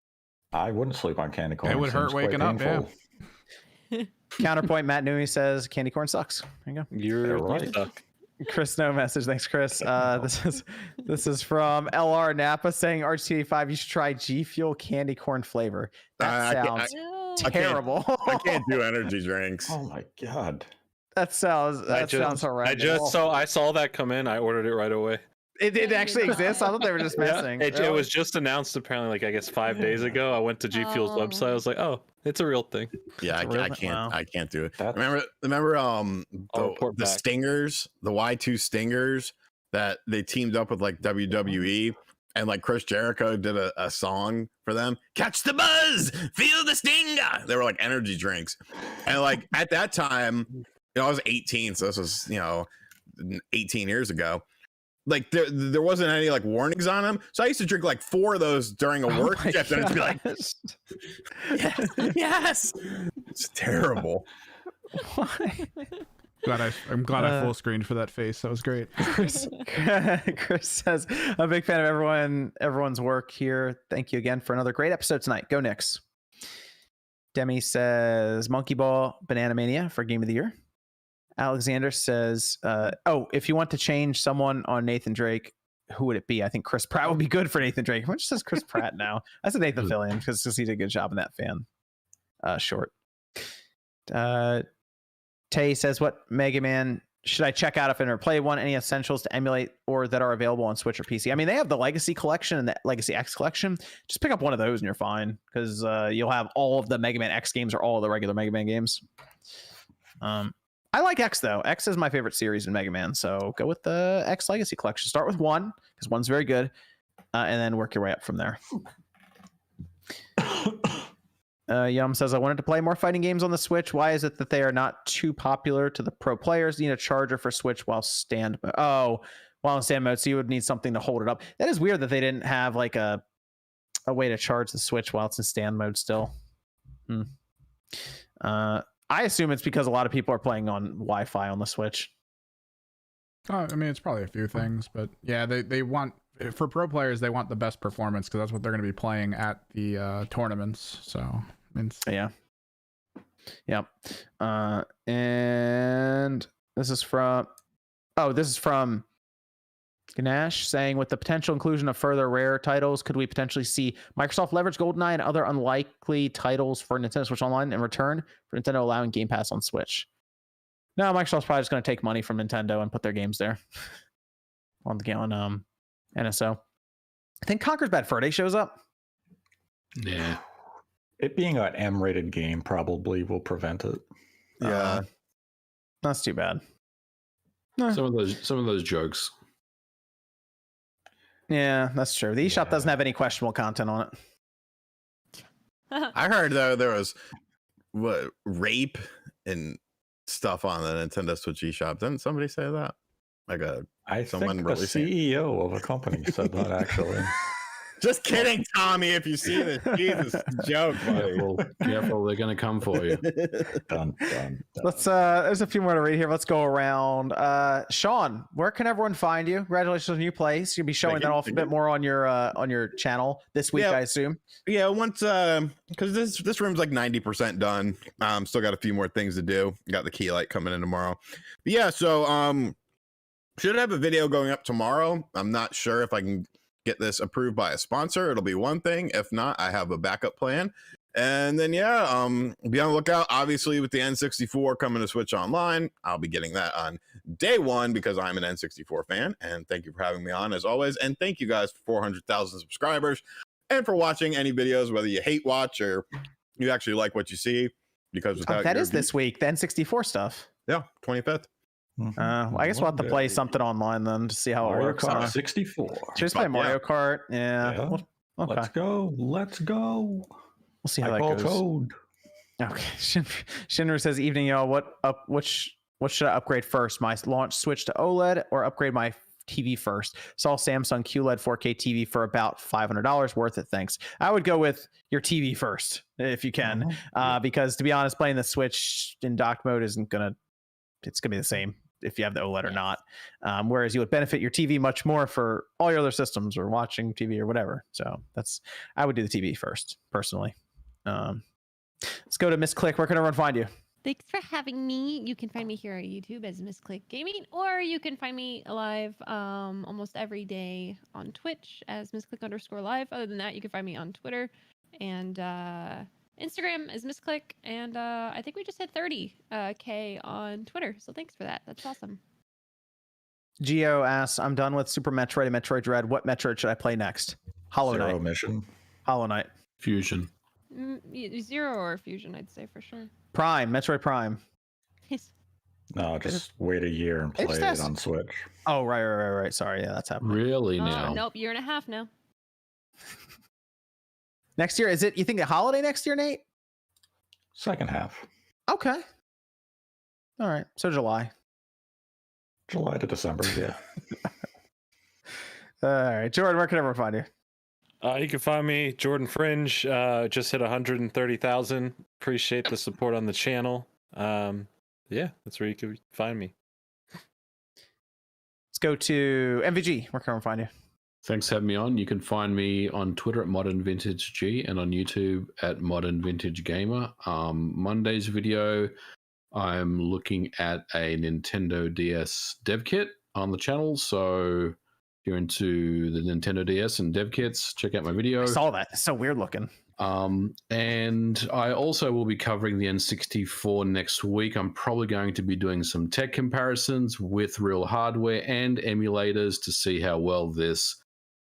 I wouldn't sleep on candy corn. It would hurt Seems quite waking up, painful. Counterpoint, Matt Newey says, candy corn sucks. There you go. You're right. stuck. Chris, no message. Thanks, Chris. This is from LR Napa saying, RGT5, you should try G Fuel candy corn flavor. That sounds terrible. I can't do energy drinks. Oh my god. That sounds horrendous. I saw that come in. I ordered it right away. It actually exists. I thought they were just messing. It was just announced apparently, like I guess 5 days ago. I went to G Fuel's website. I was like, oh, it's a real thing. Yeah, I can't do it. Remember report the back. Stingers, the Y2 Stingers that they teamed up with like WWE, and like Chris Jericho did a song for them. Catch the buzz, feel the stinger. They were like energy drinks, and like at that time, I was 18, so this was 18 years ago. Like there wasn't any like warnings on them, so I used to drink like 4 of those during a work shift, and it'd be like, yes, it's terrible. Why? I'm glad I full screened for that face. That was great. Chris says, I'm a big fan of everyone's work here. Thank you again for another great episode tonight. Go Knicks. Demi says Monkey Ball Banana Mania for Game of the Year. Alexander says, if you want to change someone on Nathan Drake, who would it be? I think Chris Pratt would be good for Nathan Drake. Who just says Chris Pratt now? I said Nathan Fillion because he did a good job in that fan short. Tay says, what Mega Man should I check out if I never play one? Any essentials to emulate or that are available on Switch or PC? I mean, they have the Legacy Collection and the Legacy X Collection. Just pick up one of those and you're fine because you'll have all of the Mega Man X games or all of the regular Mega Man games. I like X though. X is my favorite series in Mega Man, so go with the X Legacy Collection. Start with 1 because 1's very good, and then work your way up from there. Yum says, I wanted to play more fighting games on the Switch. Why is it that they are not too popular to the pro players? Need a charger for Switch while in stand mode, so you would need something to hold it up. That is weird that they didn't have like a way to charge the Switch while it's in stand mode still. I assume it's because a lot of people are playing on Wi-Fi on the Switch. I mean, it's probably a few things, but yeah, they want, for pro players, they want the best performance because that's what they're going to be playing at the tournaments. So yeah. And this is from Ganesh saying, with the potential inclusion of further rare titles, could we potentially see Microsoft leverage GoldenEye and other unlikely titles for Nintendo Switch Online in return for Nintendo allowing Game Pass on Switch? No, Microsoft's probably just going to take money from Nintendo and put their games there on NSO. I think Conker's Bad Fur Day shows up. Yeah. It being an M-rated game probably will prevent it. Yeah. That's too bad. Some of those jokes. Yeah, that's true. The eShop doesn't have any questionable content on it. I heard though there was rape and stuff on the Nintendo Switch eShop. Didn't somebody say that? I think the CEO of a company said that actually. Just kidding, Tommy. If you see this, Jesus, joke, buddy. Careful, they're going to come for you. Done. Let's. There's a few more to read here. Let's go around. Sean, where can everyone find you? Congratulations on your place. You'll be showing that off a bit more on your channel this week, I assume. Yeah, once because this room's like 90% done. Still got a few more things to do. Got the key light coming in tomorrow. But yeah, so should have a video going up tomorrow. I'm not sure if I can get this approved by a sponsor. It'll be one thing. If not, I have a backup plan. And then be on the lookout. Obviously, with the N64 coming to Switch Online, I'll be getting that on day one because I'm an N64 fan. And thank you for having me on as always. And thank you guys for 400,000 subscribers and for watching any videos, whether you hate watch or you actually like what you see. Because without that is this week, the N64 stuff. Yeah, 25th. I guess we'll have to play something online then to see how it works. Mario Kart 64. Should we just play Mario Kart? Yeah. Okay. Let's go. We'll see how that goes. Code. Okay. Shinru says, evening, y'all. What should I upgrade first? My launch switch to OLED or upgrade my TV first? Saw Samsung QLED 4K TV for about $500. Worth it. Thanks. I would go with your TV first if you can, because to be honest, playing the Switch in dock mode it's gonna be the same if you have the OLED or not. Whereas you would benefit your TV much more for all your other systems or watching TV or whatever. So I would do the TV first, personally. Let's go to Miss Click. Where can everyone find you? Thanks for having me. You can find me here on YouTube as Miss Click Gaming, or you can find me live almost every day on Twitch as MissClick_live. Other than that, you can find me on Twitter and Instagram as Miss Click, and I think we just hit 30K on Twitter. So thanks for that. That's awesome. Geo asks, I'm done with Super Metroid and Metroid Dread. What Metroid should I play next? Hollow Knight. Zero Mission. Hollow Knight. Fusion. Zero or Fusion, I'd say for sure. Prime. Metroid Prime. No, just wait a year and play it on Switch. Oh, right. Sorry. Yeah, that's happening. Really now? Nope, year and a half now. Next year, is it? You think a holiday next year, Nate? Second half. Okay. All right. So July to December. Yeah. All right, Jordan. Where can everyone find you? You can find me, Jordan Fringe. Just hit 130,000. Appreciate the support on the channel. Yeah, that's where you can find me. Let's go to MVG. Where can everyone find you? Thanks for having me on. You can find me on Twitter at Modern Vintage G and on YouTube at Modern Vintage Gamer. Monday's video I'm looking at a Nintendo DS dev kit on the channel. So if you're into the Nintendo DS and dev kits, check out my video. I saw that. It's so weird looking. And I also will be covering the N64 next week. I'm probably going to be doing some tech comparisons with real hardware and emulators to see how well this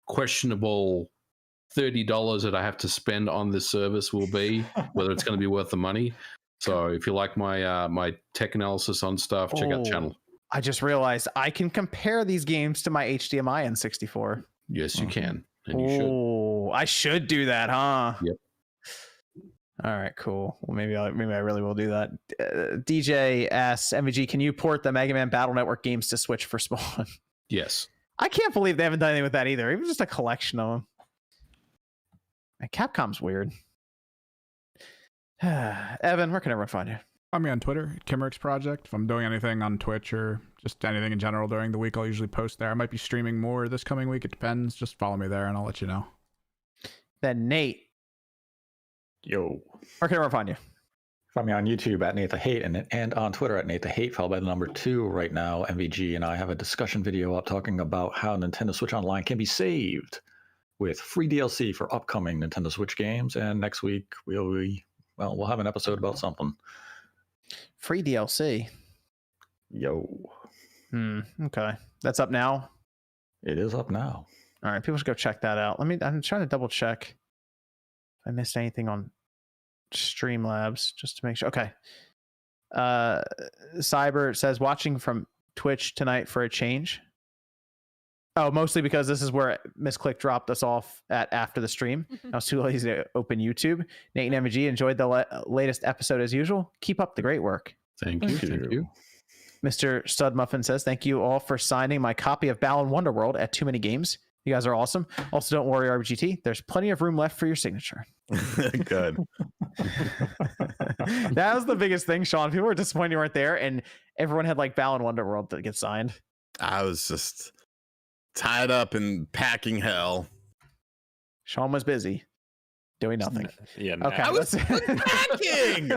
questionable $30 that I have to spend on this service will be, whether it's going to be worth the money. So if you like my my tech analysis on stuff, check out the channel. I just realized I can compare these games to my HDMI N64. Yes, you can. And you should. Oh, I should do that, huh? Yep. All right, cool. Well, maybe I really will do that. DJ asks, MVG, can you port the Mega Man Battle Network games to Switch for Spawn? Yes. I can't believe they haven't done anything with that either. Even just a collection of them. Man, Capcom's weird. Evan, where can everyone find you? Find me on Twitter, Kimmerix Project. If I'm doing anything on Twitch or just anything in general during the week, I'll usually post there. I might be streaming more this coming week. It depends. Just follow me there and I'll let you know. Then Nate. Yo. Where can everyone find you? Find me on YouTube at Nate the Hate and on Twitter at Nate the Hate, followed by the number 2 right now. MVG and I have a discussion video up talking about how Nintendo Switch Online can be saved with free DLC for upcoming Nintendo Switch games. And next week we'll have an episode about something. Free DLC. Yo. Okay. That's up now? It is up now. All right, people should go check that out. I'm trying to double check if I missed anything on Streamlabs just to make sure. Okay. Cyber says watching from Twitch tonight for a change. Oh, mostly because this is where Misclick dropped us off at after the stream. I was too lazy to open YouTube. Nate and MG enjoyed the latest episode as usual. Keep up the great work. Thank you. Mr. Studmuffin says, thank you all for signing my copy of Balan Wonderworld at Too Many Games. You guys are awesome. Also, don't worry, RBGT. There's plenty of room left for your signature. Good. That was the biggest thing, Sean. People were disappointed you weren't there, and everyone had like Balan Wonderworld that get signed. I was just tied up in packing hell. Sean was busy doing nothing. Yeah, okay. I was packing.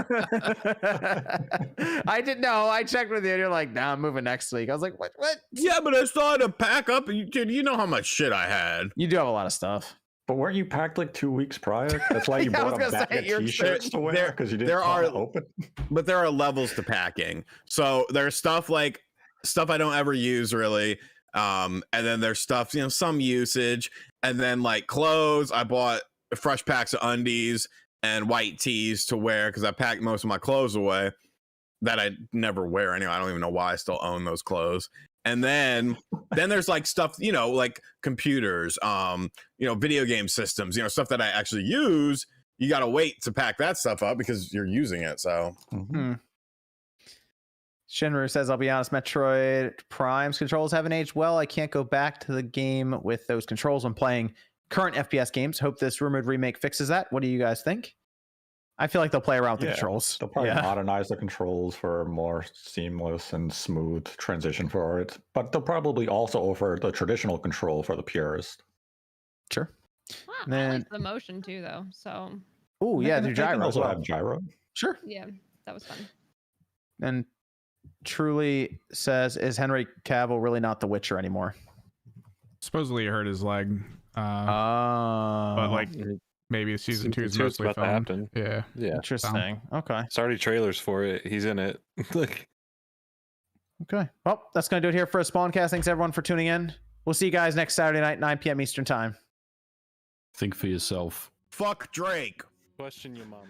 I didn't know. I checked with you, and you're like, "Nah, I'm moving next week." I was like, "What? What?" Yeah, but I still had to pack up. Dude, you know how much shit I had. You do have a lot of stuff. But weren't you packed like 2 weeks prior? That's why you bought a bag of t-shirts to wear, because you didn't want to open. But there are levels to packing. So there's stuff I don't ever use really. And then there's stuff, some usage, and then like clothes. I bought fresh packs of undies and white tees to wear because I packed most of my clothes away that I never wear anyway. I don't even know why I still own those clothes. And then there's like stuff, like computers, video game systems, stuff that I actually use. You got to wait to pack that stuff up because you're using it. So. Mm-hmm. Shinru says, I'll be honest, Metroid Prime's controls haven't aged well. I can't go back to the game with those controls when playing current FPS games. Hope this rumored remake fixes that. What do you guys think? I feel like they'll play around with the controls. They'll probably modernize the controls for a more seamless and smooth transition for it. But they'll probably also offer the traditional control for the purist. Sure. Wow, then, I like the motion too, though. So. Oh yeah, do gyro as well. Have gyro. Sure. Yeah, that was fun. And Truly says, is Henry Cavill really not the Witcher anymore? Supposedly you hurt his leg. But but like maybe season 2 is mostly about to filmed. happen. Yeah. Interesting. Okay. It's already trailers for it. He's in it. Okay. Well, that's going to do it here for a Spawncast. Thanks everyone for tuning in. We'll see you guys next Saturday night, 9 p.m. Eastern time. Think for yourself. Fuck Drake. Question your mama.